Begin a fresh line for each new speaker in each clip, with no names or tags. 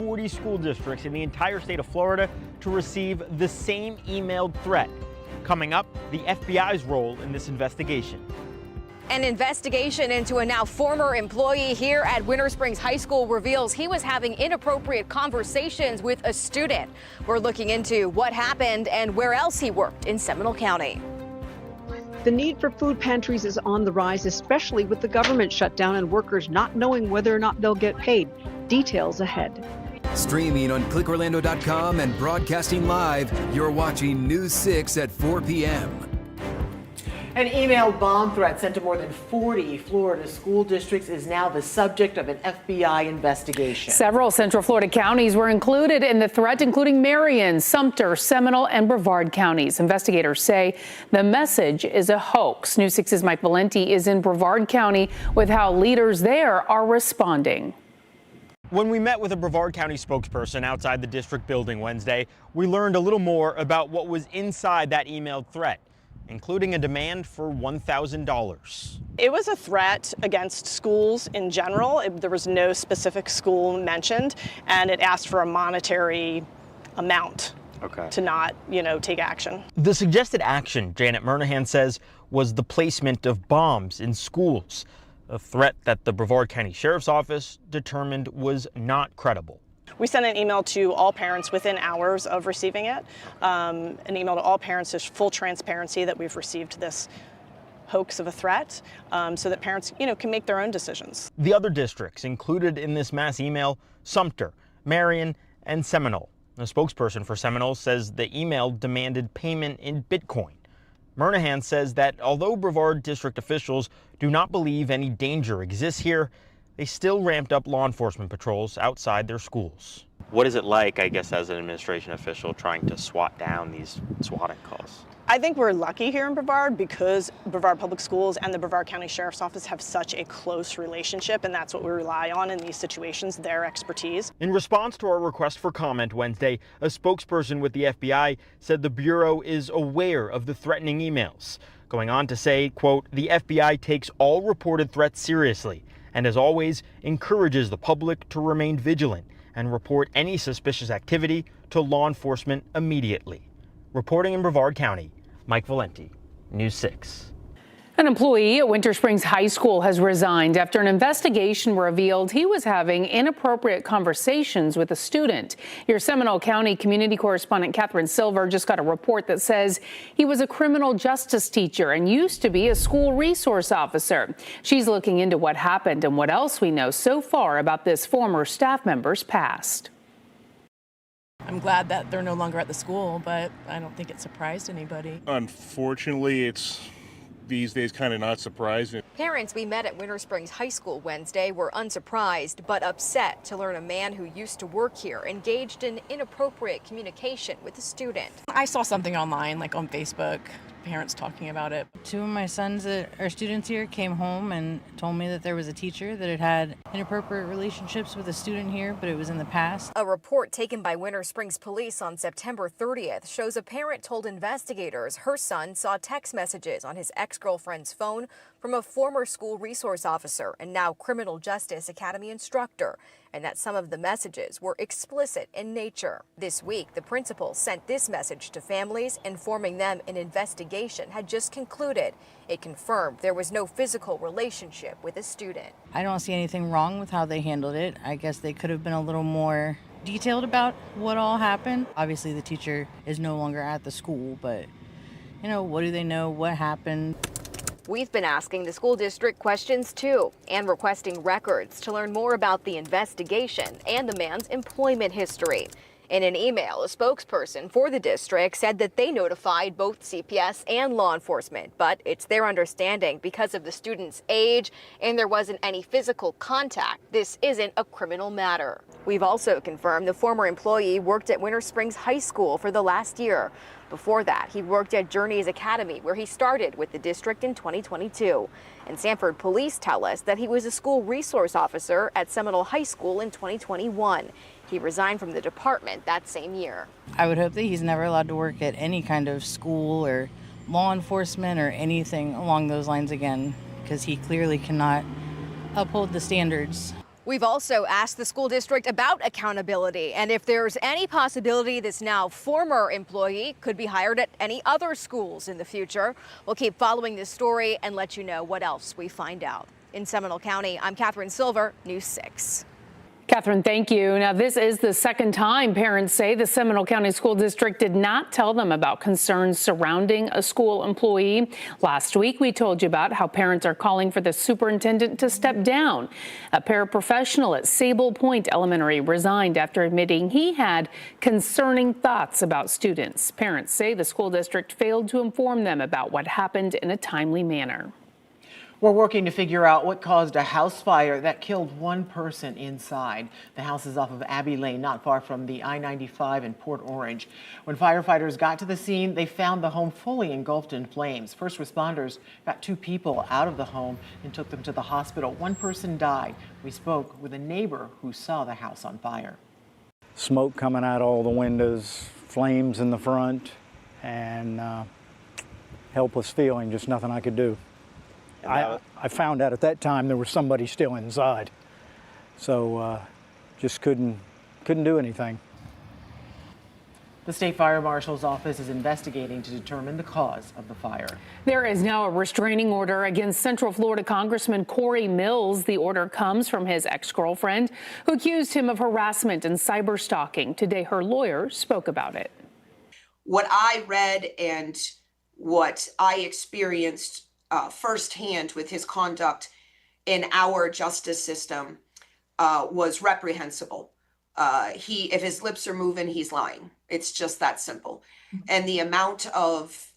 40 school districts in the entire state of Florida to receive the same emailed threat. Coming up, the FBI's role in this investigation.
An investigation into a now former employee here at Winter Springs High School reveals he was having inappropriate conversations with a student. We're looking into what happened and where else he worked in Seminole County.
The need for food pantries is on the rise, especially with the government shutdown and workers not knowing whether or not they'll get paid. Details ahead.
Streaming on clickorlando.com and broadcasting live, you're watching News 6 at 4 p.m.
An email bomb threat sent to more than 40 Florida school districts is now the subject of an FBI investigation.
Several Central Florida counties were included in the threat, including Marion, Sumter, Seminole, and Brevard counties. Investigators say the message is a hoax. News 6's Mike Valenti is in Brevard County with how leaders there are responding.
When we met with a Brevard County spokesperson outside the district building Wednesday, we learned a little more about what was inside that emailed threat, including a demand for $1,000.
It was a threat against schools in general. There was no specific school mentioned, and it asked for a monetary amount to not, take action.
The suggested action, Janet Murnahan says, was the placement of bombs in schools, a threat that the Brevard County Sheriff's Office determined was not credible.
We sent an email to all parents within hours of receiving it, an email to all parents. There's full transparency that we've received this hoax of a threat, so that parents, can make their own decisions.
The other districts included in this mass email: Sumter, Marion, and Seminole. A spokesperson for Seminole says the email demanded payment in Bitcoin. Murnahan says that although Brevard district officials do not believe any danger exists here, they still ramped up law enforcement patrols outside their schools. What is it like, I guess, as an administration official trying to swat down these swatting calls?
I think we're lucky here in Brevard because Brevard Public Schools and the Brevard County Sheriff's Office have such a close relationship, and that's what we rely on in these situations, their expertise.
In response to our request for comment Wednesday, a spokesperson with the FBI said the Bureau is aware of the threatening emails, going on to say, quote, "The FBI takes all reported threats seriously and, as always, encourages the public to remain vigilant and report any suspicious activity to law enforcement immediately." Reporting in Brevard County, Mike Valenti, News 6.
An employee at Winter Springs High School has resigned after an investigation revealed he was having inappropriate conversations with a student. Your Seminole County community correspondent Catherine Silver just got a report that says he was a criminal justice teacher and used to be a school resource officer. She's looking into what happened and what else we know so far about this former staff member's past.
I'm glad that they're no longer at the school, but I don't think it surprised anybody.
Unfortunately, it's these days kind of not surprising.
Parents we met at Winter Springs High School Wednesday were unsurprised but upset to learn a man who used to work here engaged in inappropriate communication with a student.
I saw something online, like on Facebook, parents talking about it.
Two of my sons that are students here came home and told me that there was a teacher that had had inappropriate relationships with a student here, but it was in the past.
A report taken by Winter Springs Police on September 30th shows a parent told investigators her son saw text messages on his ex-girlfriend's phone from a former school resource officer and now criminal justice academy instructor, and that some of the messages were explicit in nature. This week, the principal sent this message to families, informing them an investigation had just concluded. It confirmed there was no physical relationship with a student.
I don't see anything wrong with how they handled it. I guess they could have been a little more detailed about what all happened. Obviously, the teacher is no longer at the school, but, what do they know? What happened?
We've been asking the school district questions too, and requesting records to learn more about the investigation and the man's employment history. In an email, a spokesperson for the district said that they notified both CPS and law enforcement, but it's their understanding because of the student's age and there wasn't any physical contact, this isn't a criminal matter. We've also confirmed the former employee worked at Winter Springs High School for the last year. Before that, he worked at Journeys Academy, where he started with the district in 2022. And Sanford police tell us that he was a school resource officer at Seminole High School in 2021. He resigned from the department that same year.
I would hope that he's never allowed to work at any kind of school or law enforcement or anything along those lines again, because he clearly cannot uphold the standards.
We've also asked the school district about accountability and if there's any possibility this now former employee could be hired at any other schools in the future. We'll keep following this story and let you know what else we find out. In Seminole County, I'm Catherine Silver, News 6.
Catherine, thank you. Now, this is the second time parents say the Seminole County School District did not tell them about concerns surrounding a school employee. Last week, we told you about how parents are calling for the superintendent to step down. A paraprofessional at Sable Point Elementary resigned after admitting he had concerning thoughts about students. Parents say the school district failed to inform them about what happened in a timely manner.
We're working to figure out what caused a house fire that killed one person inside. The house is off of Abbey Lane, not far from the I-95 in Port Orange. When firefighters got to the scene, they found the home fully engulfed in flames. First responders got 2 people out of the home and took them to the hospital. 1 person died. We spoke with a neighbor who saw the house on fire.
Smoke coming out all the windows, flames in the front, and helpless feeling, just nothing I could do. I found out at that time there was somebody still inside, so just couldn't do anything.
The state fire marshal's office is investigating to determine the cause of the fire.
There is now a restraining order against Central Florida Congressman Corey Mills. The order comes from his ex-girlfriend who accused him of harassment and cyber stalking. Today, her lawyer spoke about it.
What I read and what I experienced firsthand with his conduct in our justice system was reprehensible. If his lips are moving, he's lying. It's just that simple. And the amount of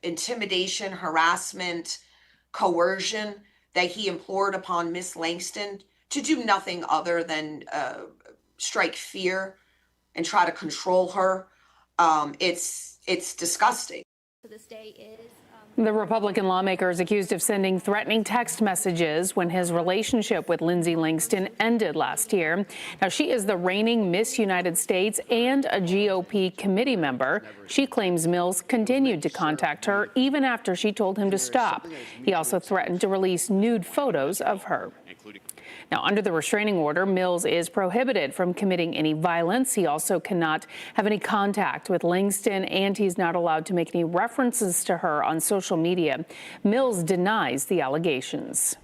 intimidation, harassment, coercion that he implored upon Miss Langston to do nothing other than strike fear and try to control her, it's disgusting.
To this day is
The Republican lawmaker is accused of sending threatening text messages when his relationship with Lindsay Langston ended last year. Now, she is the reigning Miss United States and a GOP committee member. She claims Mills continued to contact her even after she told him to stop. He also threatened to release nude photos of her. Now, under the restraining order, Mills is prohibited from committing any violence. He also cannot have any contact with Langston, and he's not allowed to make any references to her on social media. Mills denies the allegations.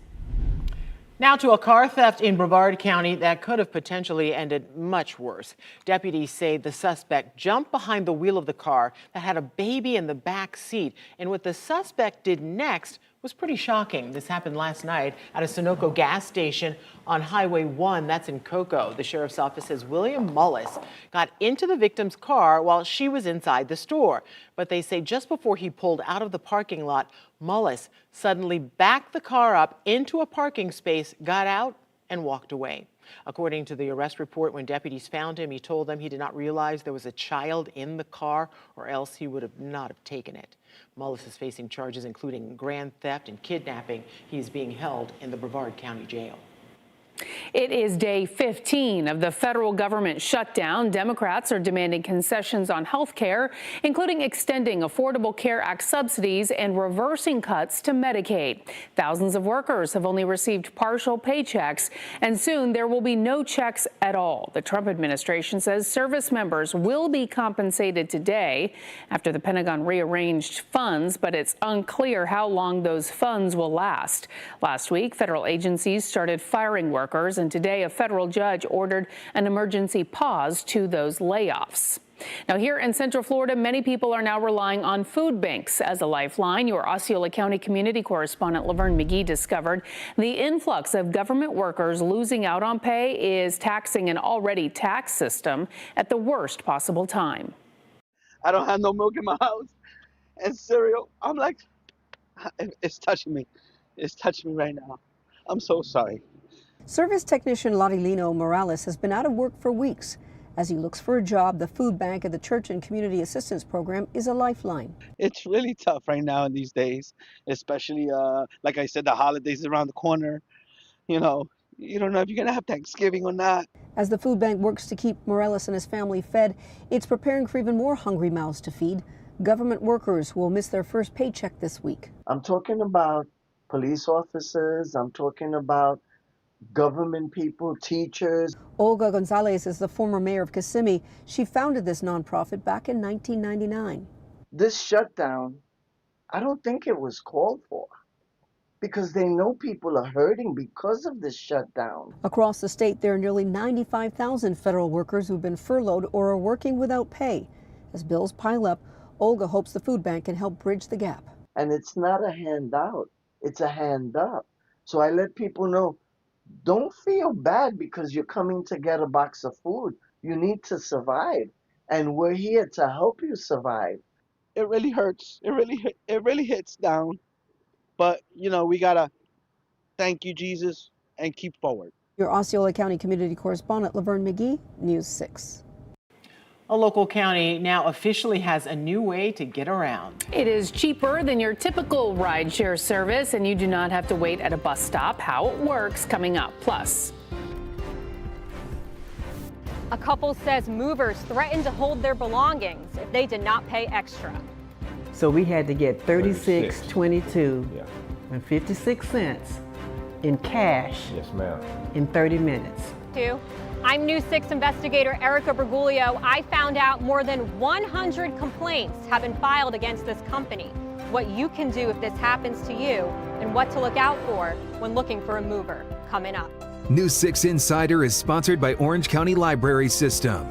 Now to a car theft in Brevard County that could have potentially ended much worse. Deputies say the suspect jumped behind the wheel of the car that had a baby in the back seat. And what the suspect did next was pretty shocking. This happened last night at a Sunoco gas station on Highway 1, that's in Cocoa. The sheriff's office says William Mullis got into the victim's car while she was inside the store. But they say just before he pulled out of the parking lot, Mullis suddenly backed the car up into a parking space, got out, and walked away. According to the arrest report, when deputies found him, he told them he did not realize there was a child in the car, or else he would not have taken it. Mullis is facing charges including grand theft and kidnapping. He is being held in the Brevard County Jail.
It is day 15 of the federal government shutdown. Democrats are demanding concessions on health care, including extending Affordable Care Act subsidies and reversing cuts to Medicaid. Thousands of workers have only received partial paychecks, and soon there will be no checks at all. The Trump administration says service members will be compensated today after the Pentagon rearranged funds, but it's unclear how long those funds will last. Last week, federal agencies started firing workers, and today a federal judge ordered an emergency pause to those layoffs. Now, here in Central Florida, many people are now relying on food banks as a lifeline. Your Osceola County community correspondent Laverne McGee discovered the influx of government workers losing out on pay is taxing an already taxed system at the worst possible time.
I don't have no milk in my house and cereal. I'm like, it's touching me. It's touching me right now. I'm so sorry.
Service technician Laudelino Morales has been out of work for weeks. As he looks for a job, the food bank at the Church and Community Assistance Program is a lifeline.
It's really tough right now in these days, especially, like I said, the holidays around the corner. You know, you don't know if you're going to have Thanksgiving or not.
As the food bank works to keep Morales and his family fed, it's preparing for even more hungry mouths to feed. Government workers will miss their first paycheck this week.
I'm talking about police officers. I'm talking about
government people, teachers.
Olga Gonzalez is the former mayor of Kissimmee. She founded this nonprofit back in 1999.
This shutdown, I don't think it was called for, because they know people are hurting because of this shutdown.
Across the state, there are nearly 95,000 federal workers who've been furloughed or are working without pay. As bills pile up, Olga hopes the food bank can help bridge the gap.
And it's not a handout, it's a hand up. So I let people know, don't feel bad because you're coming to get a box of food. You need to survive, and we're here to help you survive.
It really hurts. It really hits down. But, you know, we got to thank you, Jesus, and keep forward.
Your Osceola County community correspondent, Laverne McGee, News 6.
A local county now officially has a new way to get around.
It is cheaper than your typical rideshare service, and you do not have to wait at a bus stop. How it works coming up. Plus,
a couple says movers threatened to hold their belongings if they did not pay extra.
So we had to get $36.22 and 56 cents in cash.
Yes, ma'am.
In 30 minutes.
I'm News 6 investigator Erica Berguglio. I found out more than 100 complaints have been filed against this company. What you can do if this happens to you, and what to look out for when looking for a mover. Coming up.
News 6 Insider is sponsored by Orange County Library System.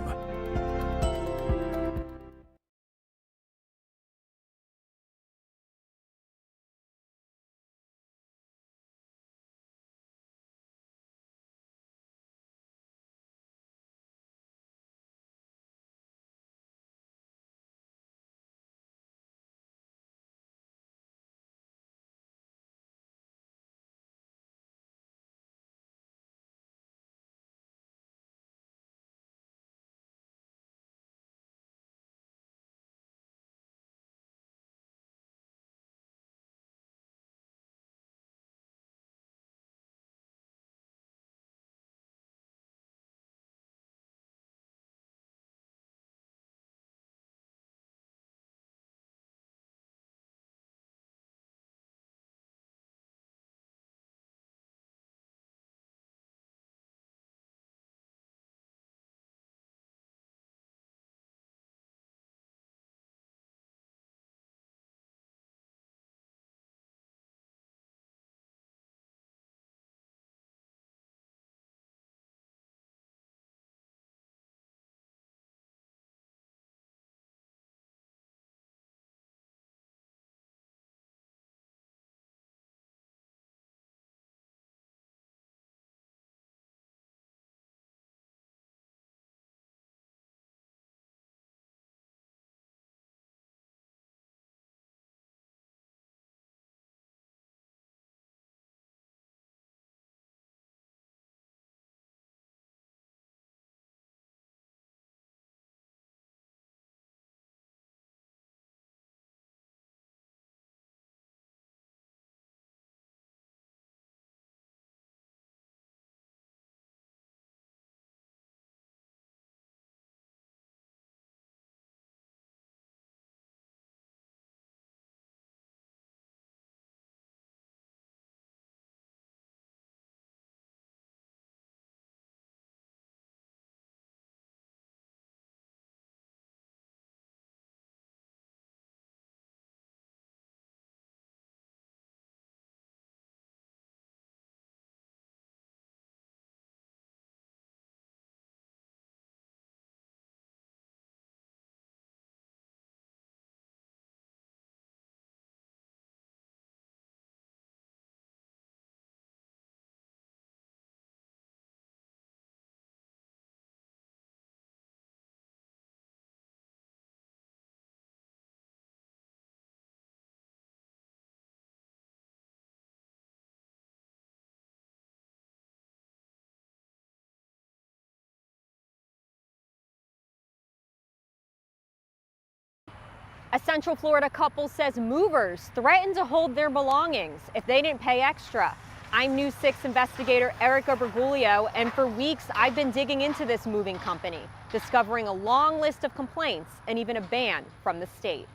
A Central Florida couple says movers threatened to hold their belongings if they didn't pay extra. I'm News 6 investigator Erica Berguglio, and for weeks I've been digging into this moving company, discovering a long list of complaints and even a ban from the state.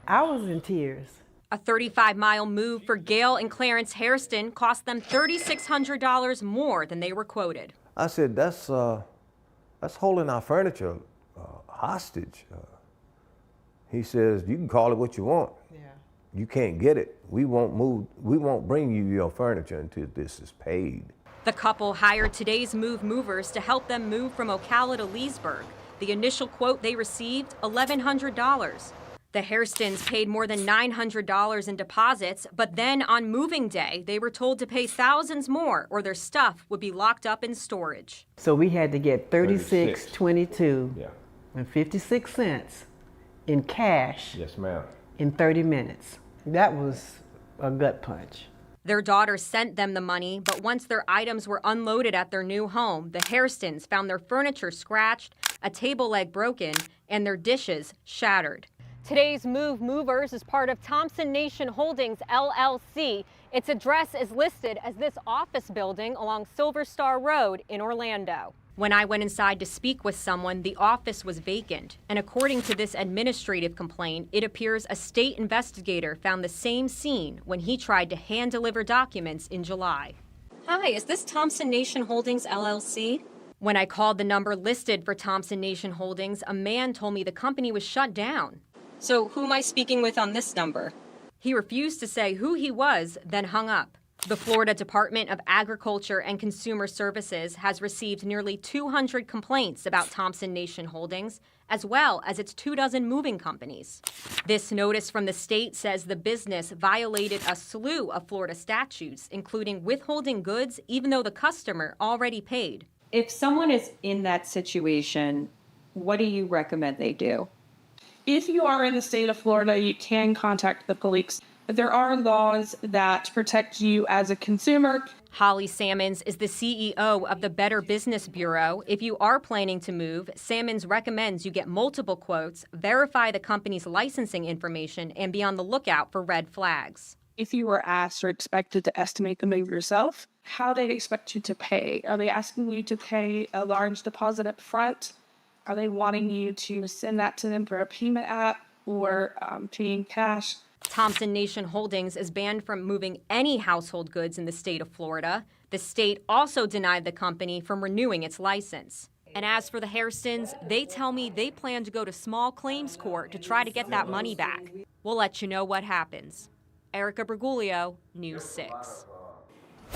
I was in tears.
A 35-mile move for Gail and Clarence Hairston cost them $3,600 more than they were quoted.
I said, that's holding our furniture hostage. He says, you can call it what you want. Yeah. You can't get it. We won't move. We won't bring you your furniture until this is paid.
The couple hired Today's Move movers to help them move from Ocala to Leesburg. The initial quote they received, $1,100. The Hairstons paid more than $900 in deposits, but then on moving day, they were told to pay thousands more or their stuff would be locked up in storage.
So we had to get $36.22 and 56 cents in cash.
Yes, ma'am.
In 30 minutes. That was a gut punch.
Their daughter sent them the money, but once their items were unloaded at their new home, the Hairstons found their furniture scratched, a table leg broken, and their dishes shattered. Today's Move Movers is part of Thompson Nation Holdings, LLC. Its address is listed as this office building along Silver Star Road in Orlando. When I went inside to speak with someone, the office was vacant. And according to this administrative complaint, it appears a state investigator found the same scene when he tried to hand-deliver documents in July. Hi, is this Thompson Nation Holdings, LLC? When I called the number listed for Thompson Nation Holdings, a man told me the company was shut down. So who am I speaking with on this number? He refused to say who he was, then hung up. The Florida Department of Agriculture and Consumer Services has received nearly 200 complaints about Thompson Nation Holdings, as well as its 24 moving companies. This notice from the state says the business violated a slew of Florida statutes, including withholding goods even though the customer already paid.
If someone is in that situation, what do you recommend they do?
If you are in the state of Florida, you can contact the police. There are laws that protect you as a consumer.
Holly Sammons is the CEO of the Better Business Bureau. If you are planning to move, Sammons recommends you get multiple quotes, verify the company's licensing information, and be on the lookout for red flags.
If you were asked or expected to estimate the move yourself, how they expect you to pay? Are they asking you to pay a large deposit up front? Are they wanting you to send that to them for a payment app or paying cash?
Thompson Nation Holdings is banned from moving any household goods in the state of Florida. The state also denied the company from renewing its license. And as for the Hairstons, they tell me they plan to go to small claims court to try to get that money back. We'll let you know what happens. Erica Berguglio, News 6.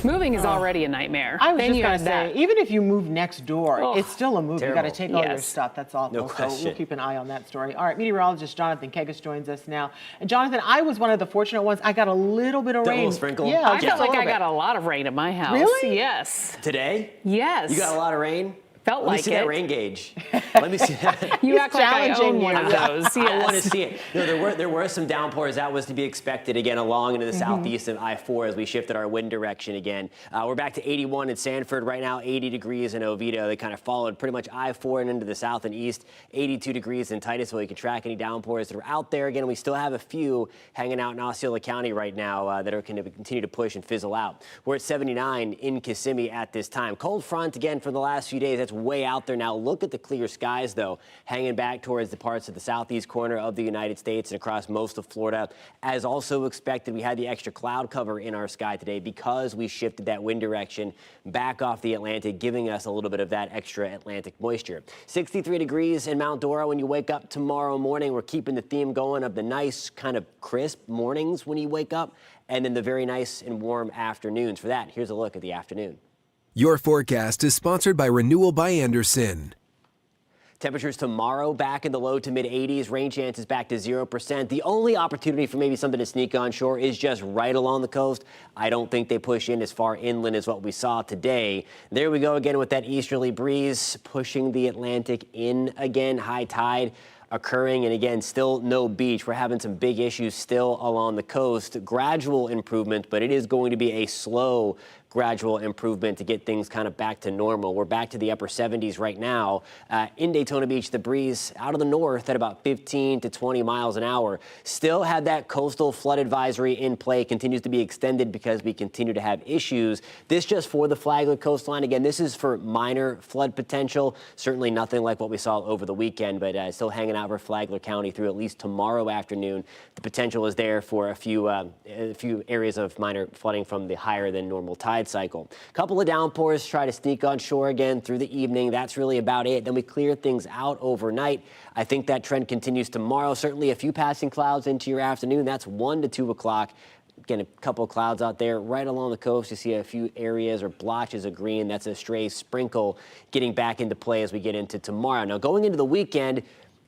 Moving is already a nightmare.
I was
Then
just
you
going
add
to say,
that.
even if you move next door, it's still a move. You got to take all your
Yes.
stuff. That's awful.
No
So
question.
we'll keep an eye on that story. All right, meteorologist Jonathan Kegas joins us now. And Jonathan, I was one of the fortunate ones. I got a little bit of rain.
little sprinkle?
Yeah,
I
felt like I got a lot of rain at my house.
Really?
Yes.
Today?
Yes.
You got a lot of rain?
Felt
Let
like
me see
it.
that rain gauge. Let me see that.
You act like I own one of those.
I want to
Yes.
see it. No, there were some downpours. That was to be expected again along into the southeast of I-4 as we shifted our wind direction again. We're back to 81 in Sanford right now, 80 degrees in Oviedo. They kind of followed pretty much I-4 and into the south and east. 82 degrees in Titusville. You can track any downpours that are out there. Again, we still have a few hanging out in Osceola County right now that are going to continue to push and fizzle out. We're at 79 in Kissimmee at this time. Cold front again for the last few days. That's way out there now. Look at the clear skies, though, hanging back towards the parts of the southeast corner of the United States and across most of Florida. As also expected, we had the extra cloud cover in our sky today because we shifted that wind direction back off the Atlantic, giving us a little bit of that extra Atlantic moisture. 63 degrees in Mount Dora when you wake up tomorrow morning. We're keeping the theme going of the nice kind of crisp mornings when you wake up and then the very nice and warm afternoons. For that, here's a look at the afternoon.
Your forecast is sponsored by Renewal by Andersen.
Temperatures tomorrow back in the low to mid 80s. Rain chances back to 0%. The only opportunity for maybe something to sneak on shore is just right along the coast. I don't think they push in as far inland as what we saw today. There we go again with that easterly breeze pushing the Atlantic in again. High tide occurring, and again, still no beach. We're having some big issues still along the coast. Gradual improvement, but it is going to be a slow gradual improvement to get things kind of back to normal. We're back to the upper 70s right now. In Daytona Beach, the breeze out of the north at about 15 to 20 miles an hour. Still had that coastal flood advisory in play, continues to be extended because we continue to have issues. This just for the Flagler coastline. Again, this is for minor flood potential. Certainly nothing like what we saw over the weekend, but still hanging out for Flagler County through at least tomorrow afternoon. The potential is there for a few areas of minor flooding from the higher than normal tide cycle. A couple of downpours try to sneak on shore again through the evening. That's really about it. Then we clear things out overnight. I think that trend continues tomorrow. Certainly a few passing clouds into your afternoon. That's 1 to 2 o'clock. Again, a couple of clouds out there right along the coast. You see a few areas or blotches of green. That's a stray sprinkle getting back into play as we get into tomorrow. Now, going into the weekend,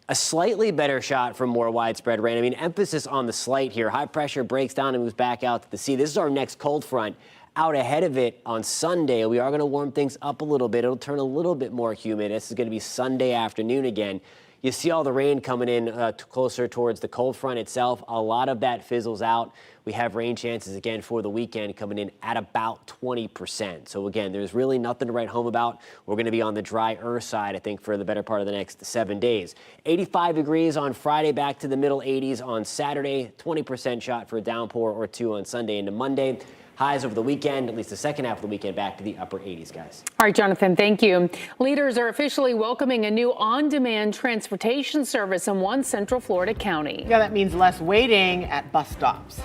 a slightly better shot for more widespread rain. I mean, emphasis on the slight here. High pressure breaks down and moves back out to the sea. This is our next cold front. Out ahead of it on Sunday, we are going to warm things up a little bit. It'll turn a little bit more humid. This is going to be Sunday afternoon again. You see all the rain coming in closer towards the cold front itself. A lot of that fizzles out. We have rain chances again for the weekend coming in at about 20%. So again, there's really nothing to write home about. We're going to be on the drier side, I think, for the better part of the next 7 days. 85 degrees on Friday, back to the middle 80s on Saturday. 20% shot for a downpour or two on Sunday into Monday. Highs over the weekend, at least the second half of the weekend, back to the upper 80s, guys.
All right, Jonathan, thank you. Leaders are officially welcoming a new on-demand transportation service in one Central Florida county.
Yeah, that means less waiting at bus stops.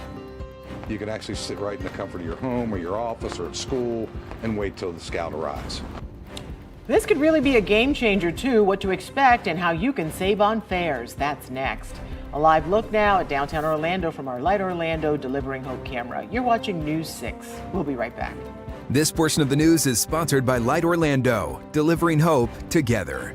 You can actually sit right in the comfort of your home or your office or at school and wait till the Scout arrives.
This could really be a game changer, too. What to expect and how you can save on fares. That's next. A live look now at downtown Orlando from our Light Orlando Delivering Hope camera. You're watching News 6. We'll be right back.
This portion of the news is sponsored by Light Orlando, delivering hope together.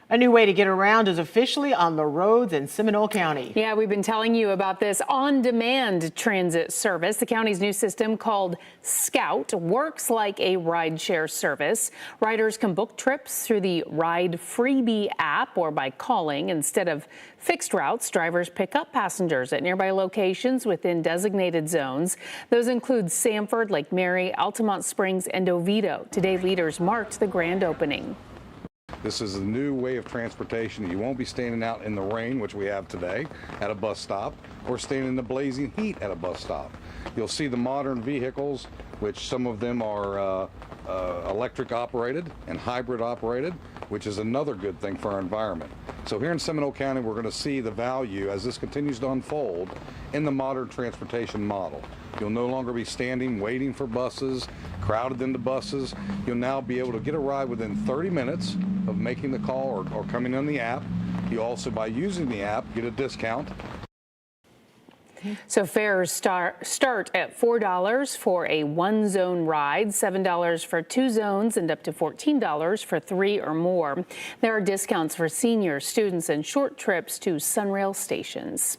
A new way to get around is officially on the roads in Seminole County.
Yeah, we've been telling you about this on-demand transit service. The county's new system called Scout works like a rideshare service. Riders can book trips through the Ride Freebie app or by calling. Instead of fixed routes, drivers pick up passengers at nearby locations within designated zones. Those include Sanford, Lake Mary, Altamont Springs, and Oviedo. Today, leaders marked the grand opening.
This is a new way of transportation. You won't be standing out in the rain, which we have today, at a bus stop, or standing in the blazing heat at a bus stop. You'll see the modern vehicles, which some of them are electric operated and hybrid operated, which is another good thing for our environment. So here in Seminole County, we're going to see the value as this continues to unfold in the modern transportation model. You'll no longer be standing waiting for buses, crowded into buses. You'll now be able to get a ride within 30 minutes of making the call or coming on the app. You also, by using the app, get a discount.
So fares start at $4 for a one-zone ride, $7 for two zones, and up to $14 for three or more. There are discounts for seniors, students, and short trips to Sunrail stations.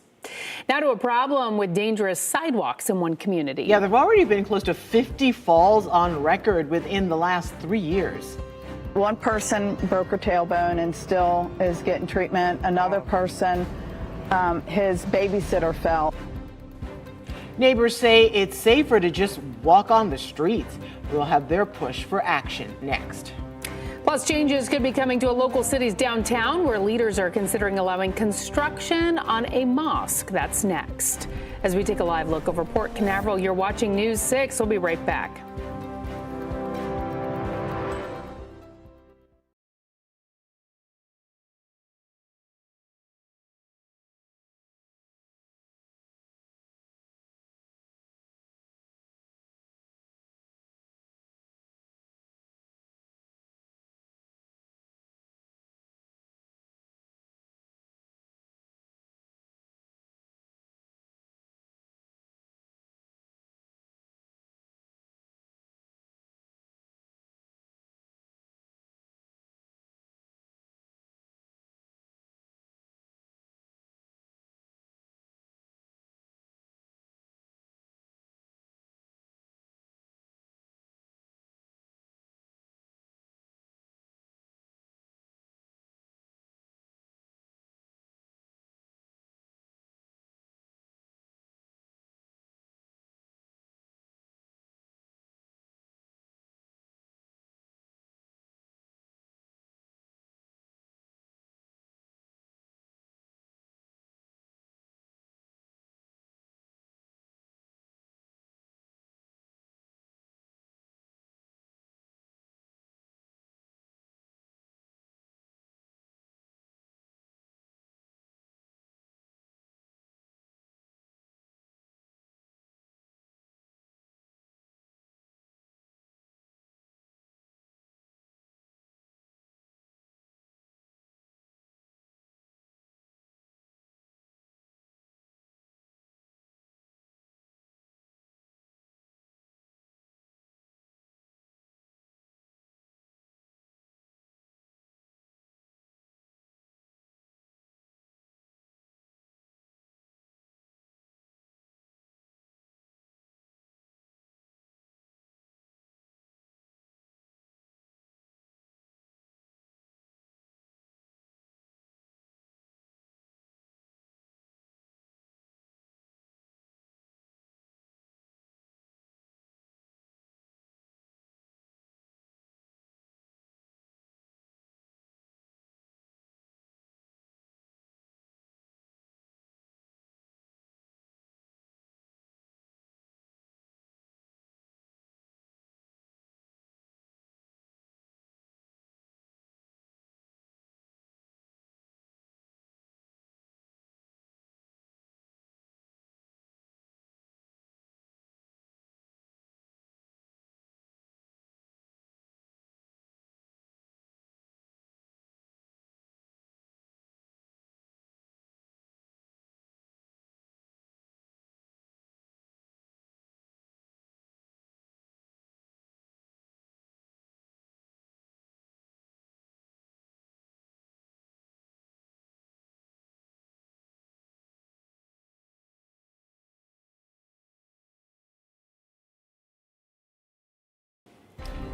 Now to a problem with dangerous sidewalks in one community.
Yeah, there have already been close to 50 falls on record within the last 3 years.
One person broke her tailbone and still is getting treatment. Another person, his babysitter fell.
Neighbors say it's safer to just walk on the streets. We'll have their push for action next.
Plus, changes could be coming to a local city's downtown where leaders are considering allowing construction on a mosque. That's next. As we take a live look over Port Canaveral, you're watching News 6. We'll be right back.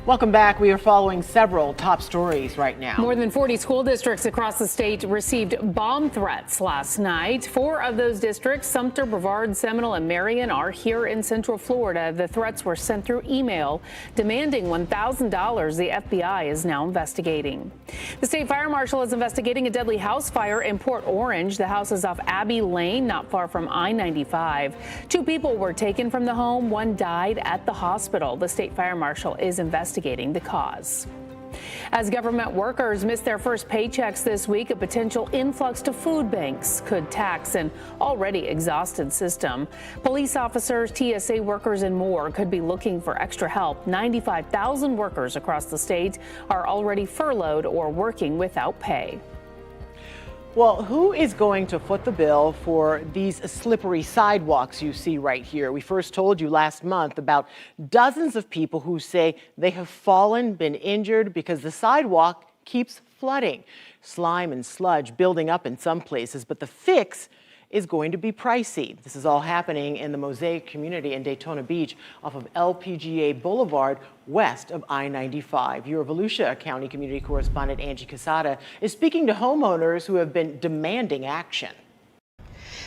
Welcome back. We are following several top stories right now.
More than 40 school districts across the state received bomb threats last night. 4 of those districts, Sumter, Brevard, Seminole, and Marion, are here in Central Florida. The threats were sent through email demanding $1,000. The FBI is now investigating. The state fire marshal is investigating a deadly house fire in Port Orange. The house is off Abbey Lane, not far from I-95. 2 people were taken from the home. 1 died at the hospital. The state fire marshal is investigating the cause. As government workers miss their first paychecks this week, a potential influx to food banks could tax an already exhausted system. Police officers, TSA workers, and more could be looking for extra help. 95,000 workers across the state are already furloughed or working without pay.
Well, who is going to foot the bill for these slippery sidewalks you see right here? We first told you last month about dozens of people who say they have fallen, been injured because the sidewalk keeps flooding. Slime and sludge building up in some places, but the fix is going to be pricey. This is all happening in the Mosaic community in Daytona Beach off of LPGA Boulevard west of I-95. Your Volusia County community correspondent Angie Casada is speaking to homeowners who have been demanding action.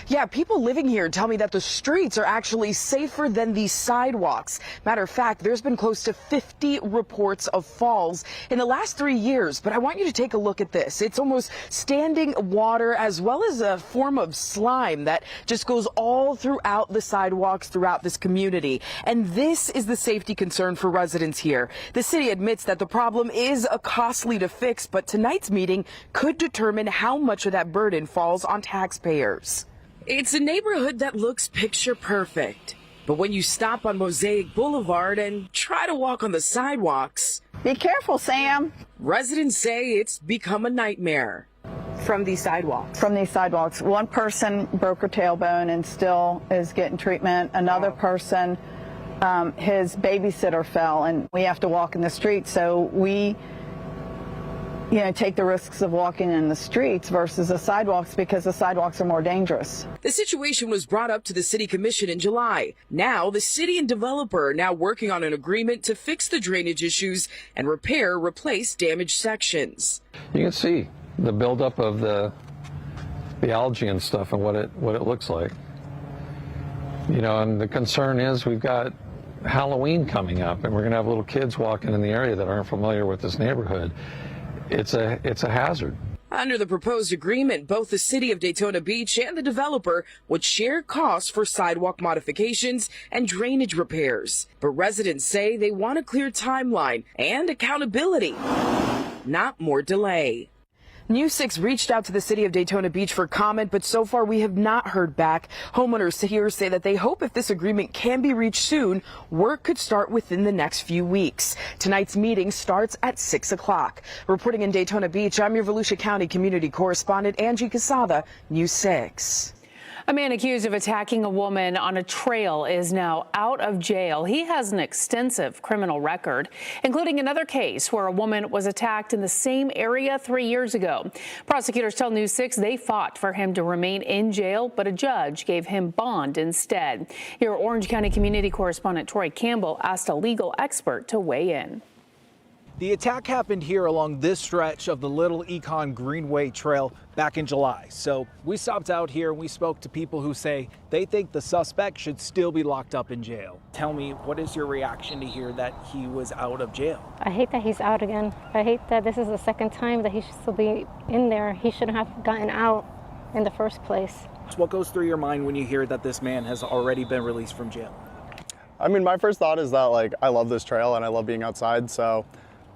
Yeah, people living here tell me that the streets are actually safer than these sidewalks. Matter of fact, there's been close to 50 reports of falls in the last 3 years. But I want you to take a look at this. It's almost standing water as well as a form of slime that just goes all throughout the sidewalks throughout this community. And this is the safety concern for residents here. The city admits that the problem is costly to fix, but tonight's meeting could determine how much of that burden falls on taxpayers. It's a neighborhood that looks picture perfect. But when you stop on Mosaic Boulevard and try to walk on the sidewalks...
Be careful, Sam.
Residents say it's become a nightmare. From these sidewalks.
From these sidewalks. One person broke her tailbone and still is getting treatment. Another person, his babysitter fell, and we have to walk in the street. So we take the risks of walking in the streets versus the sidewalks because the sidewalks are more dangerous.
The situation was brought up to the city commission in July. Now, the city and developer are now working on an agreement to fix the drainage issues and replace damaged sections.
You can see the buildup of the algae and stuff and what it looks like. And the concern is we've got Halloween coming up, and we're going to have little kids walking in the area that aren't familiar with this neighborhood. It's a hazard.
Under the proposed agreement, both the city of Daytona Beach and the developer would share costs for sidewalk modifications and drainage repairs. But residents say they want a clear timeline and accountability, not more delay. News 6 reached out to the city of Daytona Beach for comment, but so far we have not heard back. Homeowners here say that they hope if this agreement can be reached soon, work could start within the next few weeks. Tonight's meeting starts at 6 o'clock. Reporting in Daytona Beach, I'm your Volusia County community correspondent Angie Casada, News 6.
A man accused of attacking a woman on a trail is now out of jail. He has an extensive criminal record, including another case where a woman was attacked in the same area 3 years ago. Prosecutors tell News 6 they fought for him to remain in jail, but a judge gave him bond instead. Your Orange County community correspondent Troy Campbell asked a legal expert to weigh in.
The attack happened here along this stretch of the Little Econ Greenway Trail back in July. So we stopped out here and we spoke to people who say they think the suspect should still be locked up in jail. Tell me, what is your reaction to hear that he was out of jail?
I hate that he's out again. I hate that this is the second time that he should still be in there. He shouldn't have gotten out in the first place.
So what goes through your mind when you hear that this man has already been released from jail?
I mean, my first thought is that, I love this trail and I love being outside, so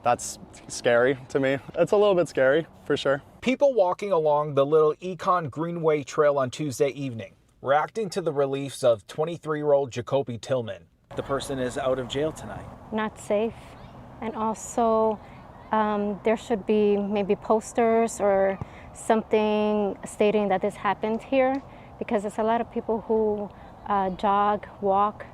that's scary to me. It's a little bit scary, for sure.
People walking along the Little Econ Greenway Trail on Tuesday evening, reacting to the release of 23-year-old Jacoby Tillman. The person is out of jail tonight.
Not safe. And also, there should be maybe posters or something stating that this happened here, because there's a lot of people who jog, walk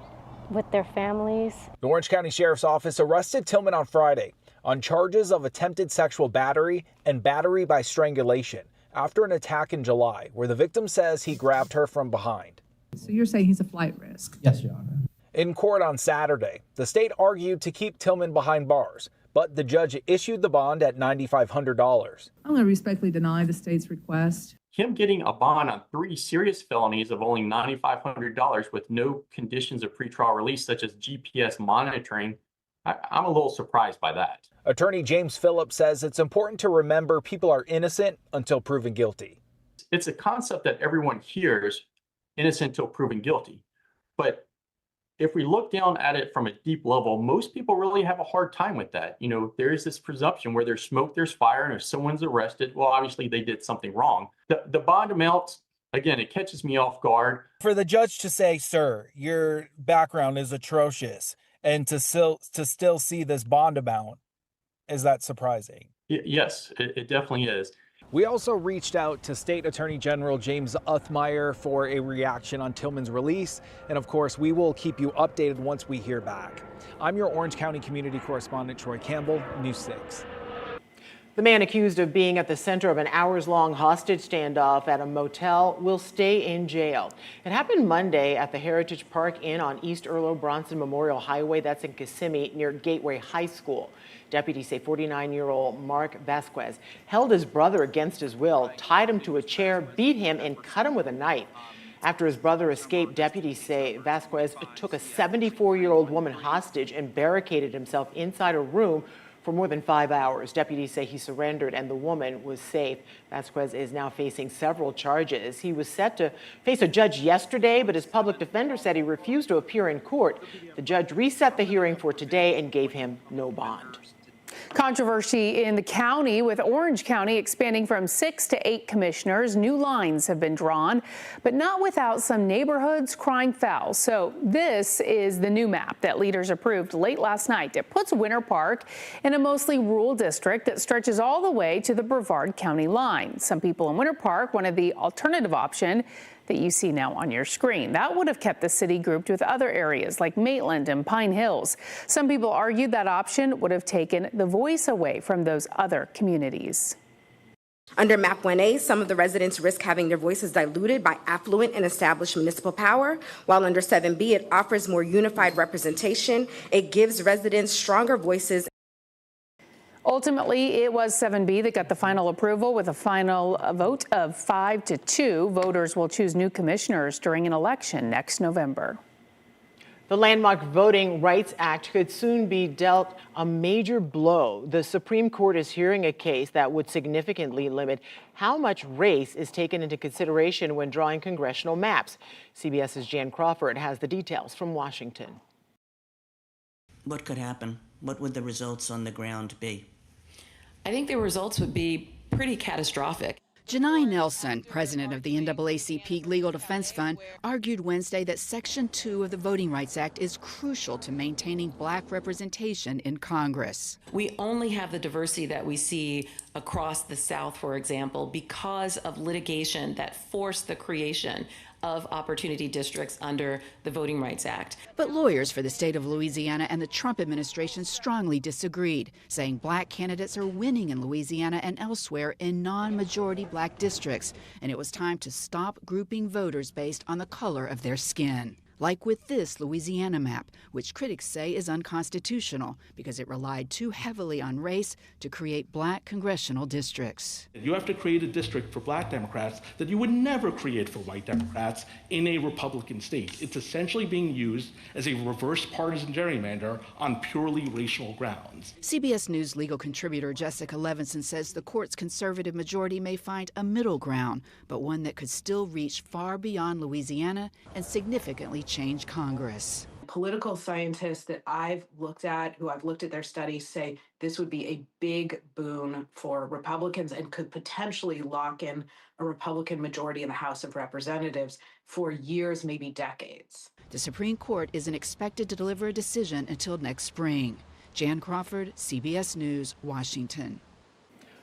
with their families.
The Orange County Sheriff's Office arrested Tillman on Friday on charges of attempted sexual battery and battery by strangulation after an attack in July where the victim says he grabbed her from behind.
So you're saying he's a flight risk?
Yes, Your Honor. In court on Saturday, the state argued to keep Tillman behind bars, but the judge issued the bond at $9,500.
I'm going to respectfully deny the state's request.
Him getting a bond on 3 serious felonies of only $9,500 with no conditions of pretrial release, such as GPS monitoring, I'm a little surprised by that.
Attorney James Phillips says it's important to remember people are innocent until proven guilty.
It's a concept that everyone hears, innocent until proven guilty. But if we look down at it from a deep level, most people really have a hard time with that. You know, there is this presumption where there's smoke, there's fire, and if someone's arrested, well, obviously they did something wrong. The bond amount, again, it catches me off guard.
For the judge to say, sir, your background is atrocious, and to still see this bond amount, is that surprising?
Yes, it definitely is.
We also reached out to State Attorney General James Uthmeier for a reaction on Tillman's release. And of course, we will keep you updated once we hear back. I'm your Orange County community correspondent, Troy Campbell, News 6.
The man accused of being at the center of an hours-long hostage standoff at a motel will stay in jail. It happened Monday at the Heritage Park Inn on East Earlo Bronson Memorial Highway. That's in Kissimmee near Gateway High School. Deputies say 49-year-old Mark Vasquez held his brother against his will, tied him to a chair, beat him, and cut him with a knife. After his brother escaped, deputies say Vasquez took a 74-year-old woman hostage and barricaded himself inside a room for more than 5 hours. Deputies say he surrendered and the woman was safe. Vasquez is now facing several charges. He was set to face a judge yesterday, but his public defender said he refused to appear in court. The judge reset the hearing for today and gave him no bond.
Controversy in the county, with Orange County expanding from 6 to 8 commissioners. New lines have been drawn, but not without some neighborhoods crying foul. So this is the new map that leaders approved late last night. It puts Winter Park in a mostly rural district that stretches all the way to the Brevard County line. Some people in Winter Park wanted the alternative option that you see now on your screen. That would have kept the city grouped with other areas like Maitland and Pine Hills. Some people argued that option would have taken the voice away from those other communities.
Under Map 1A, some of the residents risk having their voices diluted by affluent and established municipal power, while under 7B, it offers more unified representation. It gives residents stronger voices.
Ultimately, it was 7B that got the final approval with a final vote of 5-2. Voters will choose new commissioners during an election next November.
The landmark Voting Rights Act could soon be dealt a major blow. The Supreme Court is hearing a case that would significantly limit how much race is taken into consideration when drawing congressional maps. CBS's Jan Crawford has the details from Washington.
What could happen? What would the results on the ground be?
I think the results would be pretty catastrophic.
Janai Nelson, president of the NAACP Legal Defense Fund, argued Wednesday that Section 2 of the Voting Rights Act is crucial to maintaining black representation in Congress.
We only have the diversity that we see across the South, for example, because of litigation that forced the creation of opportunity districts under the Voting Rights Act.
But lawyers for the state of Louisiana and the Trump administration strongly disagreed, saying black candidates are winning in Louisiana and elsewhere in non-majority black districts, and it was time to stop grouping voters based on the color of their skin. Like with this Louisiana map, which critics say is unconstitutional because it relied too heavily on race to create black congressional districts.
You have to create a district for black Democrats that you would never create for white Democrats in a Republican state. It's essentially being used as a reverse partisan gerrymander on purely racial grounds.
CBS News legal contributor Jessica Levinson says the court's conservative majority may find a middle ground, but one that could still reach far beyond Louisiana and significantly change Congress.
Political scientists that I've looked at, who I've looked at their studies, say this would be a big boon for Republicans and could potentially lock in a Republican majority in the House of Representatives for years, maybe decades.
The Supreme Court isn't expected to deliver a decision until next spring. Jan Crawford, CBS News, Washington.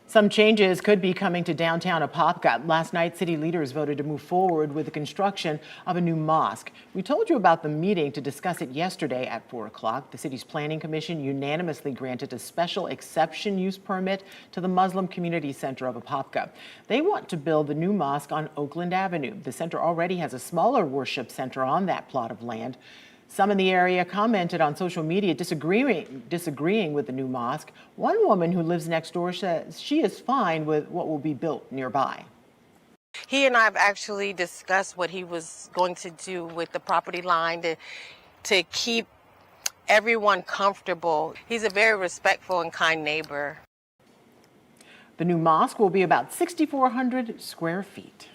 Some changes could be coming to downtown Apopka. Last night, city leaders voted to move forward with the construction of a new mosque. We told you about the meeting to discuss it yesterday at 4 o'clock. The city's planning commission unanimously granted a special exception use permit to the Muslim Community Center of Apopka. They want to build the new mosque on Oakland Avenue. The center already has a smaller worship center on that plot of land. Some in the area commented on social media disagreeing with the new mosque. One woman who lives next door says she is fine with what will be built nearby.
He and I have actually discussed what he was going to do with the property line to keep everyone comfortable. He's a very respectful and kind neighbor.
The new mosque will be about 6,400 square feet.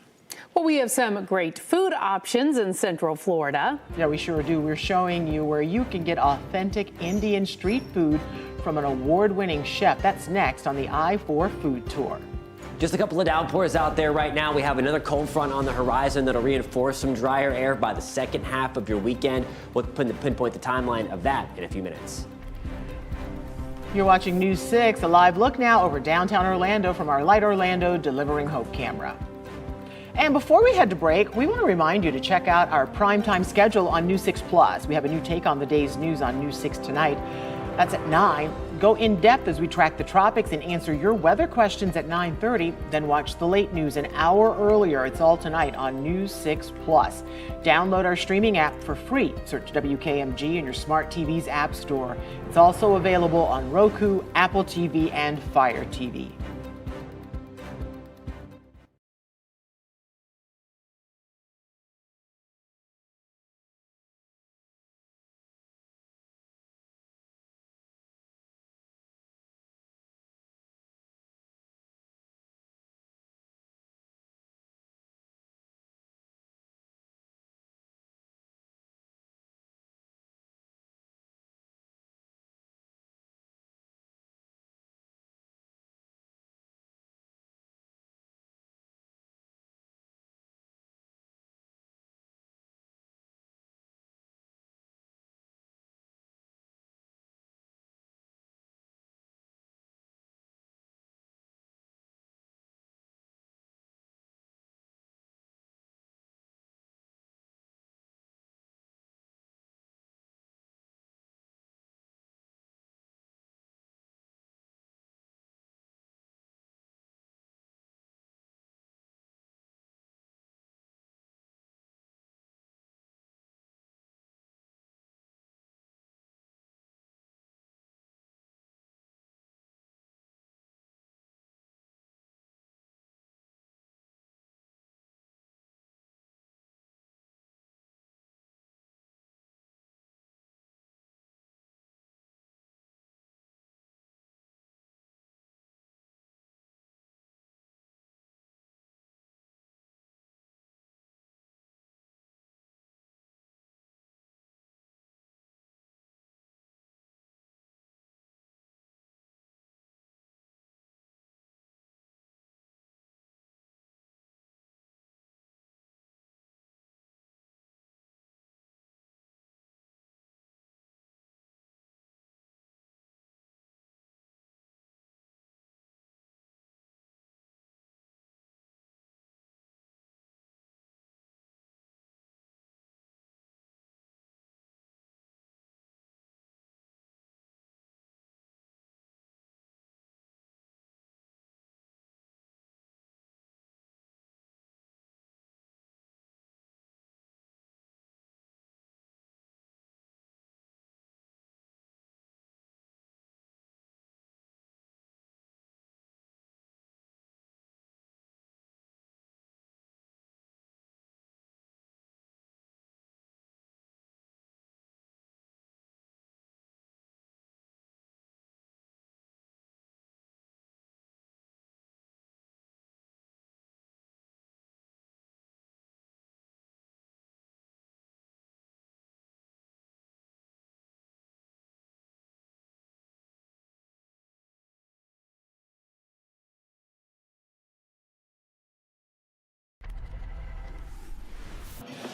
Well, we have some great food options in Central Florida.
Yeah, we sure do. We're showing you where you can get authentic Indian street food from an award-winning chef. That's next on the I-4 Food Tour.
Just a couple of downpours out there right now. We have another cold front on the horizon that'll reinforce some drier air by the second half of your weekend. We'll pinpoint the timeline of that in a few minutes.
You're watching News 6, a live look now over downtown Orlando from our Light Orlando Delivering Hope camera. And before we head to break, we want to remind you to check out our primetime schedule on News 6 Plus. We have a new take on the day's news on News 6 tonight. That's at 9. Go in depth as we track the tropics and answer your weather questions at 9:30. Then watch the late news an hour earlier. It's all tonight on News 6 Plus. Download our streaming app for free. Search WKMG in your smart TV's app store. It's also available on Roku, Apple TV, and Fire TV.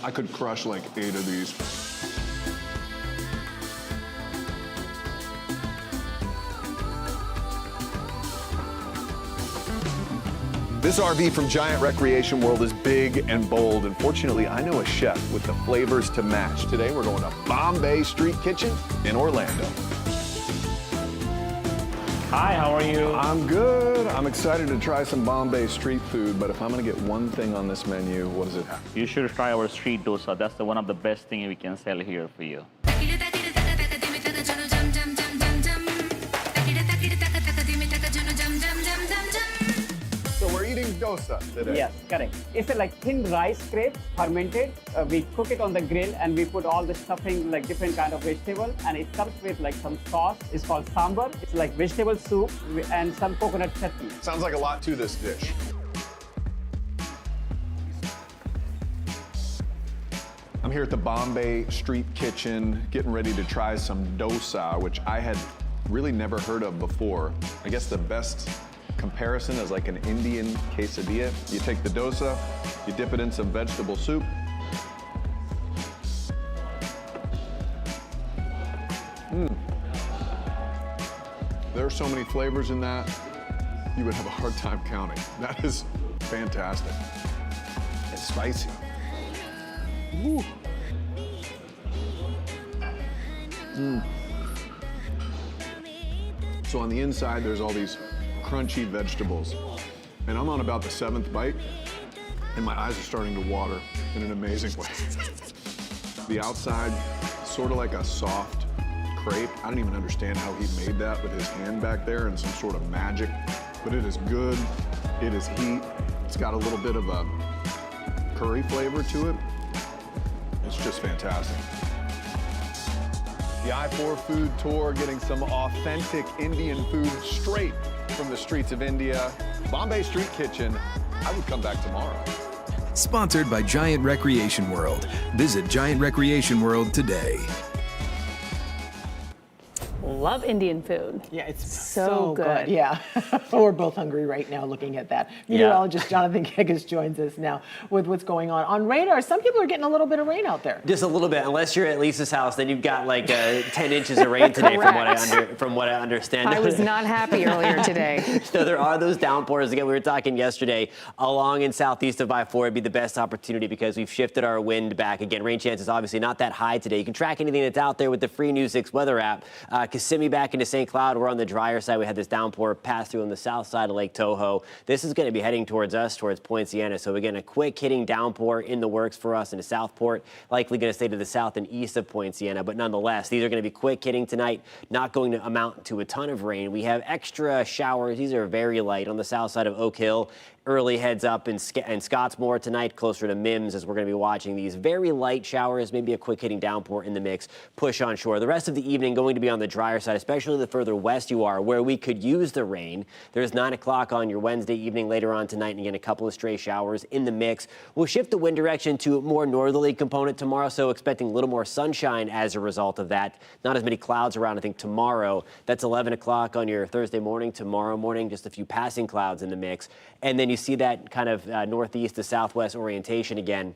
I could crush like 8 of these. This RV from Giant Recreation World is big and bold, and fortunately, I know a chef with the flavors to match. Today, we're going to Bombay Street Kitchen in Orlando.
Hi, how are you?
I'm good. I'm excited to try some Bombay street food, but if I'm going to get one thing on this menu, what does it have?
You should try our street dosa. That's one of the best things we can sell here for you.
So we're eating dosa today.
Yes, correct. It's like thin rice scrape, fermented. We cook it on the grill and we put all the stuffing, like different kind of vegetable, and it comes with like some sauce. It's called sambar. It's like vegetable soup and some coconut chutney.
Sounds like a lot to this dish. I'm here at the Bombay Street Kitchen, getting ready to try some dosa, which I had really never heard of before. I guess the best comparison is like an Indian quesadilla. You take the dosa, you dip it in some vegetable soup. There are so many flavors in that, you would have a hard time counting. That is fantastic. It's spicy. Woo. So on the inside, there's all these crunchy vegetables. And I'm on about the 7th bite, and my eyes are starting to water in an amazing way. The outside, sort of like a soft crepe. I don't even understand how he made that with his hand back there and some sort of magic, but it is good, it is heat. It's got a little bit of a curry flavor to it. It's just fantastic. The I-4 food tour, getting some authentic Indian food straight from the streets of India. Bombay Street Kitchen, I would come back tomorrow.
Sponsored by Giant Recreation World. Visit Giant Recreation World today.
Love Indian food.
Yeah, it's
so good.
Yeah, we're both hungry right now looking at that. Meteorologist Jonathan Gegas joins us now with what's going on radar. Some people are getting a little bit of rain out there.
Just a little bit, unless you're at Lisa's house, then you've got like 10 inches of rain today, from what I understand.
I was not happy earlier today.
So there are those downpours. Again, we were talking yesterday along in southeast of I-4 would be the best opportunity because we've shifted our wind back. Again, rain chances obviously not that high today. You can track anything that's out there with the free News 6 weather app. Kissimmee back into St. Cloud. We're on the drier side. We had this downpour pass through on the south side of Lake Toho. This is going to be heading towards us, towards Poinciana. So again, a quick hitting downpour in the works for us into Southport. Likely going to stay to the south and east of Poinciana. But nonetheless, these are going to be quick hitting tonight. Not going to amount to a ton of rain. We have extra showers. These are very light on the south side of Oak Hill. Early heads up in Scottsmore tonight, closer to Mims, as we're going to be watching these very light showers, maybe a quick hitting downpour in the mix, push on shore. The rest of the evening going to be on the drier side, especially the further west you are, where we could use the rain. There's 9 o'clock on your Wednesday evening later on tonight, and again, a couple of stray showers in the mix. We'll shift the wind direction to a more northerly component tomorrow, so expecting a little more sunshine as a result of that. Not as many clouds around, I think, tomorrow. That's 11 o'clock on your Thursday morning. Tomorrow morning, just a few passing clouds in the mix. And then you see that kind of northeast to southwest orientation again.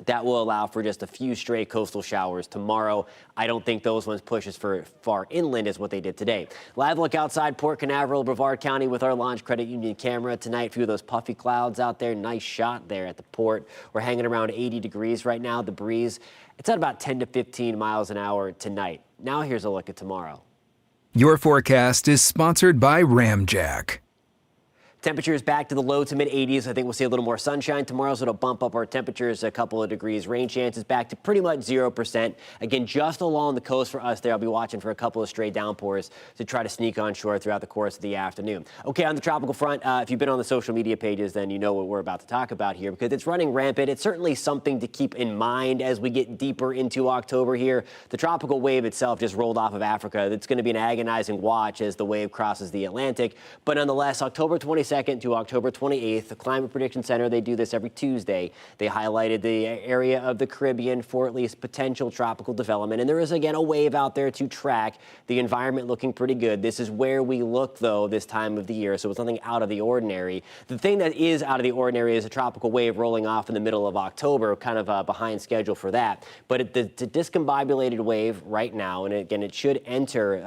That will allow for just a few stray coastal showers tomorrow. I don't think those ones push as far inland as what they did today. Live look outside Port Canaveral, Brevard County with our Launch Credit Union camera tonight. A few of those puffy clouds out there. Nice shot there at the port. We're hanging around 80 degrees right now. The breeze, it's at about 10 to 15 miles an hour tonight. Now here's a look at tomorrow.
Your forecast is sponsored by Ramjack.
Temperatures back to the low to mid 80s. I think we'll see a little more sunshine tomorrow, so it'll bump up our temperatures a couple of degrees. Rain chances back to pretty much 0%. Again, just along the coast for us there. I'll be watching for a couple of stray downpours to try to sneak on shore throughout the course of the afternoon. Okay, on the tropical front, if you've been on the social media pages, then you know what we're about to talk about here because it's running rampant. It's certainly something to keep in mind as we get deeper into October here. The tropical wave itself just rolled off of Africa. It's going to be an agonizing watch as the wave crosses the Atlantic. But nonetheless, October 22nd to October 28th, the Climate Prediction Center, they do this every Tuesday. They highlighted the area of the Caribbean for at least potential tropical development. And there is, again, a wave out there to track. The environment looking pretty good. This is where we look, though, this time of the year. So it's nothing out of the ordinary. The thing that is out of the ordinary is a tropical wave rolling off in the middle of October, kind of behind schedule for that. But the discombobulated wave right now, and again, it should enter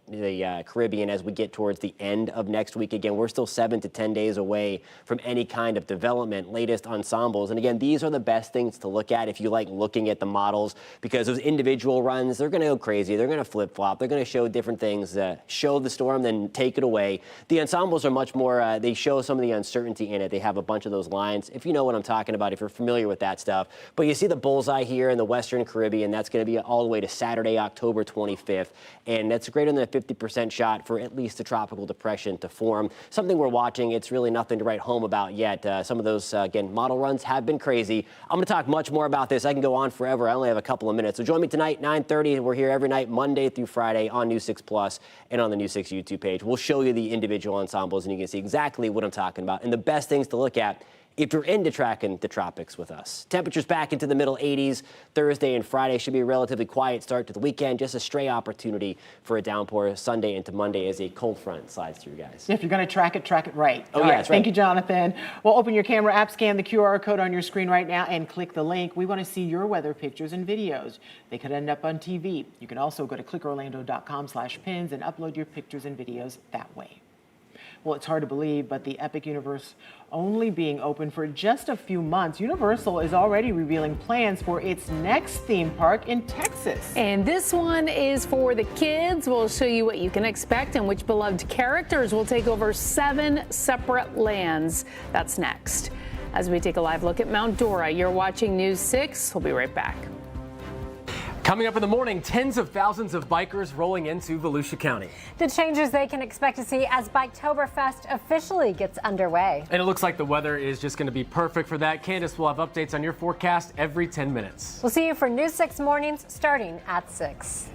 the Caribbean as we get towards the end of next week. Again, we're still 7 to 10 days away from any kind of development. Latest ensembles. And again, these are the best things to look at if you like looking at the models, because those individual runs, they're going to go crazy. They're going to flip-flop. They're going to show different things, show the storm, then take it away. The ensembles are much more, they show some of the uncertainty in it. They have a bunch of those lines, if you know what I'm talking about, if you're familiar with that stuff. But you see the bullseye here in the Western Caribbean. That's going to be all the way to Saturday, October 25th. And that's greater than a 50% shot for at least a tropical depression to form. Something we're watching. It's really nothing to write home about yet. Some of those, again, model runs have been crazy. I'm going to talk much more about this. I can go on forever. I only have a couple of minutes. So join me tonight, 9:30. We're here every night, Monday through Friday on News 6 Plus and on the News 6 YouTube page. We'll show you the individual ensembles, and you can see exactly what I'm talking about and the best things to look at if you're into tracking the tropics with us. Temperatures back into the middle 80s. Thursday and Friday should be a relatively quiet start to the weekend. Just a stray opportunity for a downpour Sunday into Monday as a cold front slides through, guys.
If you're going to track it right.
Oh,
All
yeah,
right.
that's right.
Thank you, Jonathan. Well, open your camera app, scan the QR code on your screen right now, and click the link. We want to see your weather pictures and videos. They could end up on TV. You can also go to clickorlando.com/pins and upload your pictures and videos that way. Well, it's hard to believe, but the Epic Universe only being open for just a few months, Universal is already revealing plans for its next theme park in Texas.
And this one is for the kids. We'll show you what you can expect and which beloved characters will take over 7 separate lands. That's next. As we take a live look at Mount Dora, you're watching News 6. We'll be right back.
Coming up in the morning, tens of thousands of bikers rolling into Volusia County.
The changes they can expect to see as Biketoberfest officially gets underway.
And it looks like the weather is just going to be perfect for that. Candace will have updates on your forecast every 10 minutes.
We'll see you for News 6 mornings starting at 6.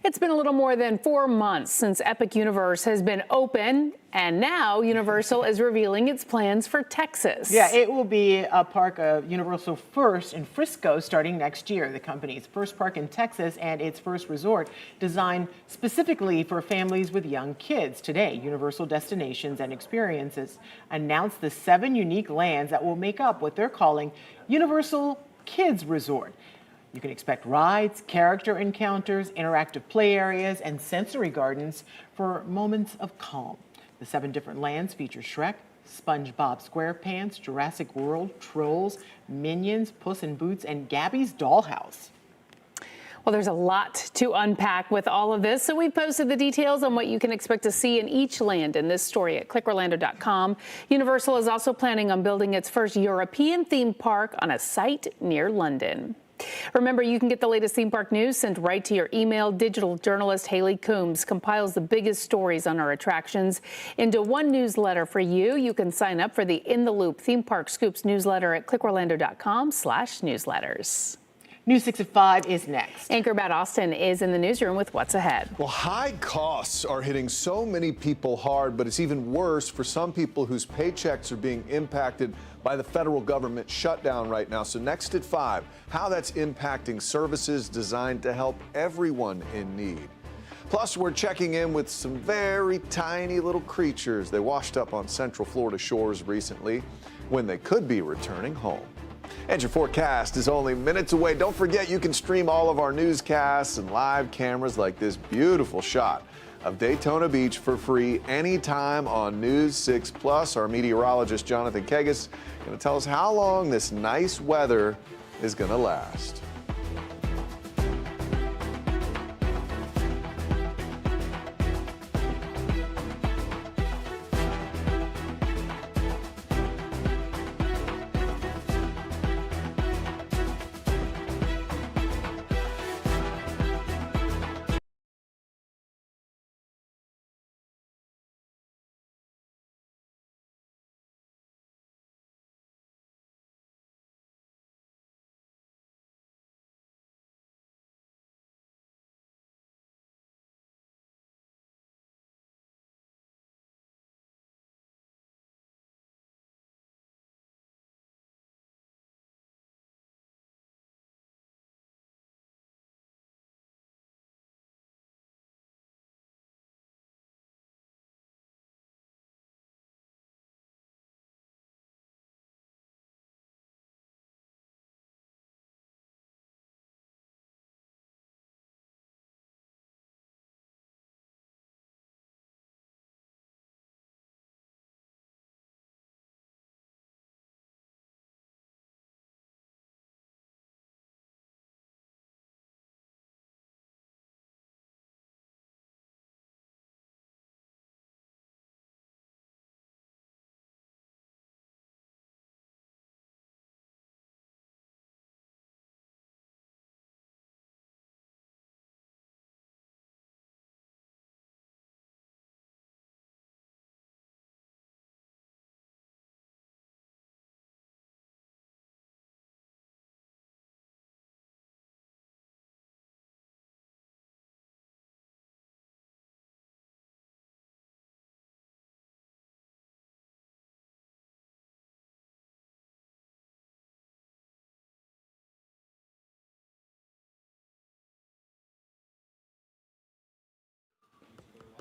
It's been a little more than 4 months since Epic Universe has been open, and now Universal is revealing its plans for Texas.
Yeah, it will be a park of Universal first in Frisco starting next year. The company's first park in Texas and its first resort designed specifically for families with young kids. Today, Universal Destinations and Experiences announced the 7 unique lands that will make up what they're calling Universal Kids Resort. You can expect rides, character encounters, interactive play areas, and sensory gardens for moments of calm. The 7 different lands feature Shrek, SpongeBob SquarePants, Jurassic World, Trolls, Minions, Puss in Boots, and Gabby's Dollhouse.
Well, there's a lot to unpack with all of this, so we've posted the details on what you can expect to see in each land in this story at clickorlando.com. Universal is also planning on building its first European theme park on a site near London. Remember, you can get the latest theme park news sent right to your email. Digital journalist Haley Coombs compiles the biggest stories on our attractions into one newsletter for you. You can sign up for the In the Loop Theme Park Scoops newsletter at clickorlando.com/newsletters.
News 6 at 5 is next.
Anchor Matt Austin is in the newsroom with what's ahead.
Well, high costs are hitting so many people hard, but it's even worse for some people whose paychecks are being impacted by the federal government shutdown right now. So next at 5, how that's impacting services designed to help everyone in need. Plus, we're checking in with some very tiny little creatures. They washed up on Central Florida shores recently when they could be returning home. And your forecast is only minutes away. Don't forget, you can stream all of our newscasts and live cameras like this beautiful shot of Daytona Beach for free anytime on News 6 Plus. Our meteorologist, Jonathan Kegas, is going to tell us how long this nice weather is going to last.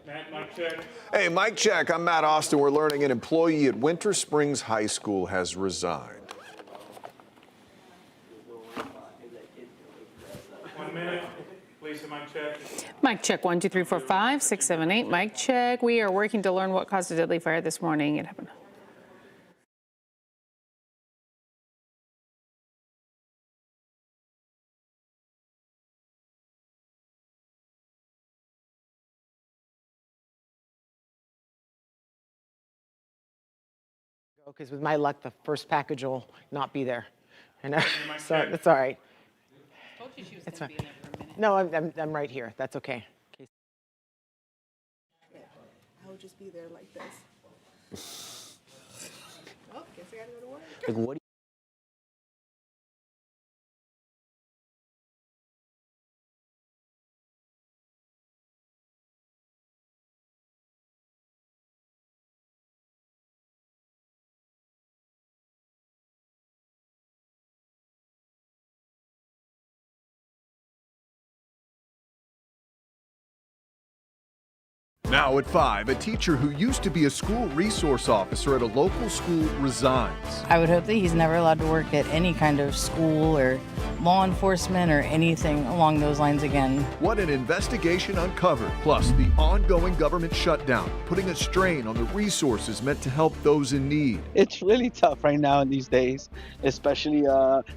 Matt, mic check.
Hey, mic check. I'm Matt Austin. We're learning an employee at Winter Springs High School has resigned.
1 minute. Lisa, mic check.
Mic check 1, 2, 3, 4, 5, 6, 7, 8. Mic check. We are working to learn what caused a deadly fire this morning. It happened.
Because with my luck, the first package will not be there. And so that's all right. It's fine. No, I'm right here. That's okay.
I will just be there like this. Oh, guess I gotta go to work.
Like, what
Now at 5, a teacher who used to be a school resource officer at a local school resigns.
I would hope that he's never allowed to work at any kind of school or law enforcement or anything along those lines again.
What an investigation uncovered, plus the ongoing government shutdown, putting a strain on the resources meant to help those in need.
It's really tough right now in these days, especially,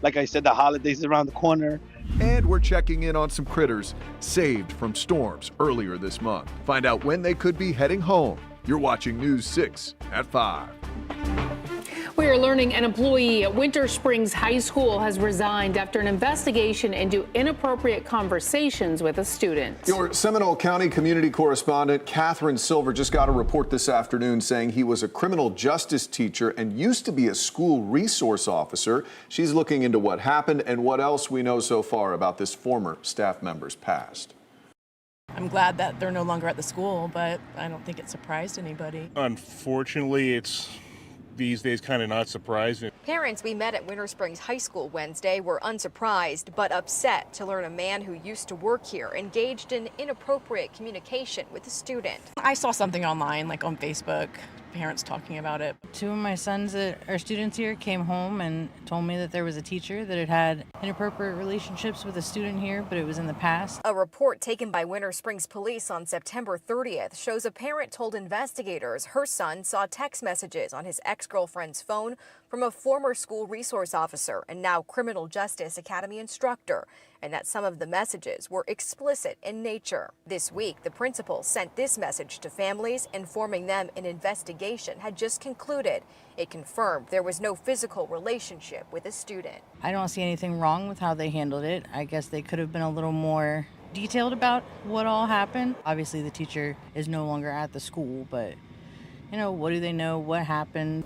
like I said, the holidays around the corner.
And we're checking in on some critters saved from storms earlier this month. Find out when they could be heading home. You're watching News 6 at 5.
We are learning an employee at Winter Springs High School has resigned after an investigation into inappropriate conversations with a student.
Your Seminole County community correspondent Catherine Silver just got a report this afternoon saying he was a criminal justice teacher and used to be a school resource officer. She's looking into what happened and what else we know so far about this former staff member's past.
I'm glad that they're no longer at the school, but I don't think it surprised anybody.
Unfortunately, it's these days kind of not surprising.
Parents we met at Winter Springs High School Wednesday were unsurprised but upset to learn a man who used to work here engaged in inappropriate communication with a student.
I saw something online, like on Facebook, parents talking about it.
Two of my sons that are students here came home and told me that there was a teacher that had had inappropriate relationships with a student here, but it was in the past.
A report taken by Winter Springs Police on September 30th shows a parent told investigators her son saw text messages on his ex-girlfriend's phone from a former school resource officer and now criminal justice academy instructor, and that some of the messages were explicit in nature. This week, the principal sent this message to families, informing them an investigation had just concluded. It confirmed there was no physical relationship with a student.
I don't see anything wrong with how they handled it. I guess they could have been a little more detailed about what all happened. Obviously, the teacher is no longer at the school, but, you know, what do they know? What happened?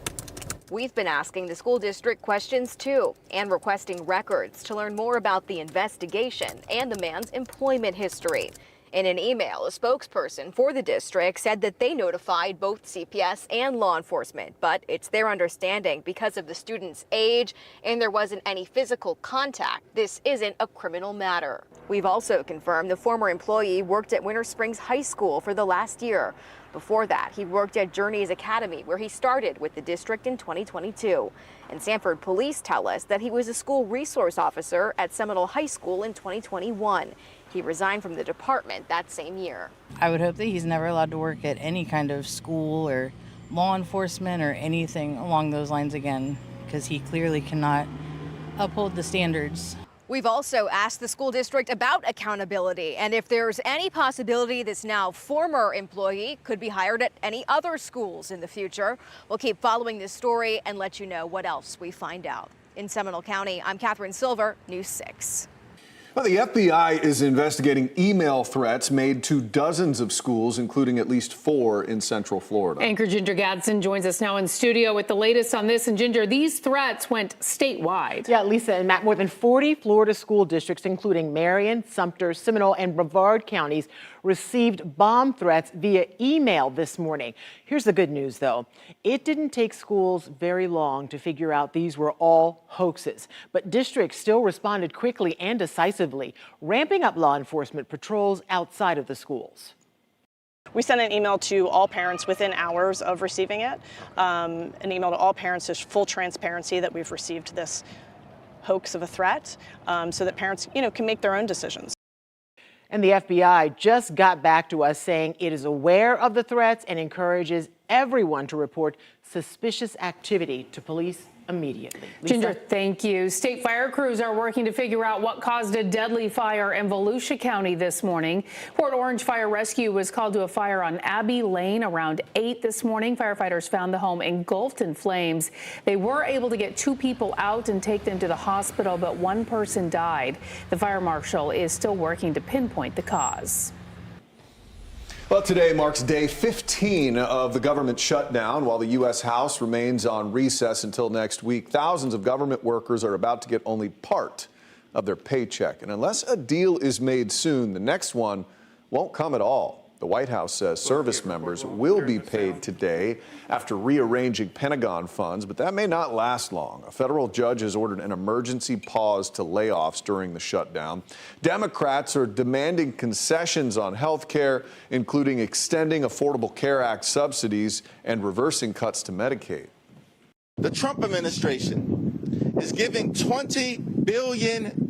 We've been asking the school district questions too and requesting records to learn more about the investigation and the man's employment history. In an email, a spokesperson for the district said that they notified both CPS and law enforcement, but it's their understanding because of the student's age and there wasn't any physical contact, this isn't a criminal matter. We've also confirmed the former employee worked at Winter Springs High School for the last year. Before that, he worked at Journeys Academy, where he started with the district in 2022. And Sanford police tell us that he was a school resource officer at Seminole High School in 2021. He resigned from the department that same year.
I would hope that he's never allowed to work at any kind of school or law enforcement or anything along those lines again, because he clearly cannot uphold the standards.
We've also asked the school district about accountability and if there's any possibility this now former employee could be hired at any other schools in the future. We'll keep following this story and let you know what else we find out. In Seminole County, I'm Catherine Silver, News 6.
Well, the FBI is investigating email threats made to dozens of schools, including at least 4 in Central Florida.
Anchor Ginger Gadsden joins us now in studio with the latest on this. And Ginger, these threats went statewide.
Yeah, Lisa and Matt, more than 40 Florida school districts, including Marion, Sumter, Seminole, and Brevard counties, received bomb threats via email this morning. Here's the good news, though. It didn't take schools very long to figure out these were all hoaxes, but districts still responded quickly and decisively, ramping up law enforcement patrols outside of the schools.
We sent an email to all parents within hours of receiving it, an email to all parents, there's full transparency that we've received this hoax of a threat, so that parents, can make their own decisions.
And the FBI just got back to us saying it is aware of the threats and encourages everyone to report suspicious activity to police immediately. Lisa?
Ginger, thank you. State fire crews are working to figure out what caused a deadly fire in Volusia County this morning. Port Orange Fire Rescue was called to a fire on Abbey Lane around 8 this morning. Firefighters found the home engulfed in flames. They were able to get 2 people out and take them to the hospital, but 1 person died. The fire marshal is still working to pinpoint the cause.
Well, today marks day 15 of the government shutdown. While the U.S. House remains on recess until next week, thousands of government workers are about to get only part of their paycheck. And unless a deal is made soon, the next one won't come at all. The White House says service members will be paid today after rearranging Pentagon funds, but that may not last long. A federal judge has ordered an emergency pause to layoffs during the shutdown. Democrats are demanding concessions on health care, including extending Affordable Care Act subsidies and reversing cuts to Medicaid.
The Trump administration is giving $20 billion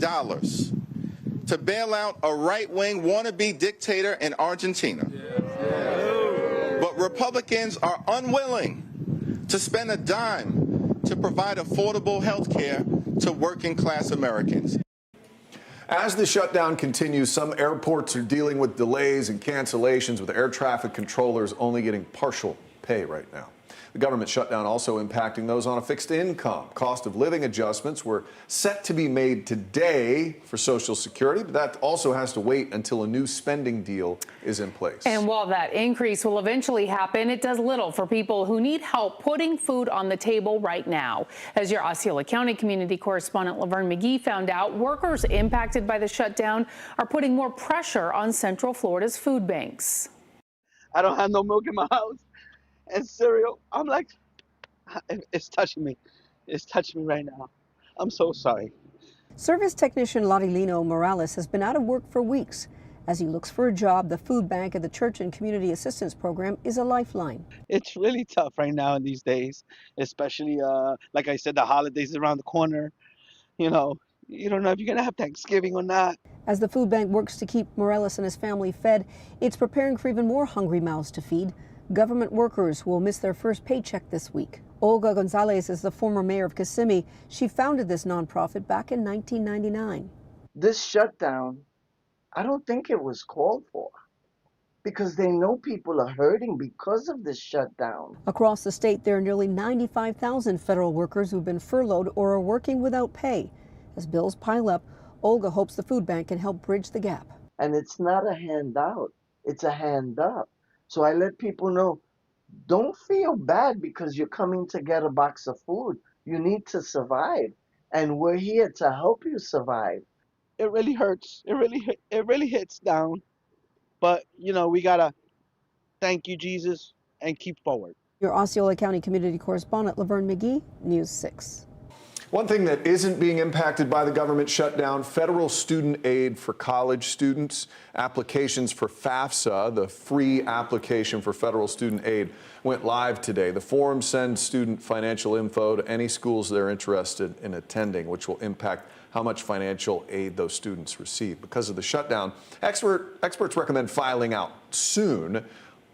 to bail out a right-wing wannabe dictator in Argentina. But Republicans are unwilling to spend a dime to provide affordable health care to working-class Americans.
As the shutdown continues, some airports are dealing with delays and cancellations, with air traffic controllers only getting partial pay right now. The government shutdown also impacting those on a fixed income. Cost of living adjustments were set to be made today for Social Security, but that also has to wait until a new spending deal is in place.
And while that increase will eventually happen, it does little for people who need help putting food on the table right now. As your Osceola County community correspondent Laverne McGee found out, workers impacted by the shutdown are putting more pressure on Central Florida's food banks.
I don't have no milk in my house and cereal. I'm like, it's touching me. It's touching me right now. I'm so sorry.
Service technician Laudelino Morales has been out of work for weeks. As he looks for a job, the food bank at the Church and Community Assistance Program is a lifeline.
It's really tough right now in these days, especially, like I said, the holidays around the corner. You know, you don't know if you're going to have Thanksgiving or not.
As the food bank works to keep Morales and his family fed, it's preparing for even more hungry mouths to feed. Government workers will miss their first paycheck this week. Olga Gonzalez is the former mayor of Kissimmee. She founded this nonprofit back in 1999.
This shutdown, I don't think it was called for, because they know people are hurting because of this shutdown.
Across the state, there are nearly 95,000 federal workers who've been furloughed or are working without pay. As bills pile up, Olga hopes the food bank can help bridge the gap.
And it's not a handout, it's a hand up. So I let people know, don't feel bad because you're coming to get a box of food. You need to survive, and we're here to help you survive.
It really hurts. It really hits down. But, you know, we got to thank you, Jesus, and keep forward.
Your Osceola County community correspondent Laverne McGee, News 6.
One thing that isn't being impacted by the government shutdown, federal student aid for college students. Applications for FAFSA, the free application for federal student aid, went live today. The form sends student financial info to any schools they're interested in attending, which will impact how much financial aid those students receive. Because of the shutdown, experts recommend filing out soon,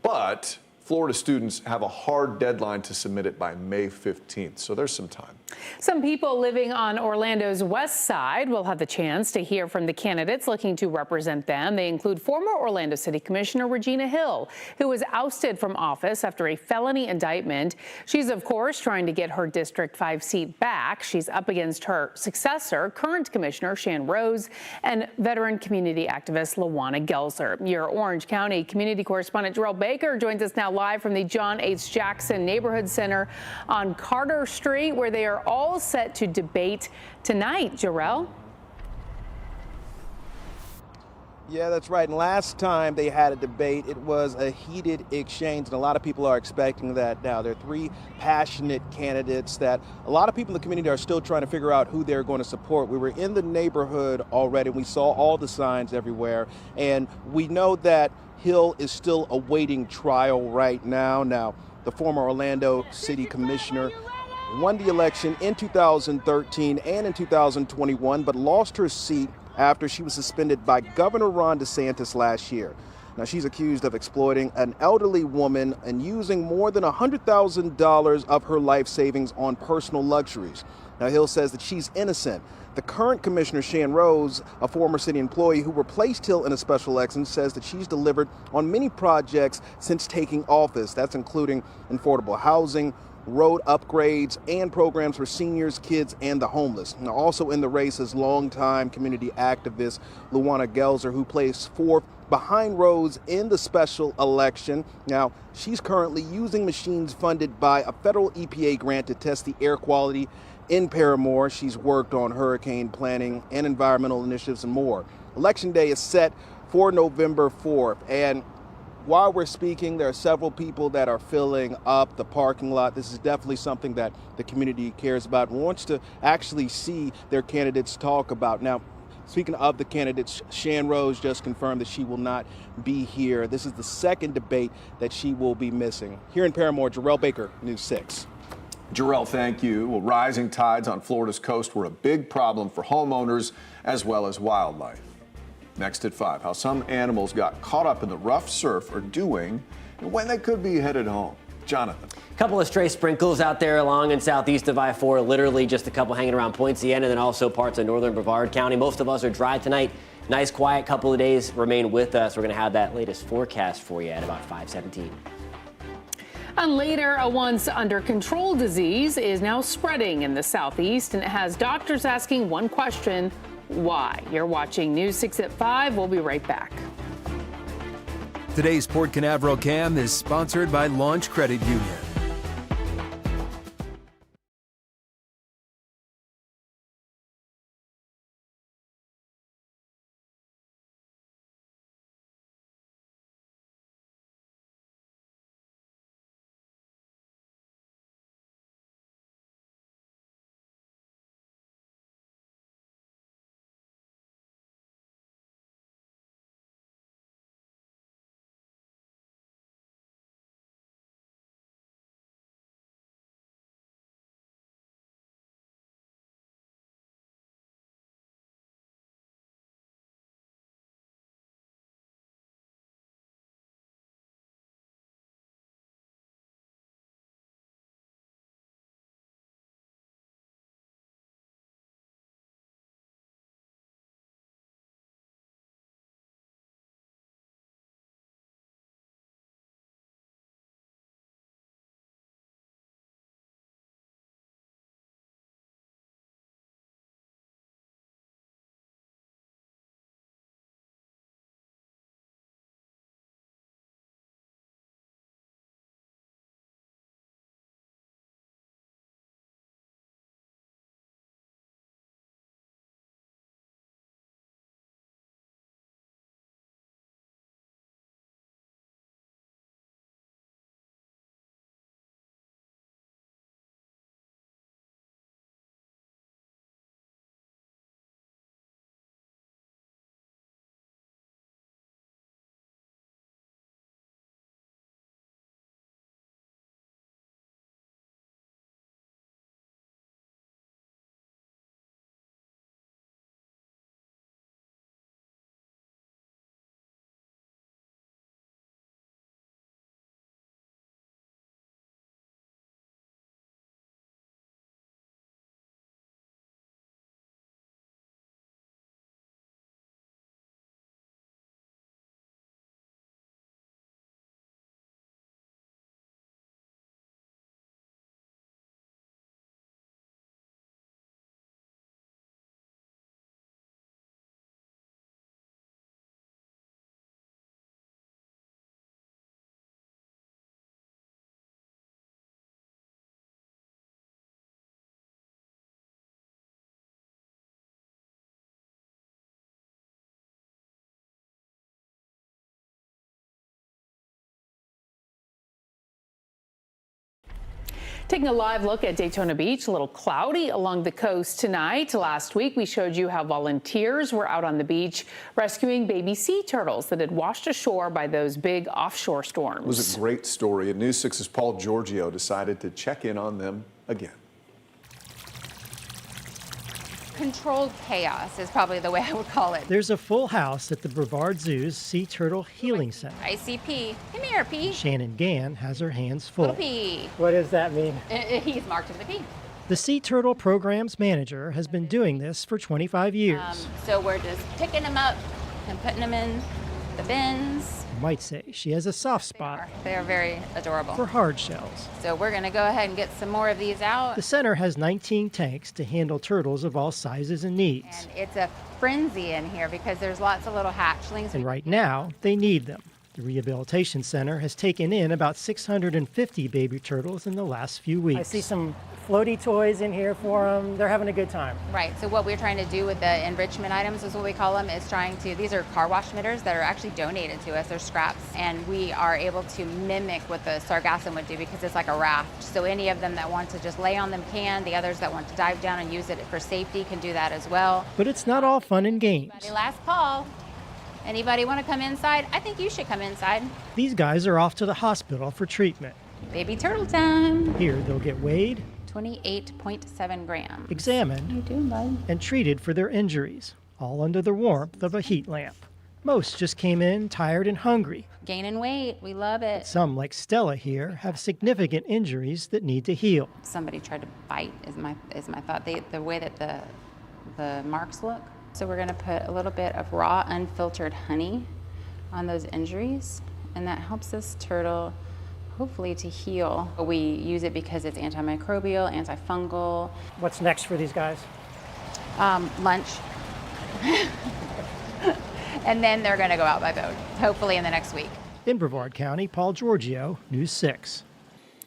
but Florida students have a hard deadline to submit it by May 15th, so there's some time.
Some people living on Orlando's west side will have the chance to hear from the candidates looking to represent them. They include former Orlando City Commissioner Regina Hill, who was ousted from office after a felony indictment. She's, of course, trying to get her District 5 seat back. She's up against her successor, current Commissioner Shan Rose, and veteran community activist Lawana Gelzer. Your Orange County community correspondent Jarrell Baker joins us now live from the John H. Jackson Neighborhood Center on Carter Street, where they are all set to debate tonight. Jarrell?
Yeah, that's right. And last time they had a debate, it was a heated exchange, and a lot of people are expecting that now. There are three passionate candidates that a lot of people in the community are still trying to figure out who they're going to support. We were in the neighborhood already, and we saw all the signs everywhere, and we know that Hill is still awaiting trial right now. Now, the former Orlando City Commissioner won the election in 2013 and in 2021, but lost her seat after she was suspended by Governor Ron DeSantis last year. Now, she's accused of exploiting an elderly woman and using more than $100,000 of her life savings on personal luxuries. Now, Hill says that she's innocent. The current commissioner, Shan Rose, a former city employee who replaced Hill in a special election, says that she's delivered on many projects since taking office. That's including affordable housing, road upgrades, and programs for seniors, kids, and the homeless. Now, also in the race is longtime community activist Lawana Gelzer, who placed fourth behind Rose in the special election. Now, she's currently using machines funded by a federal EPA grant to test the air quality in Paramore. She's worked on hurricane planning and environmental initiatives and more. Election day is set for November 4th, and while we're speaking, there are several people that are filling up the parking lot. This is definitely something that the community cares about and wants to actually see their candidates talk about. Now, speaking of the candidates, Shan Rose just confirmed that she will not be here. This is the second debate that she will be missing. Here in Paramore, Jarrell Baker, News 6.
Jarrell, thank you. Well, rising tides on Florida's coast were a big problem for homeowners as well as wildlife. Next at 5, how some animals got caught up in the rough surf are doing and when they could be headed home. Jonathan.
A couple of stray sprinkles out there along and southeast of I-4, literally just a couple hanging around Point Siena, and then also parts of northern Brevard County. Most of us are dry tonight. Nice, quiet couple of days. Remain with us. We're going to have that latest forecast for you at about 5:17.
And later, a once under control disease is now spreading in the southeast, and it has doctors asking one question: why? You're watching News 6 at 5. We'll be right back.
Today's Port Canaveral Cam is sponsored by Launch Credit Union.
Taking a live look at Daytona Beach, a little cloudy along the coast tonight. Last week, we showed you how volunteers were out on the beach rescuing baby sea turtles that had washed ashore by those big offshore storms.
It was a great story, and News 6's Paul Giorgio decided to check in on them again.
Controlled chaos is probably the way I would call it.
There's a full house at the Brevard Zoo's Sea Turtle Healing Center.
ICP. Come here, P.
Shannon Gann has her hands full.
Little P.
What does that mean?
He's marked as a P.
The Sea Turtle Program's manager has been doing this for 25 years.
So we're just picking them up and putting them in the bins.
You might say she has a soft spot.
They are very adorable.
For hard shells.
So we're going to go ahead and get some more of these out.
The center has 19 tanks to handle turtles of all sizes and needs.
And it's a frenzy in here because there's lots of little hatchlings.
And right now, they need them. The rehabilitation center has taken in about 650 baby turtles in the last few weeks.
I see some floaty toys in here for them. They're having a good time.
Right, so what we're trying to do with the enrichment items is what we call them, is these are car wash mitters that are actually donated to us. They're scraps, and we are able to mimic what the sargassum would do because it's like a raft. So any of them that want to just lay on them can, the others that want to dive down and use it for safety can do that as well.
But it's not all fun and games.
Last call. Anybody want to come inside? I think you should come inside.
These guys are off to the hospital for treatment.
Baby turtle time.
Here they'll get weighed,
28.7 grams.
examined,
How you doing, bud?
and treated for their injuries, all under the warmth of a heat lamp. Most just came in tired and hungry.
Gaining weight, we love it.
Some, like Stella here, have significant injuries that need to heal.
Somebody tried to bite is my thought. The way that the marks look. So we're gonna put a little bit of raw, unfiltered honey on those injuries, and that helps this turtle hopefully to heal. We use it because it's antimicrobial, antifungal.
What's next for these guys?
Lunch. And then they're gonna go out by boat, hopefully in the next week.
In Brevard County, Paul Giorgio, News 6.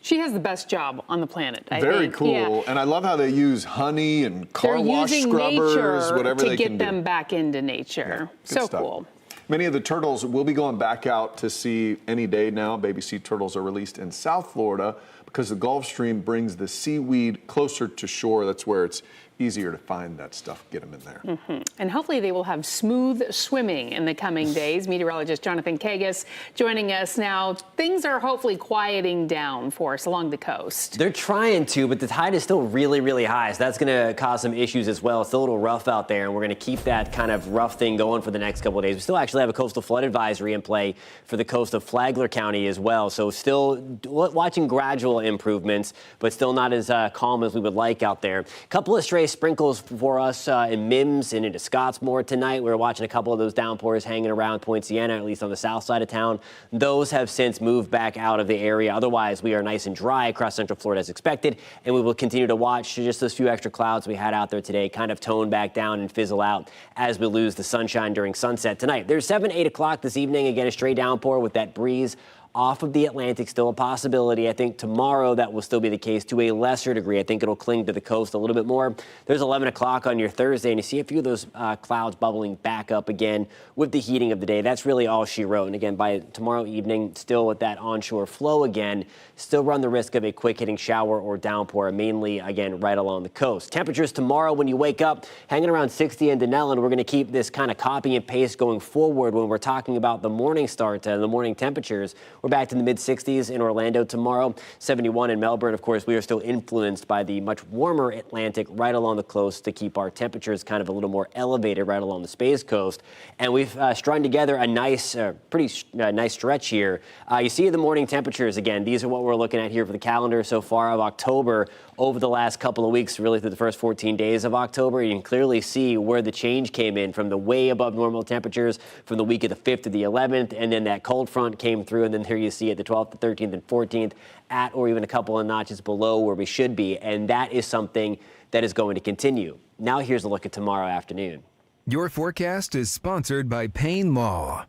She has the best job on the planet, I
Very
think.
cool.
Yeah.
And I love how they use honey and car
They're
wash
using
scrubbers,
nature
whatever
to
they
get
can
them
do.
back into nature.
Good
So
stuff.
cool.
Many of the turtles will be going back out to sea any day now. Baby sea turtles are released in South Florida because the Gulf Stream brings the seaweed closer to shore. That's where it's easier to find that stuff, get them in there.
And hopefully they will have smooth swimming in the coming days. Meteorologist Jonathan Kagas joining us now. Things are hopefully quieting down for us along the coast.
They're trying to, but the tide is still really, really high. So that's going to cause some issues as well. It's still a little rough out there, and we're going to keep that kind of rough thing going for the next couple of days. We still actually have a coastal flood advisory in play for the coast of Flagler County as well. So still watching gradual improvements, but still not as calm as we would like out there. A couple of stray sprinkles for us in Mims and into Scottsmore tonight. We were watching a couple of those downpours hanging around Point Siena, at least on the south side of town. Those have since moved back out of the area. Otherwise, we are nice and dry across Central Florida as expected, and we will continue to watch just those few extra clouds we had out there today kind of tone back down and fizzle out as we lose the sunshine during sunset tonight. There's 7, 8 o'clock this evening. Again, a stray downpour with that breeze off of the Atlantic, still a possibility. I think tomorrow that will still be the case to a lesser degree. I think it'll cling to the coast a little bit more. There's 11 o'clock on your Thursday, and you see a few of those clouds bubbling back up again with the heating of the day. That's really all she wrote. And again, by tomorrow evening, still with that onshore flow again, still run the risk of a quick hitting shower or downpour, mainly, again, right along the coast. Temperatures tomorrow when you wake up, hanging around 60 in Denellen. We're going to keep this kind of copy and paste going forward when we're talking about the morning start and the morning temperatures. We're back to the mid-60s in Orlando tomorrow, 71 in Melbourne. Of course, we are still influenced by the much warmer Atlantic right along the coast to keep our temperatures kind of a little more elevated right along the Space Coast. And we've strung together a nice, pretty nice stretch here. You see the morning temperatures again. These are what we're looking at here for the calendar so far of October. Over the last couple of weeks, really through the first 14 days of October, you can clearly see where the change came in from the way above normal temperatures from the week of the 5th to the 11th, and then that cold front came through, and then here you see it the 12th, the 13th, and 14th at or even a couple of notches below where we should be, and that is something that is going to continue. Now here's a look at tomorrow afternoon.
Your forecast is sponsored by Payne Law.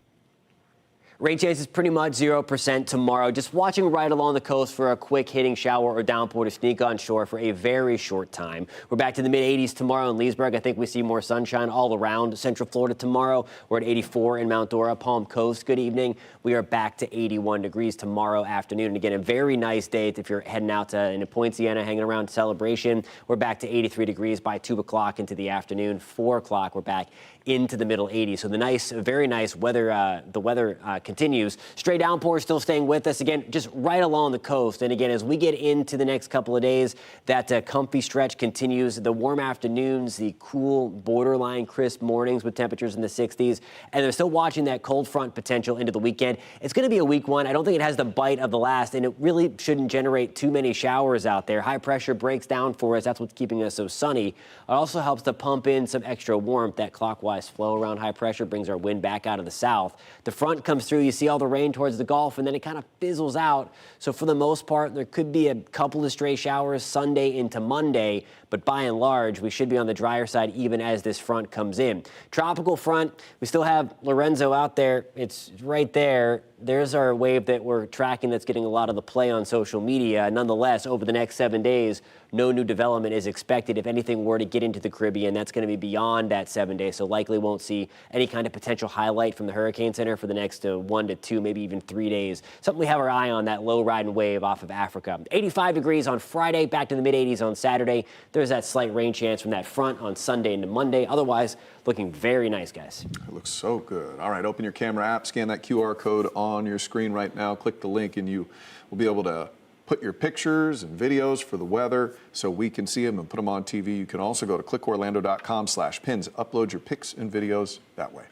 Rain chances pretty much 0% tomorrow. Just watching right along the coast for a quick hitting shower or downpour to sneak on shore for a very short time. We're back to the mid-80s tomorrow in Leesburg. I think we see more sunshine all around Central Florida tomorrow. We're at 84 in Mount Dora, Palm Coast. Good evening. We are back to 81 degrees tomorrow afternoon. And again, a very nice day if you're heading out to into Point Siena, hanging around Celebration. We're back to 83 degrees by 2 o'clock into the afternoon. 4 o'clock, we're back into the middle 80s. So the nice, very nice weather, the weather continues. Stray downpours still staying with us again, just right along the coast. And again, as we get into the next couple of days, that comfy stretch continues. The warm afternoons, the cool, borderline crisp mornings with temperatures in the 60s. And they're still watching that cold front potential into the weekend. It's going to be a weak one. I don't think it has the bite of the last, and it really shouldn't generate too many showers out there. High pressure breaks down for us. That's what's keeping us so sunny. It also helps to pump in some extra warmth. That clockwise flow around high pressure brings our wind back out of the south. The front comes through. You see all the rain towards the Gulf, and then it kind of fizzles out. So for the most part, there could be a couple of stray showers Sunday into Monday, but by and large, we should be on the drier side even as this front comes in. Tropical front, we still have Lorenzo out there. It's right there. there's our wave that we're tracking that's getting a lot of the play on social media. Nonetheless, over the next 7 days, no new development is expected. If anything were to get into the Caribbean, that's going to be beyond that 7 days, so likely won't see any kind of potential highlight from the Hurricane Center for the next 1 to 2, maybe even 3 days. Something we have our eye on, that low riding wave off of Africa. 85 degrees on Friday, back to the mid-80s on Saturday. There's that slight rain chance from that front on Sunday into Monday. Otherwise, looking very nice, guys.
It looks so good. All right, open your camera app, scan that QR code on your screen right now, click the link, and you will be able to put your pictures and videos for the weather so we can see them and put them on TV. You can also go to clickorlando.com/pins, upload your pics and videos that way.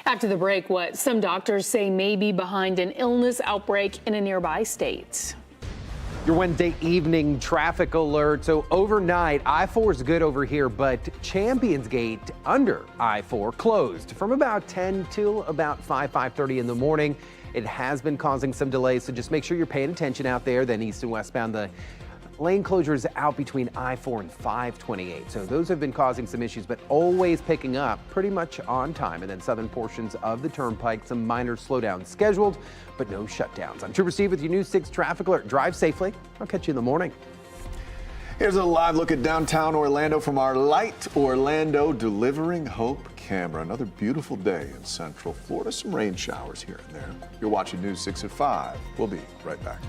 After the break, what some doctors say may be behind an illness outbreak in a nearby state.
Your Wednesday evening traffic alert. So overnight, I-4 is good over here, but Champions Gate under I-4 closed from about 10 till about 5:30 in the morning. It has been causing some delays, so just make sure you're paying attention out there. Then east and westbound, the lane closures out between I-4 and 528. So those have been causing some issues, but always picking up pretty much on time. And then southern portions of the turnpike, some minor slowdowns scheduled, but no shutdowns. I'm Trooper Steve with your News 6 traffic alert. Drive safely. I'll catch you in the morning.
Here's a live look at downtown Orlando from our Light Orlando Delivering Hope camera. Another beautiful day in Central Florida. Some rain showers here and there. You're watching News 6 at 5. We'll be right back.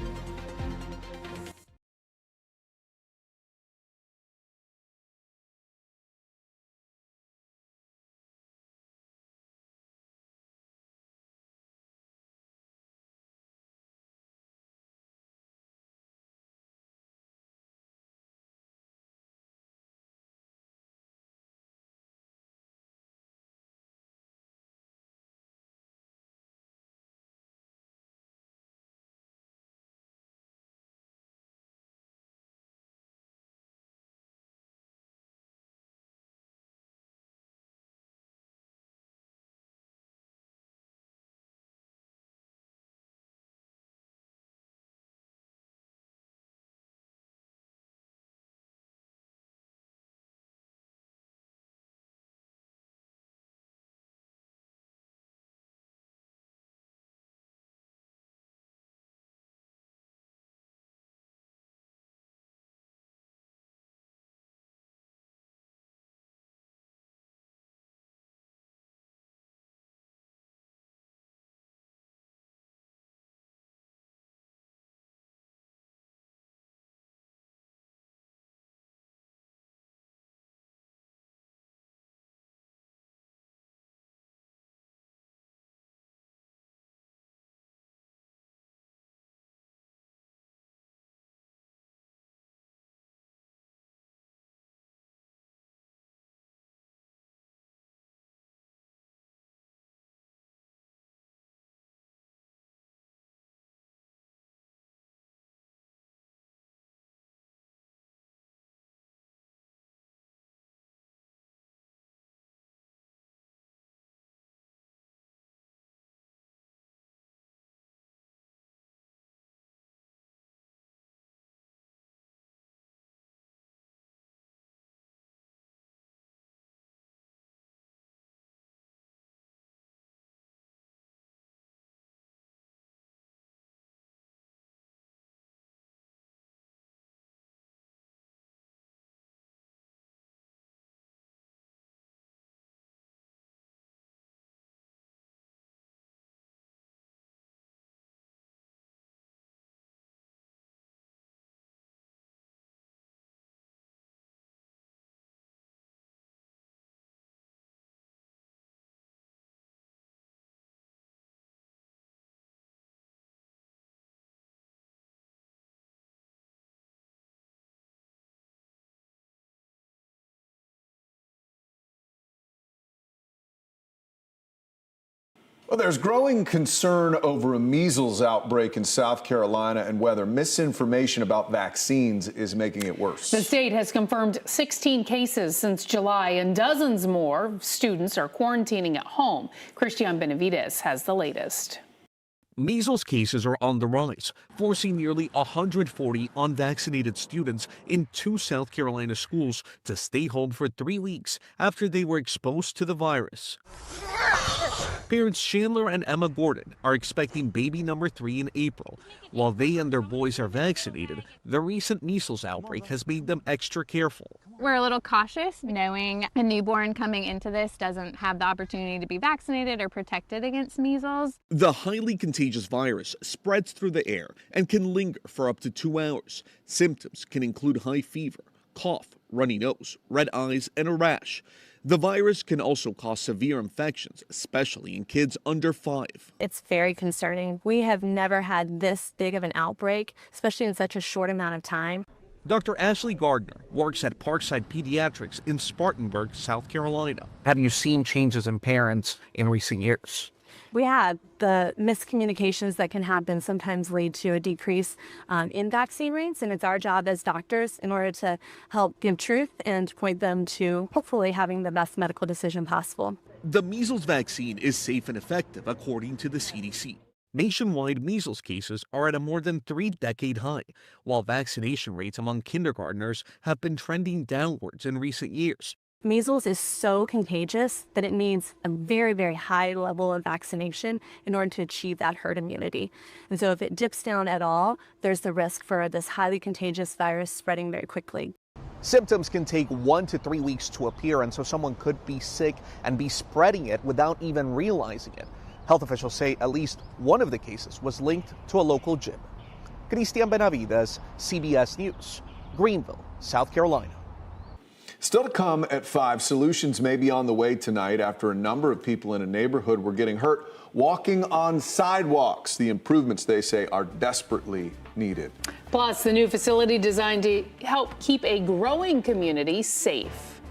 Well, there's growing concern over a measles outbreak in South Carolina and whether misinformation about vaccines is making it worse.
The state has confirmed 16 cases since July, and dozens more students are quarantining at home. Christian Benavides has the latest.
Measles cases are on the rise, forcing nearly 140 unvaccinated students in 2 South Carolina schools to stay home for 3 weeks after they were exposed to the virus. Parents Chandler and Emma Gordon are expecting baby number 3 in April. While they and their boys are vaccinated, the recent measles outbreak has made them extra careful.
We're a little cautious, knowing a newborn coming into this doesn't have the opportunity to be vaccinated or protected against measles.
The highly contagious virus spreads through the air and can linger for up to 2 hours. Symptoms can include high fever, cough, runny nose, red eyes, and a rash. The virus can also cause severe infections, especially in kids under 5.
It's very concerning. We have never had this big of an outbreak, especially in such a short amount of time.
Dr. Ashley Gardner works at Parkside Pediatrics in Spartanburg, South Carolina.
Have you seen changes in parents in recent years?
We have. The miscommunications that can happen sometimes lead to a decrease in vaccine rates, and it's our job as doctors in order to help give truth and point them to hopefully having the best medical decision possible.
The measles vaccine is safe and effective, according to the CDC. Nationwide measles cases are at a more than 3-decade high, while vaccination rates among kindergartners have been trending downwards in recent years.
Measles is so contagious that it needs a very, very high level of vaccination in order to achieve that herd immunity. And so if it dips down at all, there's the risk for this highly contagious virus spreading very quickly.
Symptoms can take 1 to 3 weeks to appear, and so someone could be sick and be spreading it without even realizing it. Health officials say at least one of the cases was linked to a local gym. Cristian Benavides, CBS News, Greenville, South Carolina.
Still to come at 5, solutions may be on the way tonight after a number of people in a neighborhood were getting hurt walking on sidewalks. The improvements, they say, are desperately needed.
Plus, the new facility designed to help keep a growing community safe.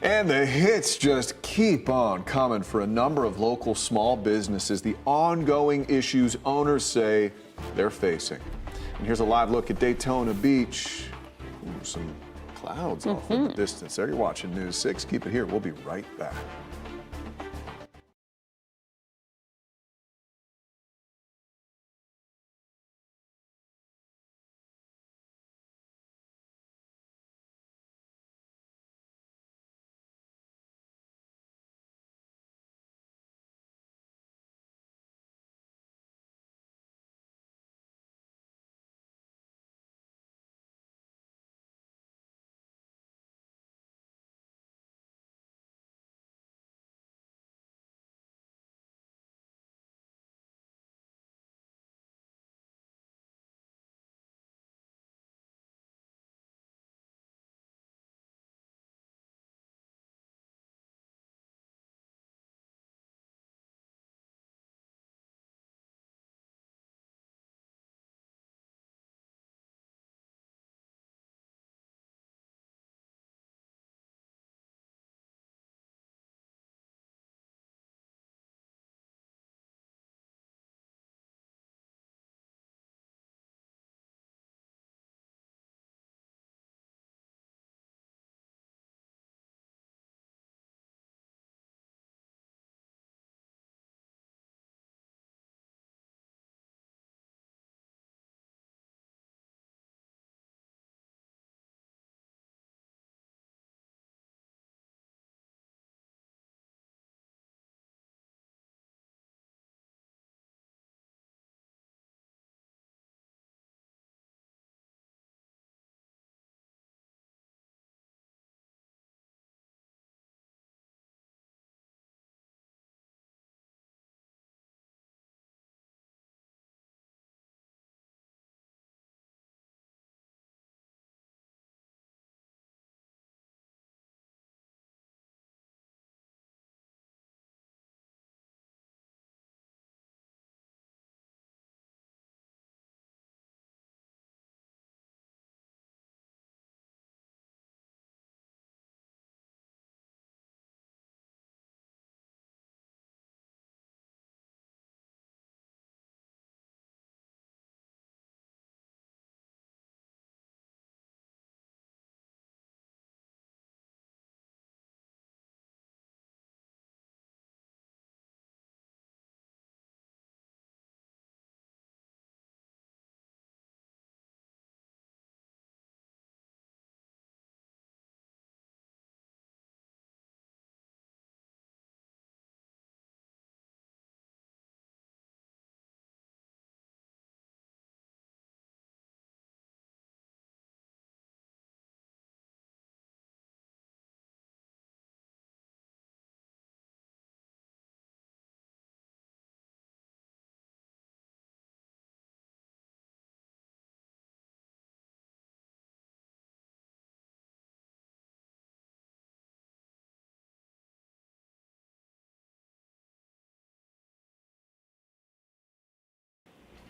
And the hits just keep on coming for a number of local small businesses. The ongoing issues owners say they're facing. And here's a live look at Daytona Beach. Ooh, some clouds off in the distance there. You're watching News 6. Keep it here. We'll be right back.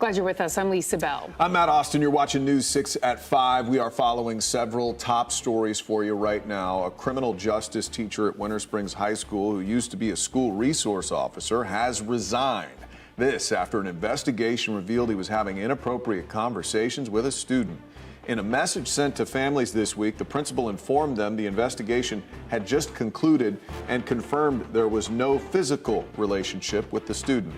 Glad you're with us. I'm Lisa Bell.
I'm Matt Austin. You're watching News 6 at 5. We are following several top stories for you right now. A criminal justice teacher at Winter Springs High School who used to be a school resource officer has resigned. This after an investigation revealed he was having inappropriate conversations with a student. In a message sent to families this week, the principal informed them the investigation had just concluded and confirmed there was no physical relationship with the student.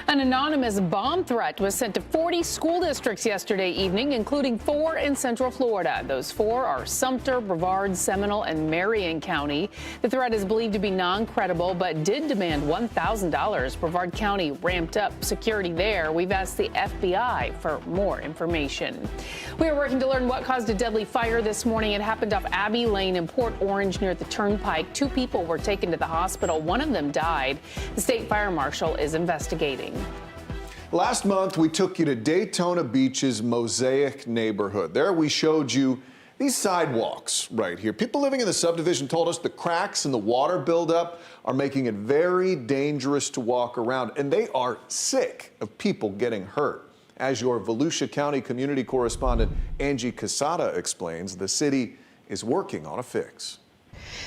An anonymous bomb threat was sent to 40 school districts yesterday evening, including 4 in Central Florida. Those 4 are Sumter, Brevard, Seminole, and Marion County. The threat is believed to be non-credible, but did demand $1,000. Brevard County ramped up security there. We've asked the FBI for more information. We are working to learn what caused a deadly fire this morning. It happened off Abbey Lane in Port Orange near the Turnpike. 2 people were taken to the hospital. One of them died. The state fire marshal is investigating.
Last month, we took you to Daytona Beach's Mosaic neighborhood. There we showed you these sidewalks right here. People living in the subdivision told us the cracks and the water buildup are making it very dangerous to walk around, and they are sick of people getting hurt. As your Volusia County community correspondent Angie Casada explains, the city is working on a fix.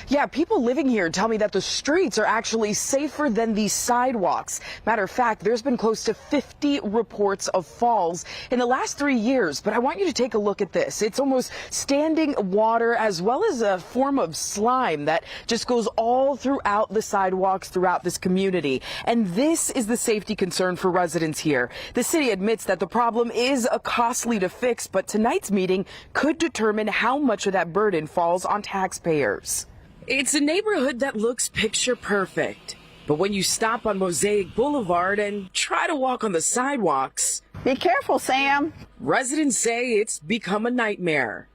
Yeah, people living here tell me that the streets are actually safer than the sidewalks. Matter of fact, there's been close to 50 reports of falls in the last 3 years. But I want you to take a look at this. It's almost standing water as well as a form of slime that just goes all throughout the sidewalks throughout this community. And this is the safety concern for residents here. The city admits that the problem is costly to fix, but tonight's meeting could determine how much of that burden falls on taxpayers. It's a neighborhood that looks picture perfect. But when you stop on Mosaic Boulevard and try to walk on the sidewalks, be careful, Sam. Residents say it's become a nightmare.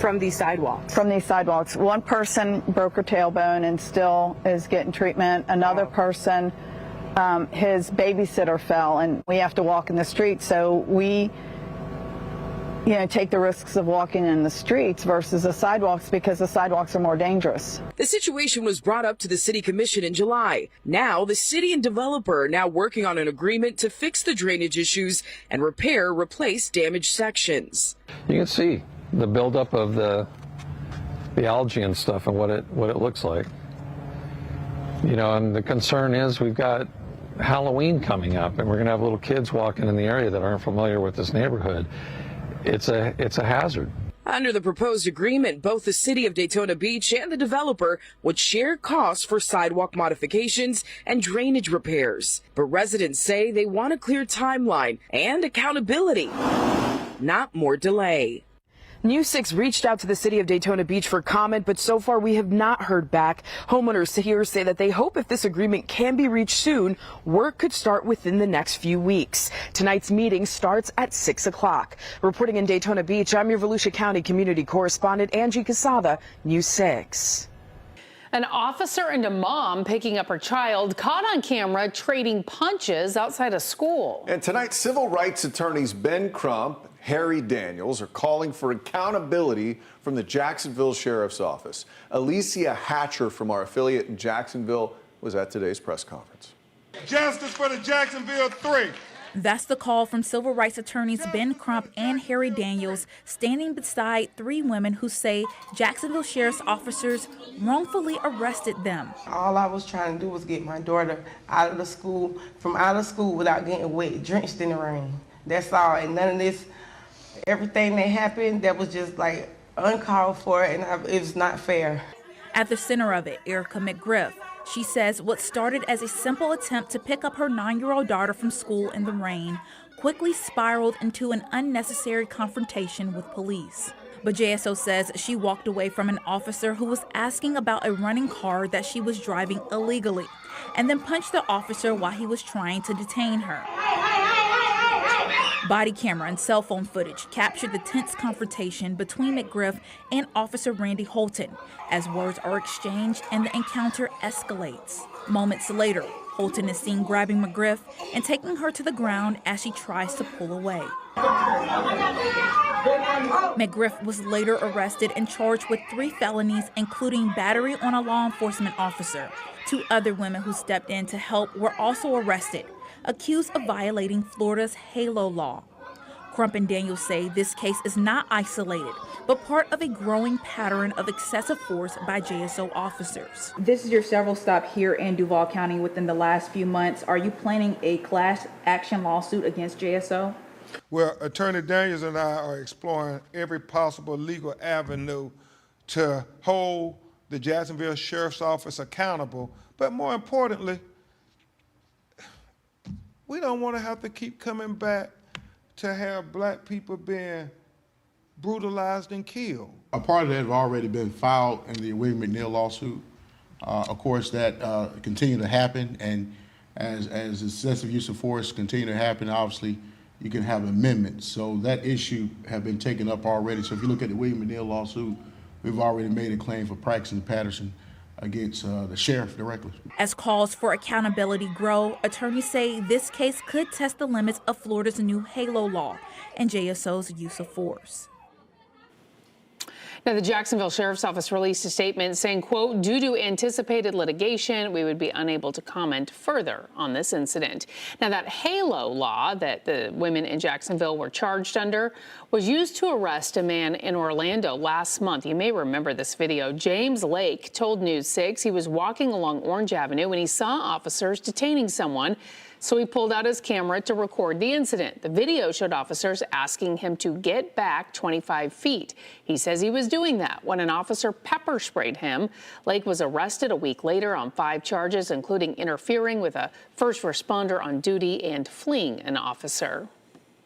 From these sidewalks.
From these sidewalks. One person broke her tailbone and still is getting treatment. Another person, his babysitter fell, and we have to walk in the street. So we take the risks of walking in the streets versus the sidewalks because the sidewalks are more dangerous.
The situation was brought up to the city commission in July. Now, the city and developer are now working on an agreement to fix the drainage issues and replace damaged sections.
You can see the buildup of the algae and stuff and what it looks like. And the concern is we've got Halloween coming up and we're going to have little kids walking in the area that aren't familiar with this neighborhood. It's a hazard.
Under the proposed agreement, both the city of Daytona Beach and the developer would share costs for sidewalk modifications and drainage repairs. But residents say they want a clear timeline and accountability, not more delay. News 6 reached out to the city of Daytona Beach for comment, but so far we have not heard back. Homeowners here say that they hope if this agreement can be reached soon, work could start within the next few weeks. Tonight's meeting starts at 6 o'clock. Reporting in Daytona Beach, I'm your Volusia County community correspondent Angie Casada, News 6.
An officer and a mom picking up her child caught on camera trading punches outside a school.
And tonight, civil rights attorneys Ben Crump, Harry Daniels are calling for accountability from the Jacksonville Sheriff's Office. Alicia Hatcher from our affiliate in Jacksonville was at today's press conference.
Justice for the Jacksonville 3.
That's the call from civil rights attorneys Ben Crump and Harry Daniels, standing beside 3 women who say Jacksonville Sheriff's officers wrongfully arrested them.
All I was trying to do was get my daughter out of school without getting wet, drenched in the rain. That's all, and none of this, everything that happened, that was just like uncalled for, and it was not fair.
At the center of it, Erica McGriff. She says what started as a simple attempt to pick up her 9-year-old daughter from school in the rain quickly spiraled into an unnecessary confrontation with police. But JSO says she walked away from an officer who was asking about a running car that she was driving illegally, and then punched the officer while he was trying to detain her. Body camera and cell phone footage captured the tense confrontation between McGriff and Officer Randy Holton as words are exchanged and the encounter escalates. Moments later, Holton is seen grabbing McGriff and taking her to the ground as she tries to pull away. McGriff was later arrested and charged with 3 felonies, including battery on a law enforcement officer. 2 other women who stepped in to help were also arrested. accused of violating Florida's HALO law. Crump and Daniels say this case is not isolated, but part of a growing pattern of excessive force by JSO officers.
This is your several stop here in Duval County within the last few months. Are you planning a class action lawsuit against JSO?
Well, Attorney Daniels and I are exploring every possible legal avenue to hold the Jacksonville Sheriff's Office accountable, but more importantly, we don't want to have to keep coming back to have black people being brutalized and killed.
A part of that have already been filed in the William McNeil lawsuit. Of course, that continue to happen, and as excessive use of force continue to happen, obviously, you can have amendments. So that issue have been taken up already. So if you look at the William McNeil lawsuit, we've already made a claim for Braxton Patterson against the sheriff directly.
As calls for accountability grow, attorneys say this case could test the limits of Florida's new HALO law and JSO's use of force.
Now, the Jacksonville Sheriff's Office released a statement saying, quote, due to anticipated litigation, we would be unable to comment further on this incident. Now, that HALO law that the women in Jacksonville were charged under was used to arrest a man in Orlando last month. You may remember this video. James Lake told News 6 he was walking along Orange Avenue when he saw officers detaining someone. So he pulled out his camera to record the incident. The video showed officers asking him to get back 25 feet. He says he was doing that when an officer pepper sprayed him. Lake was arrested a week later on 5 charges, including interfering with a first responder on duty and fleeing an officer.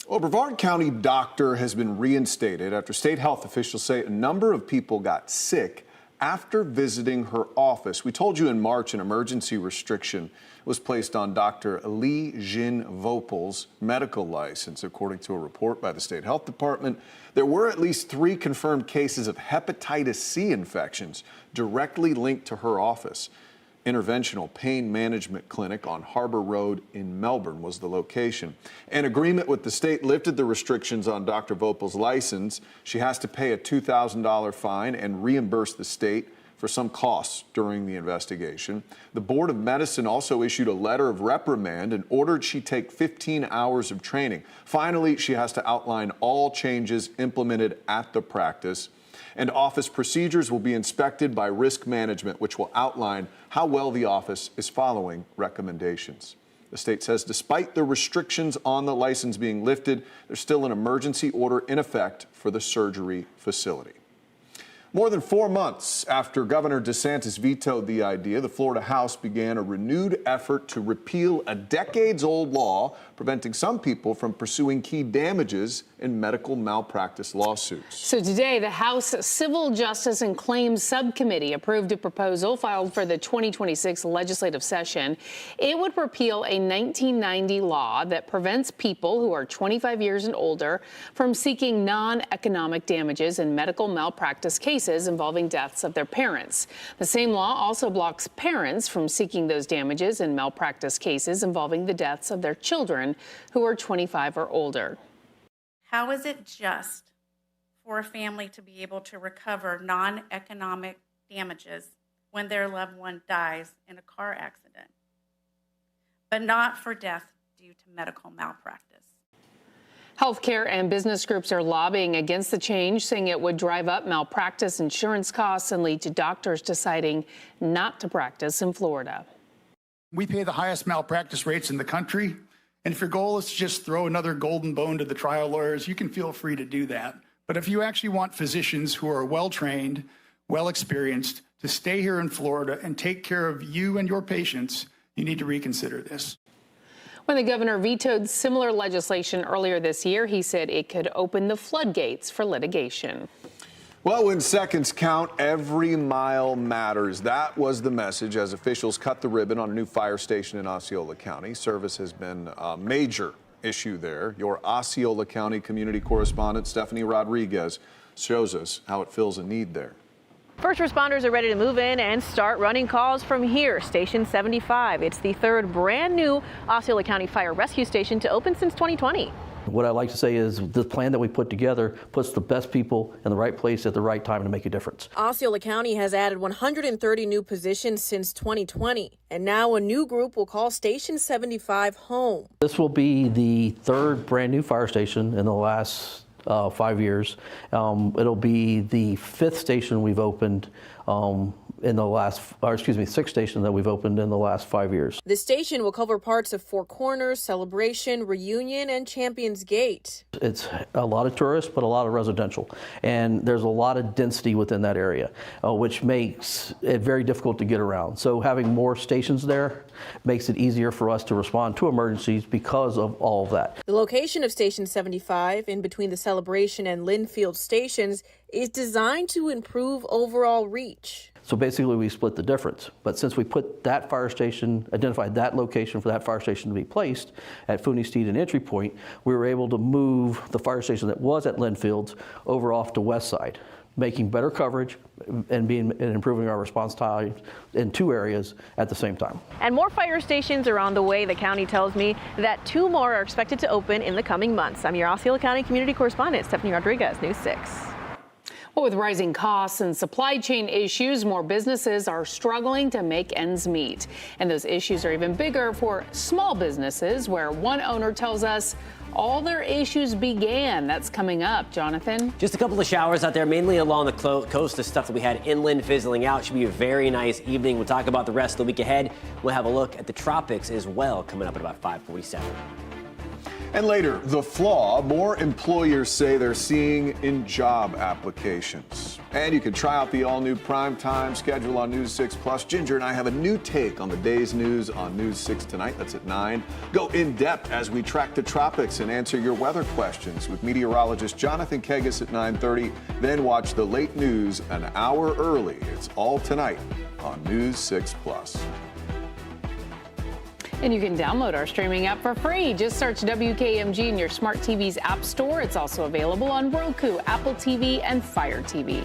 Well, Brevard County doctor has been reinstated after state health officials say a number of people got sick after visiting her office. We told you in March an emergency restriction was placed on Dr. Lee Jin Vopal's medical license. According to a report by the state health department, there were at least 3 confirmed cases of hepatitis C infections directly linked to her office. Interventional Pain Management Clinic on Harbor Road in Melbourne was the location. An agreement with the state lifted the restrictions on Dr. Vopal's license. She has to pay a $2,000 fine and reimburse the state for some costs during the investigation. The Board of Medicine also issued a letter of reprimand and ordered she take 15 hours of training. Finally, she has to outline all changes implemented at the practice. And office procedures will be inspected by risk management, which will outline how well the office is following recommendations. The state says despite the restrictions on the license being lifted, there's still an emergency order in effect for the surgery facility. More than 4 months after Governor DeSantis vetoed the idea, the Florida House began a renewed effort to repeal a decades-old law preventing some people from pursuing key damages in medical malpractice lawsuits.
So today, the House Civil Justice and Claims Subcommittee approved a proposal filed for the 2026 legislative session. It would repeal a 1990 law that prevents people who are 25 years and older from seeking non-economic damages in medical malpractice cases involving deaths of their parents. The same law also blocks parents from seeking those damages in malpractice cases involving the deaths of their children who are 25 or older.
How is it just for a family to be able to recover non-economic damages when their loved one dies in a car accident, but not for death due to medical malpractice?
Healthcare and business groups are lobbying against the change, saying it would drive up malpractice insurance costs and lead to doctors deciding not to practice in Florida.
We pay the highest malpractice rates in the country. And if your goal is to just throw another golden bone to the trial lawyers, you can feel free to do that. But if you actually want physicians who are well-trained, well-experienced to stay here in Florida and take care of you and your patients, you need to reconsider this.
When the governor vetoed similar legislation earlier this year, he said it could open the floodgates for litigation.
Well, when seconds count, every mile matters. That was the message as officials cut the ribbon on a new fire station in Osceola County. Service has been a major issue there. Your Osceola County community correspondent, Stephanie Rodriguez, shows us how it fills a need there.
First responders are ready to move in and start running calls from here, Station 75. It's the 3rd brand new Osceola County Fire Rescue Station to open since 2020.
what I like to say is the plan that we put together puts the best people in the right place at the right time to make a difference.
Osceola County has added 130 new positions since 2020, and now a new group will call Station 75 home.
This will be the third brand new fire station in the last 5 years. It'll be the fifth station we've opened in the last, sixth station that we've opened in the last 5 years.
The station will cover parts of Four Corners, Celebration, Reunion, and Champions Gate.
It's a lot of tourists, but a lot of residential. And there's a lot of density within that area, which makes it very difficult to get around. So having more stations there makes it easier for us to respond to emergencies because of all of that.
The location of Station 75, in between the Celebration and Linfield stations, is designed to improve overall reach.
So basically we split the difference. But since we put that fire station, identified that location for that fire station to be placed at Fooney Steed and Entry Point, we were able to move the fire station that was at Linfields over off to West Side, making better coverage and improving our response time in two areas at the same time.
And more fire stations are on the way. The county tells me that 2 more are expected to open in the coming months. I'm your Osceola County community correspondent, Stephanie Rodriguez, News 6.
Well, with rising costs and supply chain issues, more businesses are struggling to make ends meet. And those issues are even bigger for small businesses, where one owner tells us all their issues began. That's coming up. Jonathan?
Just a couple of showers out there, mainly along the coast. The stuff that we had inland fizzling out. Should be a very nice evening. We'll talk about the rest of the week ahead. We'll have a look at the tropics as well, coming up at about 5:47.
And later, the flaw more employers say they're seeing in job applications. And you can try out the all-new primetime schedule on News 6 Plus. Ginger and I have a new take on the day's news on News 6 tonight. That's at 9. Go in depth as we track the tropics and answer your weather questions with meteorologist Jonathan Kegas at 9:30. Then watch the late news an hour early. It's all tonight on News 6 Plus.
And you can download our streaming app for free. Just search WKMG in your smart TV's app store. It's also available on Roku, Apple TV, and Fire TV.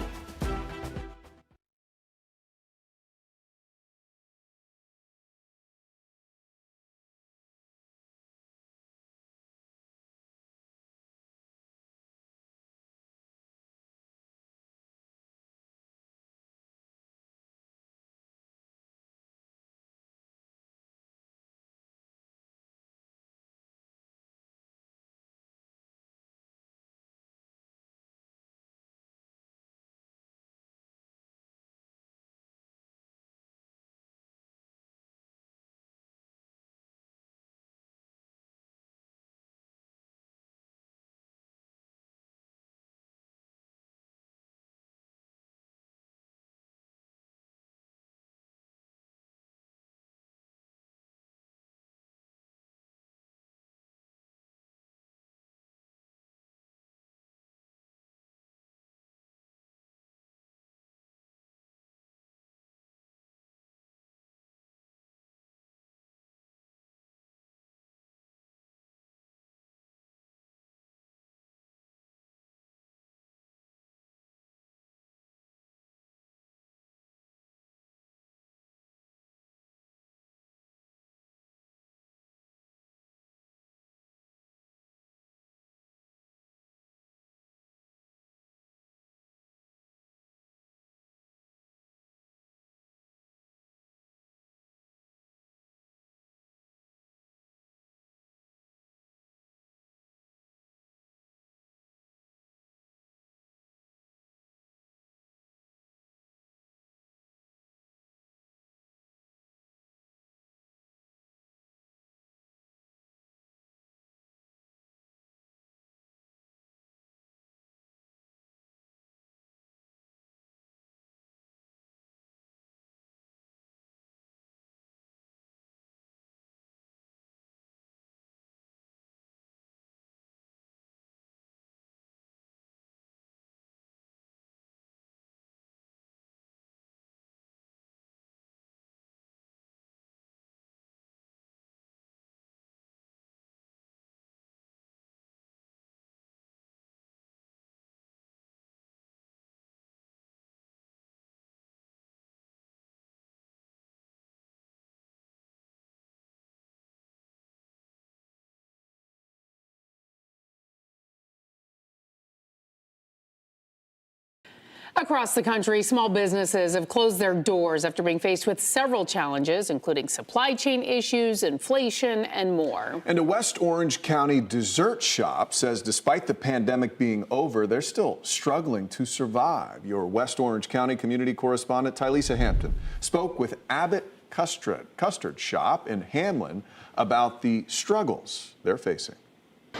Across the country, small businesses have closed their doors after being faced with several challenges, including supply chain issues, inflation, and more.
And a West Orange County dessert shop says despite the pandemic being over, they're still struggling to survive. Your West Orange County community correspondent, Tylisa Hampton, spoke with Abbott Custard Shop in Hamlin about the struggles they're facing.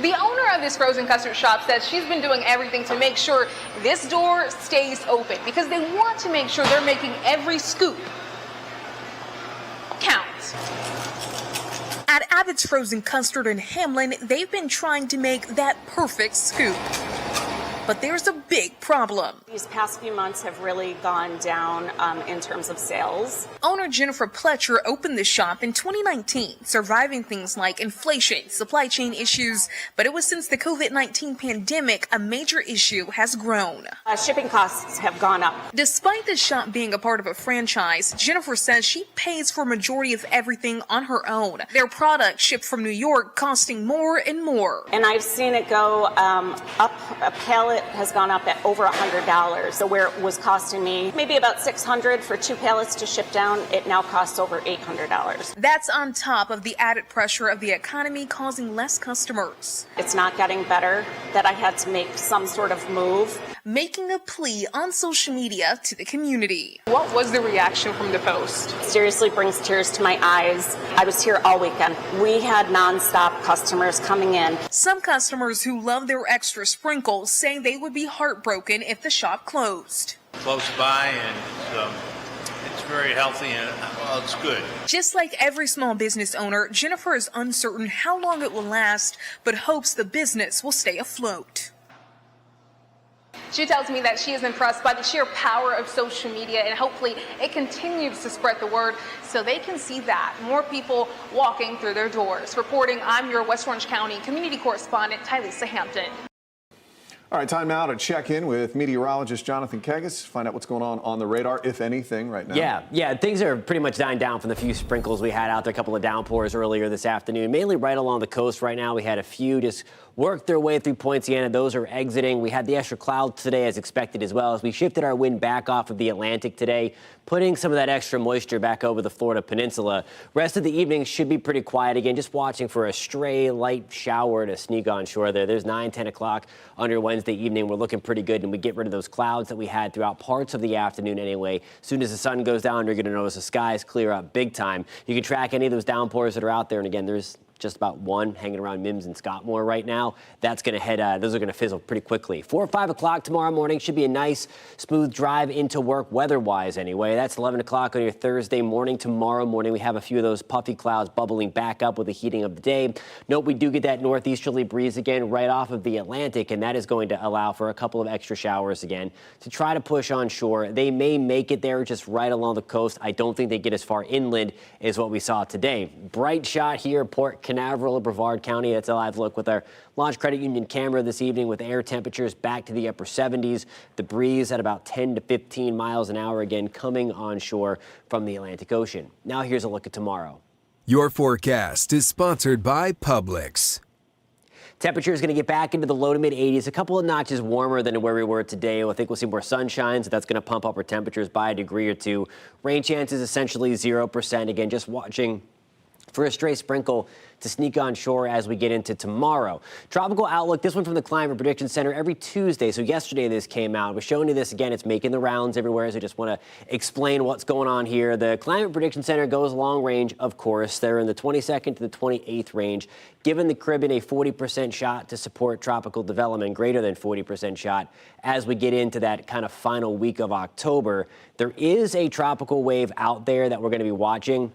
The owner of this frozen custard shop says she's been doing everything to make sure this door stays open because they want to make sure they're making every scoop count.
At Abbott's Frozen Custard in Hamlin, they've been trying to make that perfect scoop. But there's a big problem.
These past few months have really gone down in terms of sales.
Owner Jennifer Pletcher opened the shop in 2019, surviving things like inflation, supply chain issues, but it was since the COVID-19 pandemic a major issue has grown.
Shipping costs have gone up.
Despite the shop being a part of a franchise, Jennifer says she pays for a majority of everything on her own. Their product shipped from New York costing more and more.
And I've seen it go up. A pallet has gone up at over $100. So where it was costing me maybe about $600 for 2 pallets to ship down, it now costs over $800.
That's on top of the added pressure of the economy causing less customers.
It's not getting better, that I had to make some sort of move.
Making a plea on social media to the community.
What was the reaction from the post?
Seriously brings tears to my eyes. I was here all weekend. We had nonstop customers coming in.
Some customers who love their extra sprinkles saying they would be heartbroken if the shop closed.
Close by, and it's very healthy, and well, it's good.
Just like every small business owner, Jennifer is uncertain how long it will last, but hopes the business will stay afloat.
She tells me that she is impressed by the sheer power of social media, and hopefully it continues to spread the word so they can see that more people walking through their doors. Reporting, I'm your West Orange County community correspondent, Tylisa Hampton.
All right, time now to check in with meteorologist Jonathan Kegas, find out what's going on the radar, if anything, right now.
Yeah, things are pretty much dying down from the few sprinkles we had out there, a couple of downpours earlier this afternoon, mainly right along the coast right now. We had a few just work their way through Poinciana. Those are exiting. We had the extra clouds today as expected as well as we shifted our wind back off of the Atlantic today, putting some of that extra moisture back over the Florida Peninsula. Rest of the evening should be pretty quiet again, just watching for a stray light shower to sneak on shore there. There's 9, 10 o'clock on your Wednesday evening. We're looking pretty good, and we get rid of those clouds that we had throughout parts of the afternoon anyway. As soon as the sun goes down, you're going to notice the skies clear up big time. You can track any of those downpours that are out there, and again, there's just about one hanging around Mims and Scottmore right now. That's going to head, those are going to fizzle pretty quickly. 4 or 5 o'clock tomorrow morning should be a nice, smooth drive into work weather-wise anyway. That's 11 o'clock on your Thursday morning. Tomorrow morning, we have a few of those puffy clouds bubbling back up with the heating of the day. Note we do get that northeasterly breeze again right off of the Atlantic, and that is going to allow for a couple of extra showers again to try to push on shore. They may make it there just right along the coast. I don't think they get as far inland as what we saw today. Bright shot here, Port Canaveral, Brevard County. That's a live look with our Launch Credit Union camera this evening with air temperatures back to the upper 70s. The breeze at about 10 to 15 miles an hour again coming onshore from the Atlantic Ocean. Now here's a look at tomorrow.
Your forecast is sponsored by Publix.
Temperature is going to get back into the low to mid 80s, a couple of notches warmer than where we were today. I think we'll see more sunshine, so that's going to pump up our temperatures by a degree or two. Rain chances essentially 0%. Again, just watching for a stray sprinkle to sneak on shore as we get into tomorrow. Tropical outlook, this one from the Climate Prediction Center every Tuesday. So yesterday this came out. We're showing you this again. It's making the rounds everywhere. So I just want to explain what's going on here. The Climate Prediction Center goes long range, of course. They're in the 22nd to the 28th range, giving the Caribbean a 40% shot to support tropical development, greater than 40% shot as we get into that kind of final week of October. There is a tropical wave out there that we're going to be watching.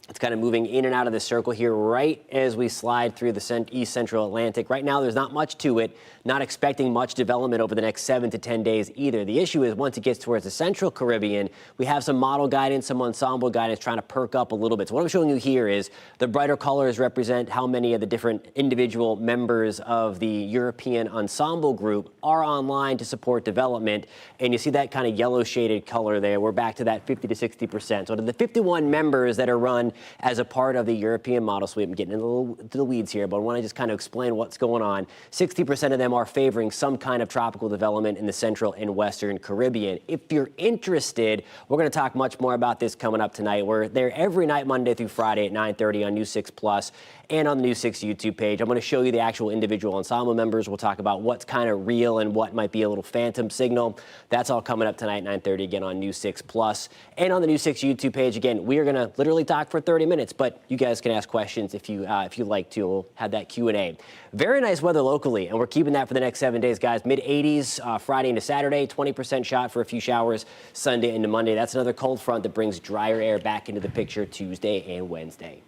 It's kind of moving in and out of the circle here right as we slide through the east central Atlantic. Right now, there's not much to it. Not expecting much development over the next 7 to 10 days either. The issue is once it gets towards the central Caribbean, we have some model guidance, some ensemble guidance trying to perk up a little bit. So what I'm showing you here is the brighter colors represent how many of the different individual members of the European ensemble group are online to support development. And you see that kind of yellow shaded color there. We're back to that 50 to 60%. So to the 51 members that are run as a part of the European model suite. I'm getting into the weeds here, but I want to just kind of explain what's going on. 60% of them are favoring some kind of tropical development in the Central and Western Caribbean. If you're interested, we're going to talk much more about this coming up tonight. We're there every night, Monday through Friday at 9:30 on News 6 Plus and on the News 6 YouTube page. I'm going to show you the actual individual ensemble members. We'll talk about what's kind of real and what might be a little phantom signal. That's all coming up tonight, 9:30, again on News 6 Plus and on the News 6 YouTube page. Again, we are going to literally talk for 30 minutes, but you guys can ask questions if you like to. We'll have that Q&A. Very nice weather locally, and we're keeping that for the next 7 days, guys. Mid-80s Friday into Saturday, 20% shot for a few showers Sunday into Monday. That's another cold front that brings drier air back into the picture Tuesday and Wednesday.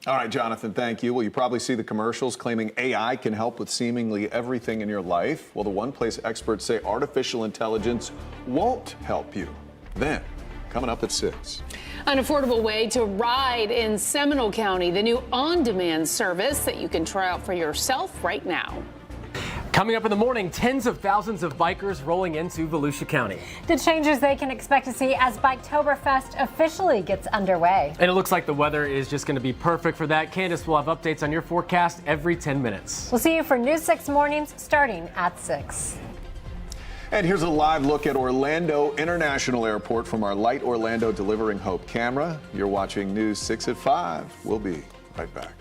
All right, Jonathan, thank you. Well, you probably see the commercials claiming AI can help with seemingly everything in your life. Well, the one place experts say artificial intelligence won't help you. Then, coming up at 6.
An affordable way to ride in Seminole County, the new on-demand service that you can try out for yourself right now.
Coming up in the morning, tens of thousands of bikers rolling into Volusia County.
The changes they can expect to see as Biketoberfest officially gets underway.
And it looks like the weather is just going to be perfect for that. Candace will have updates on your forecast every 10 minutes.
We'll see you for News 6 mornings starting at 6.
And here's a live look at Orlando International Airport from our Light Orlando Delivering Hope camera. You're watching News 6 at 5. We'll be right back.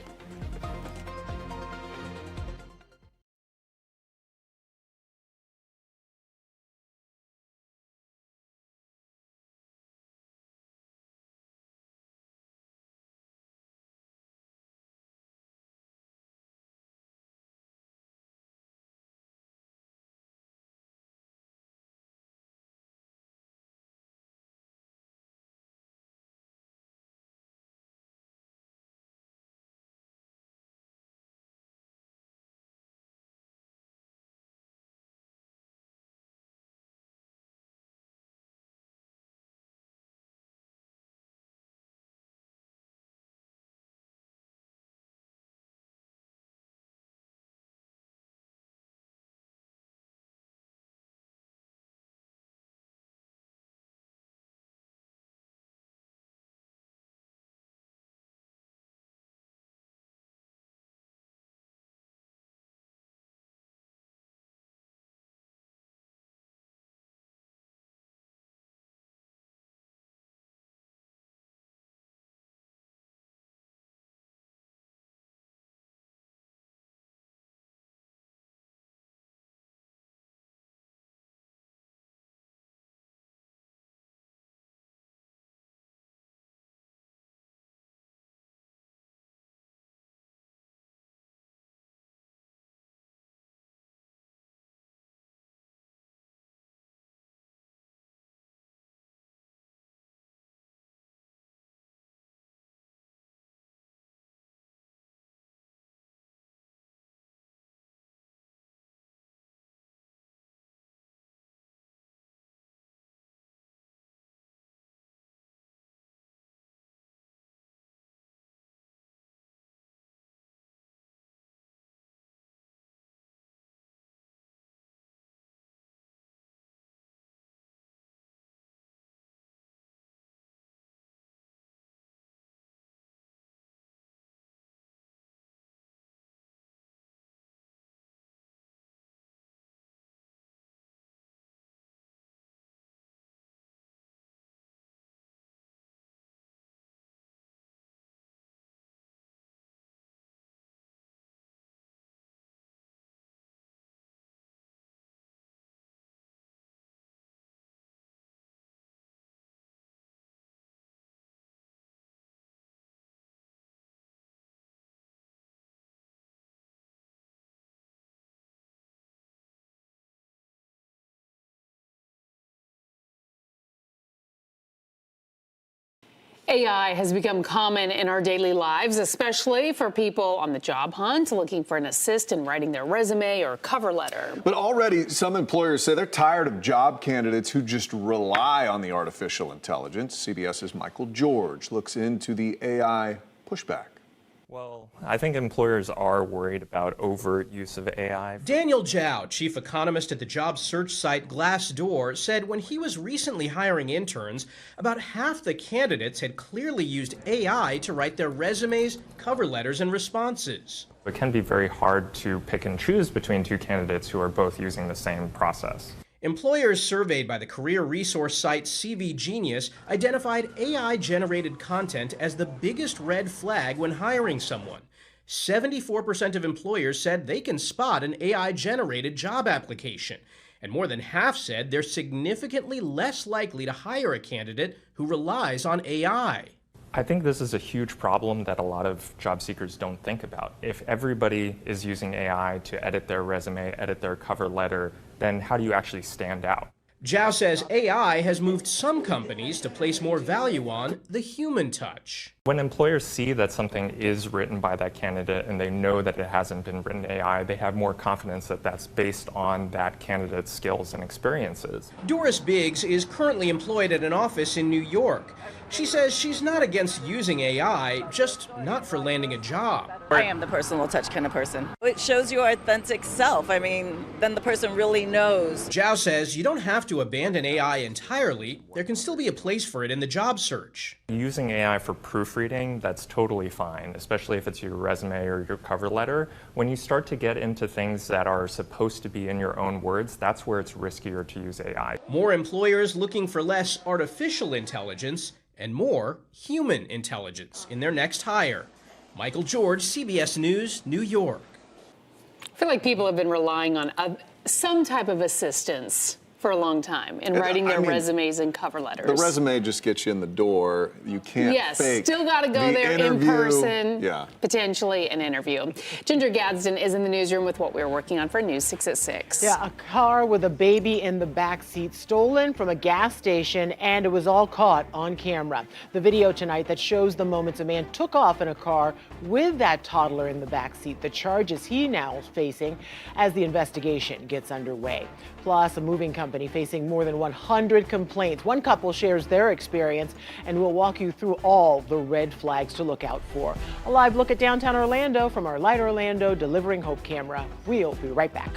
AI has become common in our daily lives, especially for people on the job hunt, looking for an assist in writing their resume or cover letter.
But already some employers say they're tired of job candidates who just rely on the artificial intelligence. CBS's Michael George looks into the AI pushback.
Well, I think employers are worried about overt use of AI.
Daniel Zhao, chief economist at the job search site Glassdoor, said when he was recently hiring interns, about half the candidates had clearly used AI to write their resumes, cover letters, and responses.
It can be very hard to pick and choose between two candidates who are both using the same process.
Employers surveyed by the career resource site CV Genius identified AI-generated content as the biggest red flag when hiring someone. 74% of employers said they can spot an AI-generated job application, and more than half said they're significantly less likely to hire a candidate who relies on AI.
I think this is a huge problem that a lot of job seekers don't think about. If everybody is using AI to edit their resume, edit their cover letter, then how do you actually stand out?
Zhao says AI has moved some companies to place more value on the human touch.
When employers see that something is written by that candidate and they know that it hasn't been written AI, they have more confidence that that's based on that candidate's skills and experiences.
Doris Biggs is currently employed at an office in New York. She says she's not against using AI, just not for landing a job.
I am the personal touch kind of person. It shows your authentic self. I mean, then the person really knows.
Zhao says you don't have to abandon AI entirely. There can still be a place for it in the job search.
Using AI for proofreading, that's totally fine, especially if it's your resume or your cover letter. When you start to get into things that are supposed to be in your own words, that's where it's riskier to use AI.
More employers looking for less artificial intelligence and more human intelligence in their next hire. Michael George, CBS News, New York.
I feel like people have been relying on some type of assistance for a long time in writing their resumes and cover letters.
The resume just gets you in the door. You can't fake
still got to go
the
there
interview.
in person,
Yeah.
potentially an interview. Ginger Gadsden is in the newsroom with what we're working on for News 6 at 6.
Yeah, a car with a baby in the back seat stolen from a gas station, and it was all caught on camera. The video tonight that shows the moments a man took off in a car with that toddler in the back seat. The charges he now is facing as the investigation gets underway. Plus, a moving company facing more than 100 complaints. One couple shares their experience, and we'll walk you through all the red flags to look out for. A live look at downtown Orlando from our Light Orlando Delivering Hope camera. We'll be right back.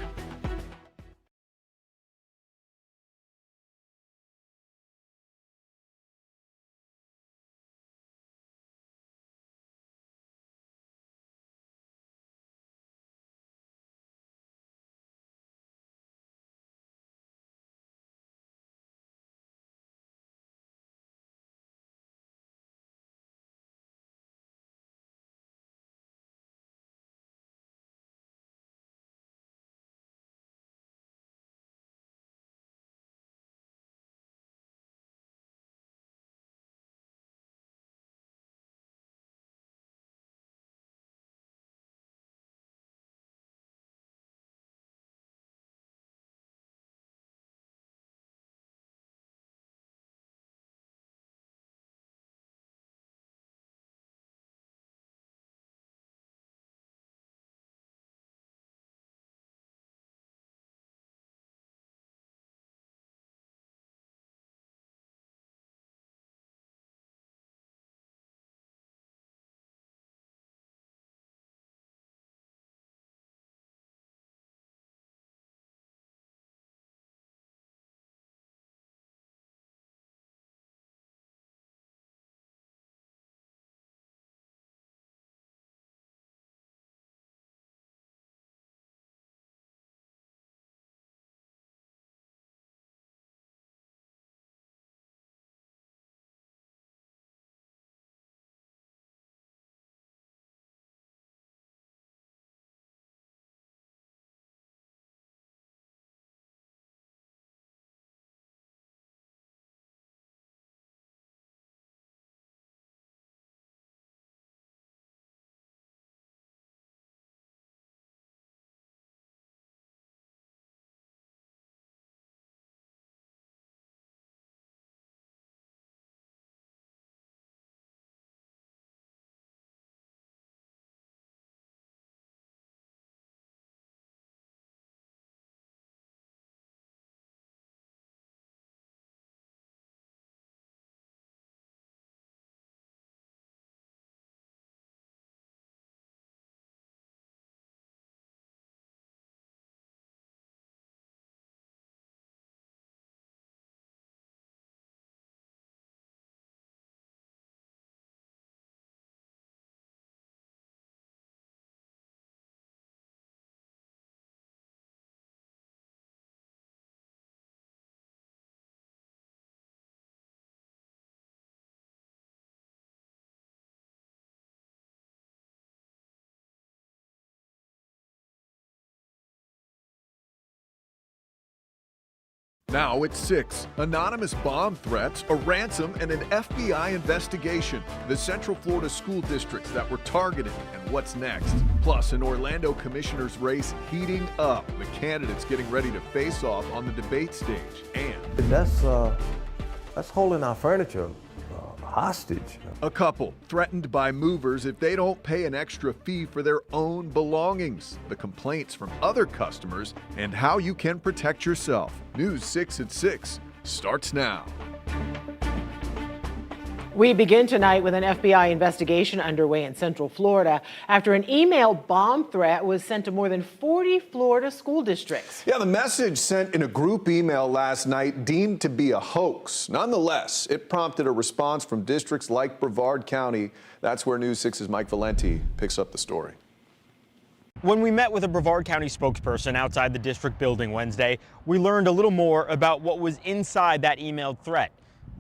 Now at 6, anonymous bomb threats, a ransom, and an FBI investigation. The Central Florida school districts that were targeted and what's next. Plus, an Orlando commissioner's race heating up. The candidates getting ready to face off on the debate stage. And
that's holding our furniture hostage.
a couple threatened by movers if they don't pay an extra fee for their own belongings. The complaints from other customers and how you can protect yourself. News 6 at 6 starts now.
We begin tonight with an FBI investigation underway in Central Florida after an email bomb threat was sent to more than 40 Florida school districts.
Yeah, the message sent in a group email last night deemed to be a hoax. Nonetheless, it prompted a response from districts like Brevard County. That's where News 6's Mike Valenti picks up the story.
When we met with a Brevard County spokesperson outside the district building Wednesday, we learned a little more about what was inside that emailed threat,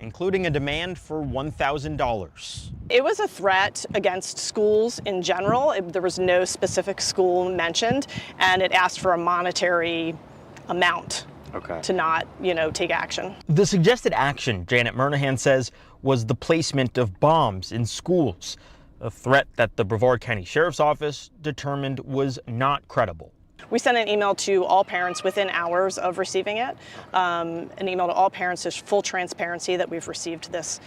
including a demand for $1,000.
It was a threat against schools in general. There was no specific school mentioned, and it asked for a monetary amount to not, take action.
The suggested action, Janet Murnahan says, was the placement of bombs in schools, a threat that the Brevard County Sheriff's Office determined was not credible.
We sent an email to all parents within hours of receiving it, an email to all parents, there's full transparency that we've received this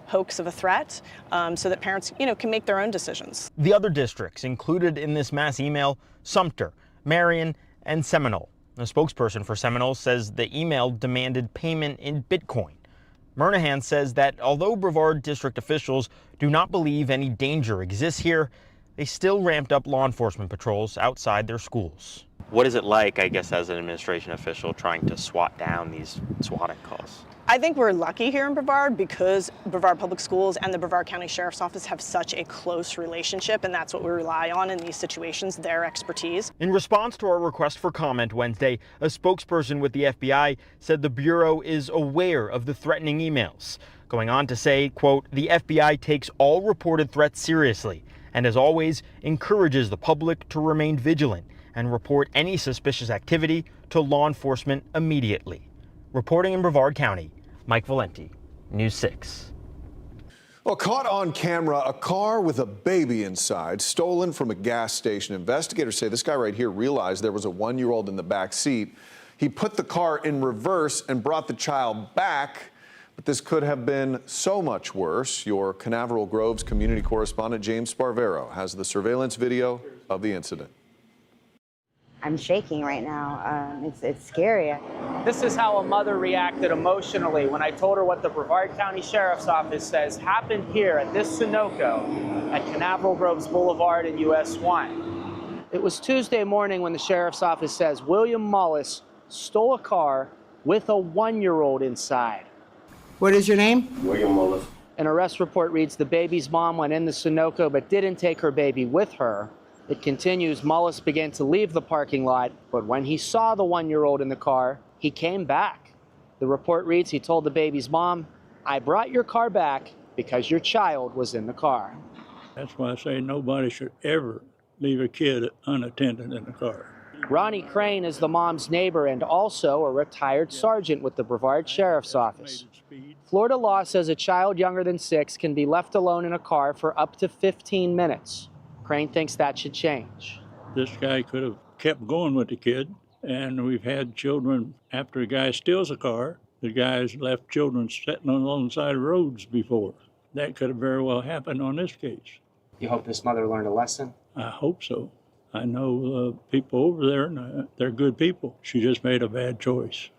hoax of a threat, so that parents, can make their own decisions.
The other districts included in this mass email, Sumter, Marion, and Seminole. A spokesperson for Seminole says the email demanded payment in Bitcoin. Murnahan says that although Brevard district officials do not believe any danger exists here, they still ramped up law enforcement patrols outside their schools.
What is it like, I guess, as an administration official trying to swat down these swatting calls?
I think we're lucky here in Brevard because Brevard Public Schools and the Brevard County Sheriff's Office have such a close relationship, and that's what we rely on in these situations, their expertise.
In response to our request for comment Wednesday, a spokesperson with the FBI said the Bureau is aware of the threatening emails, going on to say, quote, "The FBI takes all reported threats seriously and, as always, encourages the public to remain vigilant and report any suspicious activity to law enforcement immediately." Reporting in Brevard County, Mike Valenti, News 6.
Well, caught on camera, a car with a baby inside, stolen from a gas station. Investigators say this guy right here realized there was a 1-year-old in the back seat. He put the car in reverse and brought the child back. But this could have been so much worse. Your Canaveral Groves community correspondent James Sparvero has the surveillance video of the incident.
I'm shaking right now. It's scary.
This is how a mother reacted emotionally when I told her what the Brevard County Sheriff's Office says happened here at this Sunoco at Canaveral Groves Boulevard and US 1. It was Tuesday morning when the Sheriff's Office says William Mullis stole a car with a 1-year-old inside.
What is your name?
William Mullis. An arrest report reads the baby's mom went in the Sunoco but didn't take her baby with her. It continues, Mullis began to leave the parking lot, but when he saw the 1-year-old in the car, he came back. The report reads he told the baby's mom, "I brought your car back because your child was in the car."
That's why I say nobody should ever leave a kid unattended in the car.
Ronnie Crane is the mom's neighbor and also a retired sergeant with the Brevard Sheriff's Office. Florida law says a child younger than 6 can be left alone in a car for up to 15 minutes. Crane thinks that should change.
This guy could have kept going with the kid, and we've had children, after a guy steals a car, the guy's left children sitting alongside roads before. That could have very well happened on this case.
You hope this mother learned a lesson?
I hope so. I know people over there, and they're good people. She just made a bad choice.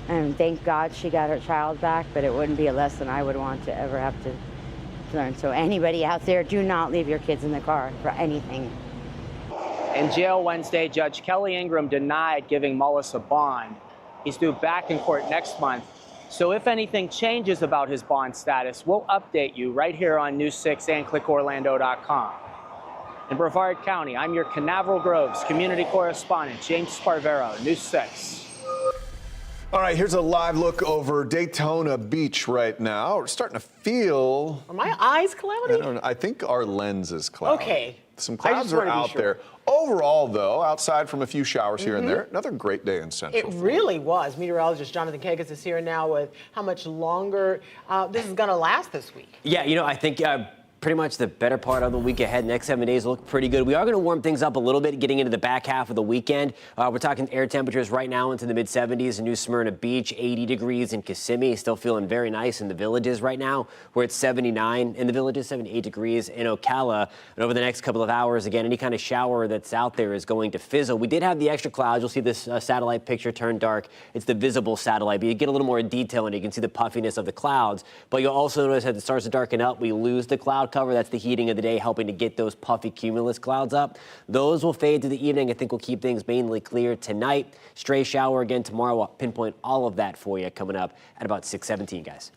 And thank God she got her child back, but it wouldn't be a lesson I would want to ever have to learn. So anybody out there, do not leave your kids in the car for anything.
In jail Wednesday, Judge Kelly Ingram denied giving Mullis a bond. He's due back in court next month. So if anything changes about his bond status, we'll update you right here on News 6 and clickorlando.com. In Brevard County, I'm your Canaveral Groves community correspondent, James Sparvero, News 6.
All right, here's a live look over Daytona Beach right now. We're starting to feel...
Are my eyes cloudy?
I don't know. I think our lens is cloudy.
Okay.
Some clouds are out there. Overall, though, outside from a few showers here and there, another great day in Central
It
Florida.
really was. Meteorologist Jonathan Kagas is here now with how much longer this is going to last this week.
Yeah, you know, I think pretty much the better part of the week ahead. Next 7 days look pretty good. We are going to warm things up a little bit getting into the back half of the weekend. We're talking air temperatures right now into the mid-70s in New Smyrna Beach, 80 degrees in Kissimmee. Still feeling very nice in the Villages right now. We're at 79 in the Villages, 78 degrees in Ocala. And over the next couple of hours, again, any kind of shower that's out there is going to fizzle. We did have the extra clouds. You'll see this satellite picture turn dark. It's the visible satellite, but you get a little more detail and you can see the puffiness of the clouds. But you'll also notice as it starts to darken up, we lose the cloud cover. That's the heating of the day, helping to get those puffy cumulus clouds up. Those will fade through the evening. I think we'll keep things mainly clear tonight. Stray shower again tomorrow. I'll pinpoint all of that for you coming up at about 6:17, guys.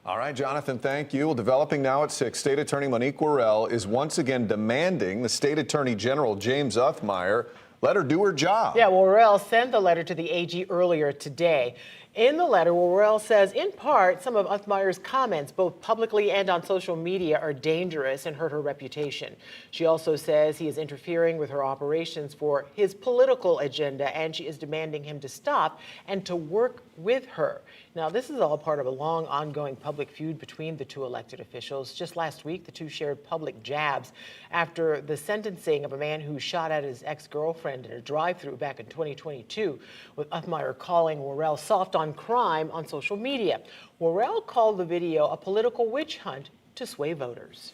All right, Jonathan, thank you. Well, developing now at 6, State Attorney Monique Worrell is once again demanding the State Attorney General James Uthmeier let her do her job.
Yeah, Worrell sent the letter to the AG earlier today. In the letter, Worrell says, in part, some of Uthmeier's comments, both publicly and on social media, are dangerous and hurt her reputation. She also says he is interfering with her operations for his political agenda, and she is demanding him to stop and to work with her. Now, this is all part of a long, ongoing public feud between the two elected officials. Just last week, the two shared public jabs after the sentencing of a man who shot at his ex-girlfriend in a drive-thru back in 2022, with Uthmeier calling Worrell soft on crime on social media. Worrell called the video a political witch hunt to sway voters.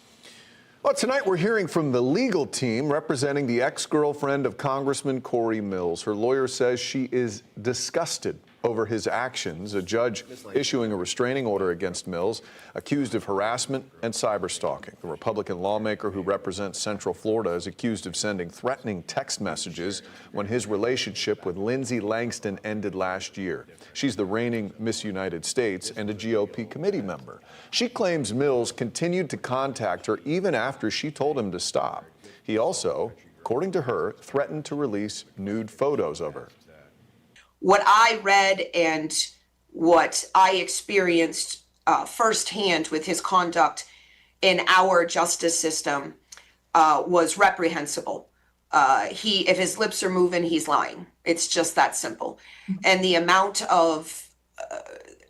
Well, tonight we're hearing from the legal team representing the ex-girlfriend of Congressman Corey Mills. Her lawyer says she is disgusted over his actions. A judge issuing a restraining order against Mills, accused of harassment and cyberstalking. The Republican lawmaker who represents Central Florida is accused of sending threatening text messages when his relationship with Lindsay Langston ended last year. She's the reigning Miss United States and a GOP committee member. She claims Mills continued to contact her even after she told him to stop. He also, according to her, threatened to release nude photos of her.
What I read and what I experienced firsthand with his conduct in our justice system was reprehensible. If his lips are moving, he's lying. It's just that simple. And the amount of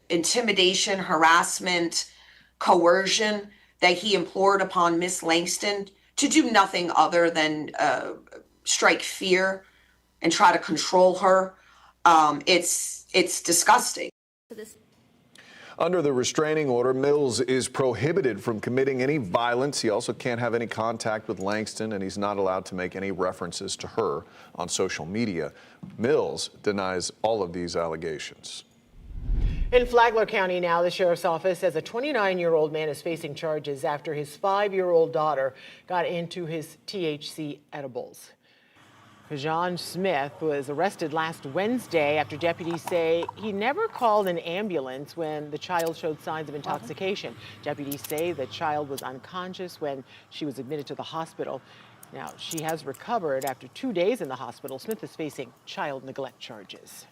intimidation, harassment, coercion that he implored upon Miss Langston to do nothing other than strike fear and try to control her. It's disgusting.
Under the restraining order, Mills is prohibited from committing any violence. He also can't have any contact with Langston, and he's not allowed to make any references to her on social media. Mills denies all of these allegations.
In Flagler County now, the sheriff's office says a 29-year-old man is facing charges after his 5-year-old daughter got into his THC edibles. Kajan Smith was arrested last Wednesday after deputies say he never called an ambulance when the child showed signs of intoxication. Deputies say the child was unconscious when she was admitted to the hospital. Now, she has recovered after 2 days in the hospital. Smith is facing child neglect charges.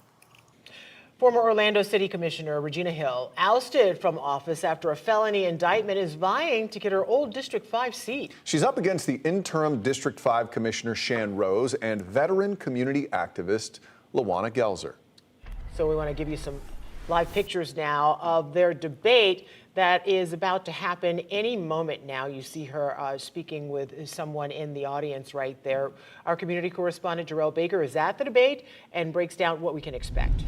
Former Orlando City Commissioner Regina Hill, ousted from office after a felony indictment, is vying to get her old District 5 seat.
She's up against the interim District 5 Commissioner Shan Rose and veteran community activist Lawana Gelzer.
So we want to give you some live pictures now of their debate that is about to happen any moment now. You see her speaking with someone in the audience right there. Our community correspondent Jarrell Baker is at the debate and breaks down what we can expect.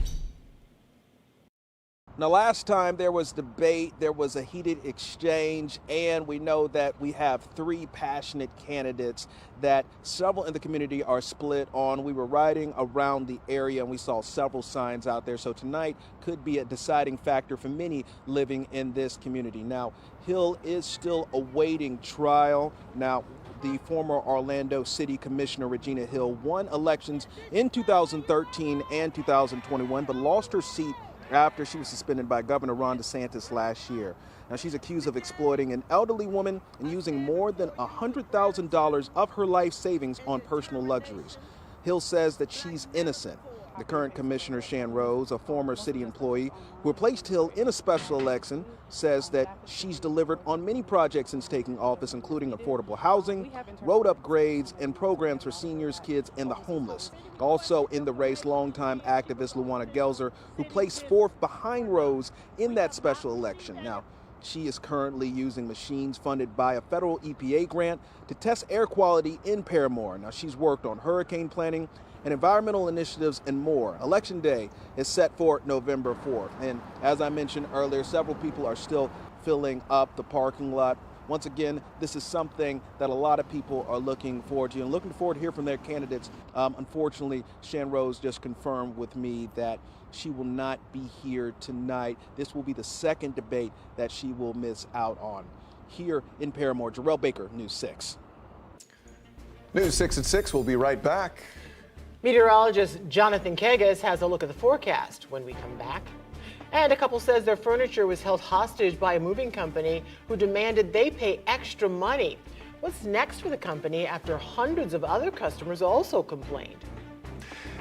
Now, last time there was debate, there was a heated exchange, and we know that we have 3 passionate candidates that several in the community are split on. We were riding around the area and we saw several signs out there. So tonight could be a deciding factor for many living in this community. Now, Hill is still awaiting trial. Now, the former Orlando City Commissioner Regina Hill won elections in 2013 and 2021, but lost her seat after she was suspended by Governor Ron DeSantis last year. Now, she's accused of exploiting an elderly woman and using more than $100,000 of her life savings on personal luxuries. Hill says that she's innocent. The current commissioner, Shan Rose, a former city employee who replaced Hill in a special election, says that she's delivered on many projects since taking office, including affordable housing, road upgrades, and programs for seniors, kids, and the homeless. Also in the race, longtime activist Luana Gelzer, who placed fourth behind Rose in that special election. Now, she is currently using machines funded by a federal EPA grant to test air quality in Paramore. Now, she's worked on hurricane planning and environmental initiatives and more. Election Day is set for November 4th. And as I mentioned earlier, several people are still filling up the parking lot. Once again, this is something that a lot of people are looking forward to and looking forward to hear from their candidates. Unfortunately, Shan Rose just confirmed with me that she will not be here tonight. This will be the second debate that she will miss out on. Here in Paramore, Jarrell Baker, News 6.
News 6 at 6. We'll be right back.
Meteorologist Jonathan Kegas has a look at the forecast when we come back. And a couple says their furniture was held hostage by a moving company who demanded they pay extra money. What's next for the company after hundreds of other customers also complained?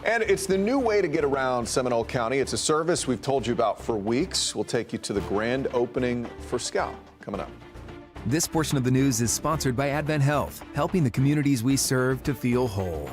And it's the new way to get around Seminole County. It's a service we've told you about for weeks. We'll take you to the grand opening for Scout coming up.
This portion of the news is sponsored by Advent Health, helping the communities we serve to feel whole.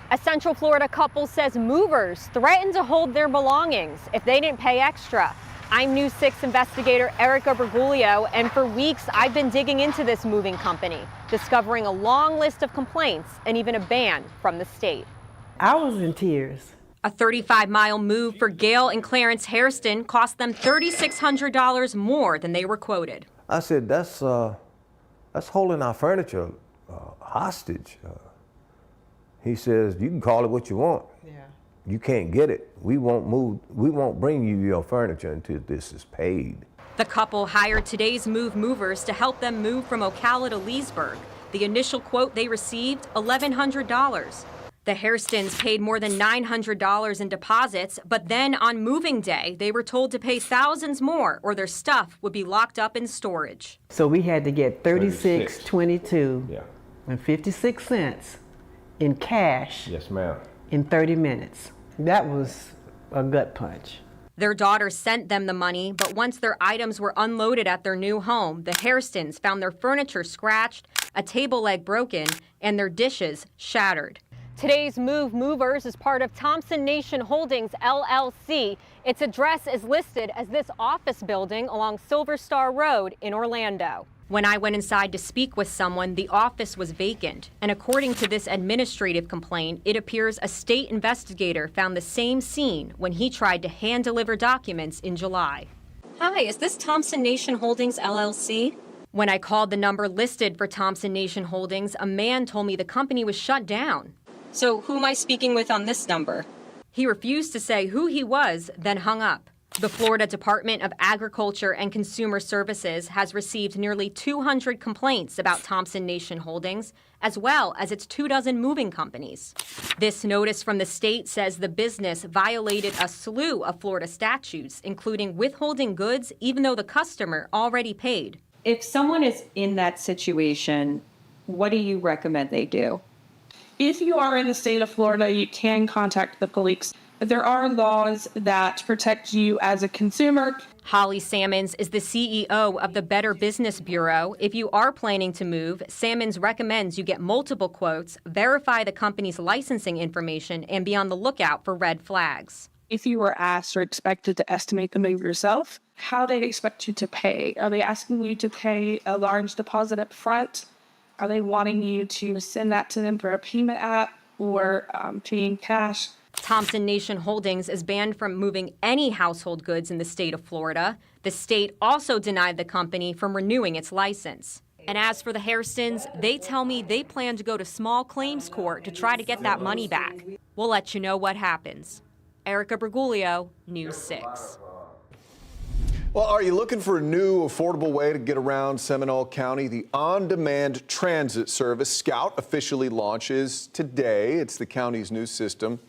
A Central Florida couple says movers threatened to hold their belongings if they didn't pay extra. I'm News 6 investigator Erica Bergoglio, and for weeks I've been digging into this moving company, discovering a long list of complaints and even a ban from the state.
I was in tears.
A 35-mile move for Gail and Clarence Hairston cost them $3,600 more than they were quoted.
I said, that's holding our furniture hostage. He says, you can call it what you want.
Yeah.
you can't get it. We won't bring you your furniture until this is paid.
The couple hired Today's Move movers to help them move from Ocala to Leesburg. The initial quote they received, $1,100. The Hairstons paid more than $900 in deposits, but then on moving day, they were told to pay thousands more or their stuff would be locked up in storage.
So we had to get $36.22 and 56 cents in cash.
Yes, ma'am.
In 30 minutes. That was a gut punch.
Their daughter sent them the money, but once their items were unloaded at their new home, the Hairstons found their furniture scratched, a table leg broken, and their dishes shattered.
Today's Move Movers is part of Thompson Nation Holdings, LLC. Its address is listed as this office building along Silver Star Road in Orlando.
When I went inside to speak with someone, the office was vacant. And according to this administrative complaint, it appears a state investigator found the same scene when he tried to hand deliver documents in July. Hi, is this Thompson Nation Holdings, LLC? When I called the number listed for Thompson Nation Holdings, a man told me the company was shut down. So who am I speaking with on this number? He refused to say who he was, then hung up. The Florida Department of Agriculture and Consumer Services has received nearly 200 complaints about Thompson Nation Holdings, as well as its 24 moving companies. This notice from the state says the business violated a slew of Florida statutes, including withholding goods even though the customer already paid.
If someone is in that situation, what do you recommend they do?
If you are in the state of Florida, you can contact the police. There are laws that protect you as a consumer.
Holly Sammons is the CEO of the Better Business Bureau. If you are planning to move, Sammons recommends you get multiple quotes, verify the company's licensing information, and be on the lookout for red flags.
If you were asked or expected to estimate the move yourself, how they expect you to pay? Are they asking you to pay a large deposit up front? Are they wanting you to send that to them for a payment app or paying cash?
Thompson Nation Holdings is banned from moving any household goods in the state of Florida. The state also denied the company from renewing its license. And as for the Hairstons, they tell me they plan to go to small claims court to try to get that money back. We'll let you know what happens. Erica Bergoglio, News 6.
Well, are you looking for a new, affordable way to get around Seminole County? The on-demand transit service, Scout, officially launches today. It's the county's new system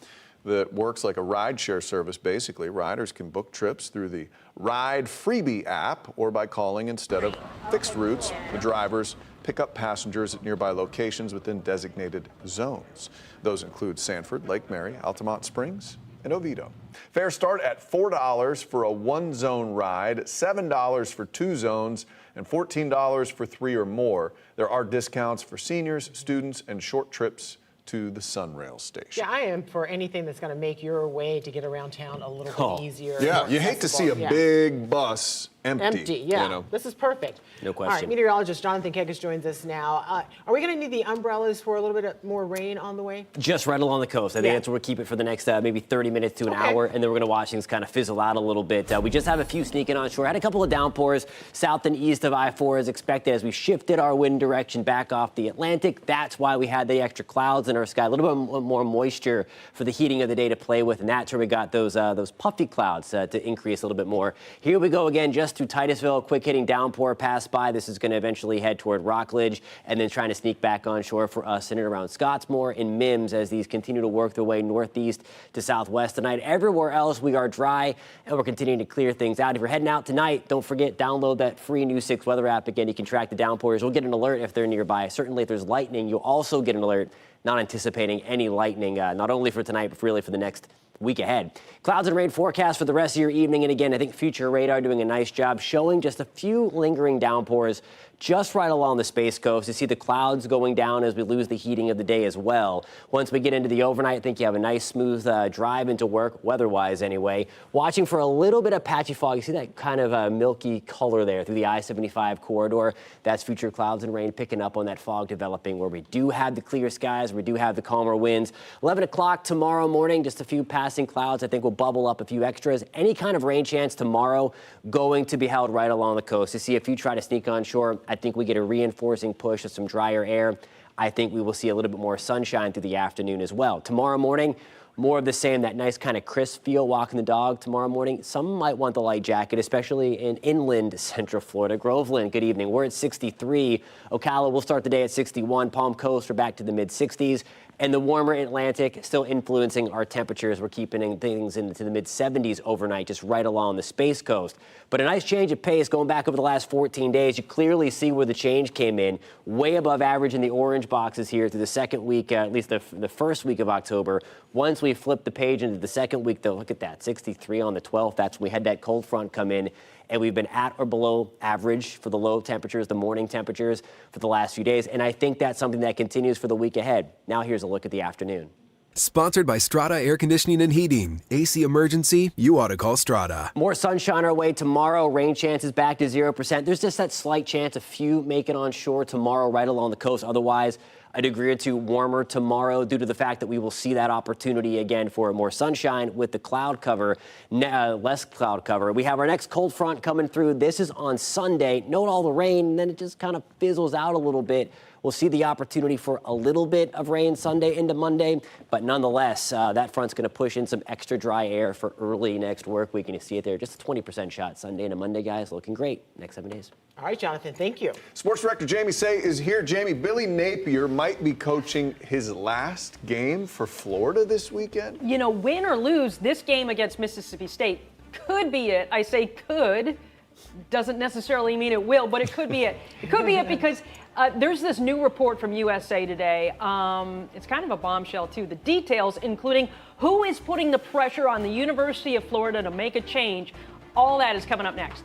that works like a rideshare service, basically. Riders can book trips through the Ride Freebie app or by calling instead of fixed routes. The drivers pick up passengers at nearby locations within designated zones. Those include Sanford, Lake Mary, Altamont Springs, and Oviedo. Fares start at $4 for a one-zone ride, $7 for two zones, and $14 for three or more. There are discounts for seniors, students, and short trips to the Sunrail station.
Yeah, I am for anything that's going to make your way to get around town a little bit easier.
Yeah, you hate to see a big bus empty.
Yeah,
you know?
This is perfect.
No question.
All right, meteorologist Jonathan Kekes joins us now. Are we going to need the umbrellas for a little bit more rain on the way?
Just right along the coast. I think that's where we'll keep it for the next maybe 30 minutes to an hour, and then we're going to watch things kind of fizzle out a little bit. We just have a few sneaking on shore. Had a couple of downpours south and east of I-4 as expected as we shifted our wind direction back off the Atlantic. That's why we had the extra clouds in our sky, a little bit more moisture for the heating of the day to play with, and that's where we got those puffy clouds to increase a little bit more. Here we go again, just through Titusville. Quick hitting downpour passed by. This is going to eventually head toward Rockledge and then trying to sneak back on shore for us in and around Scottsmore and Mims as these continue to work their way northeast to southwest tonight. Everywhere else we are dry and we're continuing to clear things out. If you're heading out tonight, don't forget, download that free News 6 weather app. Again, you can track the downpours. We'll get an alert if they're nearby. Certainly if there's lightning, you'll also get an alert. Not anticipating any lightning, not only for tonight, but really for the next week ahead. Clouds and rain forecast for the rest of your evening. And again, I think Future Radar doing a nice job showing just a few lingering downpours just right along the Space Coast. You see the clouds going down as we lose the heating of the day as well. Once we get into the overnight, I think you have a nice smooth drive into work, weather-wise anyway. Watching for a little bit of patchy fog. You see that kind of milky color there through the I-75 corridor. That's future clouds and rain picking up on that fog developing where we do have the clear skies, we do have the calmer winds. 11 o'clock tomorrow morning, just a few passing clouds. I think will bubble up a few extras. Any kind of rain chance tomorrow going to be held right along the coast. You see a few try to sneak on shore. I think we get a reinforcing push of some drier air. I think we will see a little bit more sunshine through the afternoon as well. Tomorrow morning, more of the same, that nice kind of crisp feel walking the dog tomorrow morning. Some might want the light jacket, especially in inland Central Florida. Groveland, good evening. We're at 63. Ocala will start the day at 61. Palm Coast, we're back to the mid-60s. And the warmer Atlantic still influencing our temperatures. We're keeping things into the mid-70s overnight, just right along the Space Coast. But a nice change of pace going back over the last 14 days. You clearly see where the change came in. Way above average in the orange boxes here through the second week, at least the first week of October. Once we flip the page into the second week, though, look at that, 63 on the 12th. That's when we had that cold front come in. And we've been at or below average for the low temperatures, the morning temperatures for the last few days. And I think that's something that continues for the week ahead. Now here's a look at the afternoon.
Sponsored by Strata Air Conditioning and Heating. AC emergency, you ought to call Strata.
More sunshine our way tomorrow. Rain chances back to 0%. There's just that slight chance a few make it on shore tomorrow right along the coast. Otherwise, a degree or two warmer tomorrow due to the fact that we will see that opportunity again for more sunshine with the cloud cover, less cloud cover. We have our next cold front coming through. This is on Sunday. Note all the rain, and then it just kind of fizzles out a little bit. We'll see the opportunity for a little bit of rain Sunday into Monday, but nonetheless, that front's going to push in some extra dry air for early next work week, and you see it there. Just a 20% shot Sunday into Monday, guys. Looking great next 7 days.
All right, Jonathan, thank you.
Sports Director Jamie Say is here. Jamie, Billy Napier might be coaching his last game for Florida this weekend.
You know, win or lose, this game against Mississippi State could be it. I say could. Doesn't necessarily mean it will, but it could be it. It could be it because there's this new report from USA Today. It's kind of a bombshell, too. The details, including who is putting the pressure on the University of Florida to make a change. All that is coming up next.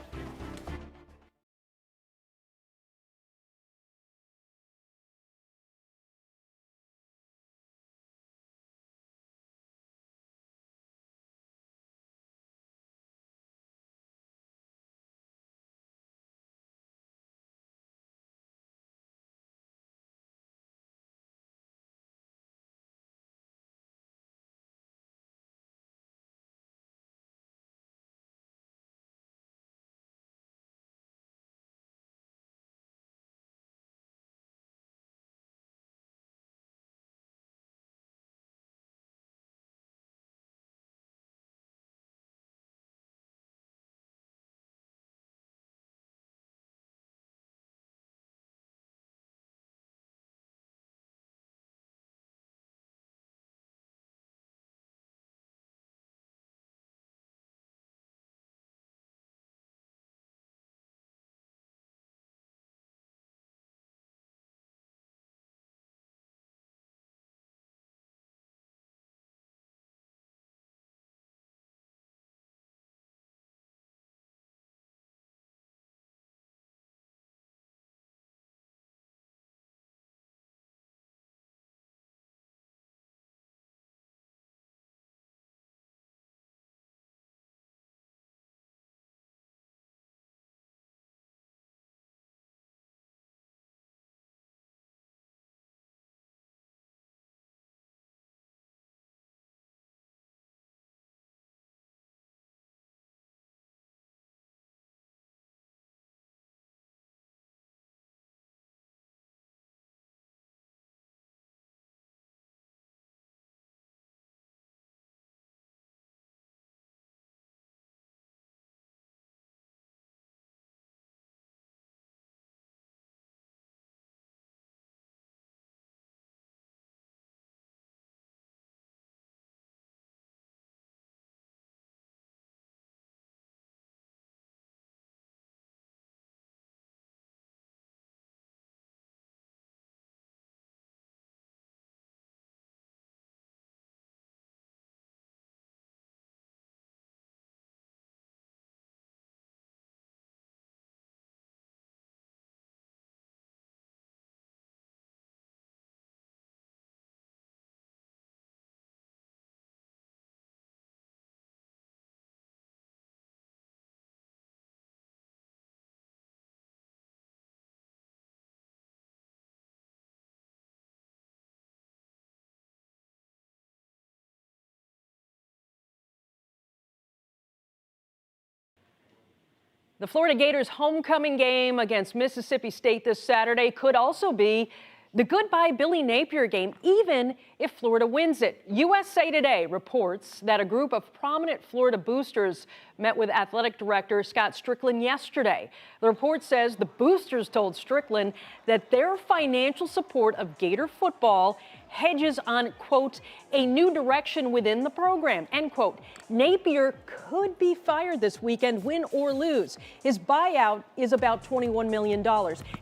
The Florida Gators homecoming game against Mississippi State this Saturday could also be The goodbye Billy Napier game, even if Florida wins it. USA Today reports that a group of prominent Florida boosters met with athletic director Scott Strickland yesterday. The report says the boosters told Strickland that their financial support of Gator football hedges on, quote, a new direction within the program, end quote. Napier could be fired this weekend, win or lose. His buyout is about $21 million.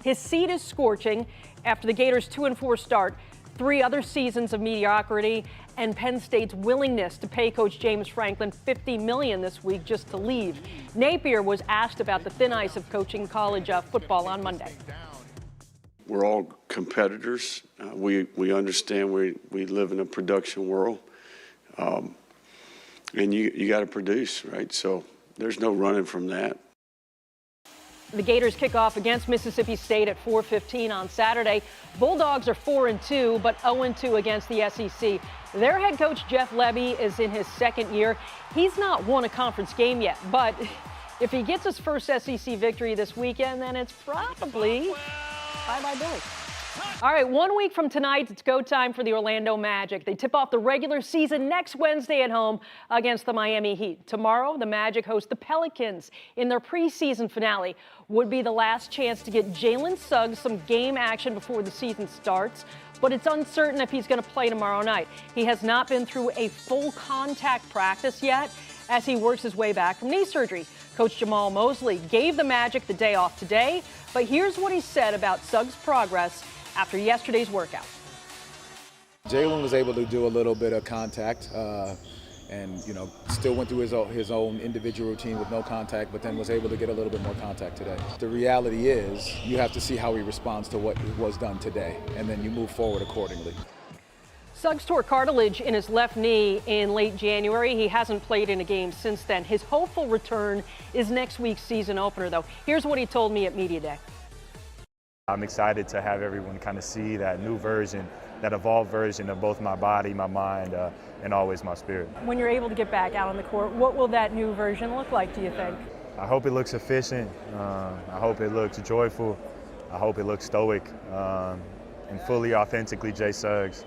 His seat is scorching after the Gators' 2-4 start, 3 other seasons of mediocrity, and Penn State's willingness to pay Coach James Franklin $50 million this week just to leave. Napier was asked about the thin ice of coaching college football on Monday.
We're all competitors. We understand we live in a production world, and you got to produce, right? So there's no running from that.
The Gators kick off against Mississippi State at 4:15 on Saturday. Bulldogs are 4-2, but 0-2 against the SEC. Their head coach, Jeff Lebby, is in his second year. He's not won a conference game yet, but if he gets his first SEC victory this weekend, then it's probably bye-bye Billy. All right, 1 week from tonight, it's go time for the Orlando Magic. They tip off the regular season next Wednesday at home against the Miami Heat. Tomorrow, the Magic host the Pelicans in their preseason finale. Would be the last chance to get Jalen Suggs some game action before the season starts, but it's uncertain if he's going to play tomorrow night. He has not been through a full contact practice yet as he works his way back from knee surgery. Coach Jamal Mosley gave the Magic the day off today, but here's what he said about Suggs' progress after yesterday's workout.
Jalen was able to do a little bit of contact and, still went through his own individual routine with no contact, but then was able to get a little bit more contact today. The reality is you have to see how he responds to what was done today, and then you move forward accordingly.
Suggs tore cartilage in his left knee in late January. He hasn't played in a game since then. His hopeful return is next week's season opener, though. Here's what he told me at Media Day.
I'm excited to have everyone kind of see that new version, that evolved version of both my body, my mind, and always my spirit.
When you're able to get back out on the court, what will that new version look like, do you think?
I hope it looks efficient. I hope it looks joyful. I hope it looks stoic and fully authentically Jay Suggs.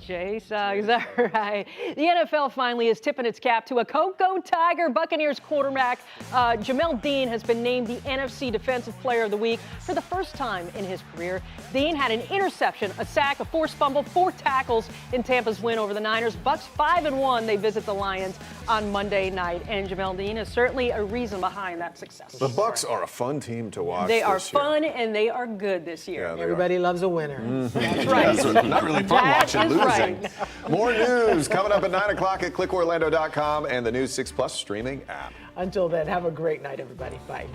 Jay Suggs, all right. The NFL finally is tipping its cap to a Cocoa Tiger. Buccaneers quarterback Jamel Dean has been named the NFC Defensive Player of the Week for the first time in his career. Dean had an interception, a sack, a forced fumble, 4 tackles in Tampa's win over the Niners. Bucs 5-1. They visit the Lions on Monday night, and Jamel Dean is certainly a reason behind that success.
The Bucs are a fun team to watch.
They are
this year.
fun and they are good this year.
Yeah,
Everybody loves a winner.
That's right.
Not really fun watching losing.
Right.
More news coming up at 9 o'clock at clickorlando.com and the News 6 Plus streaming app.
Until then, have a great night, everybody. Bye.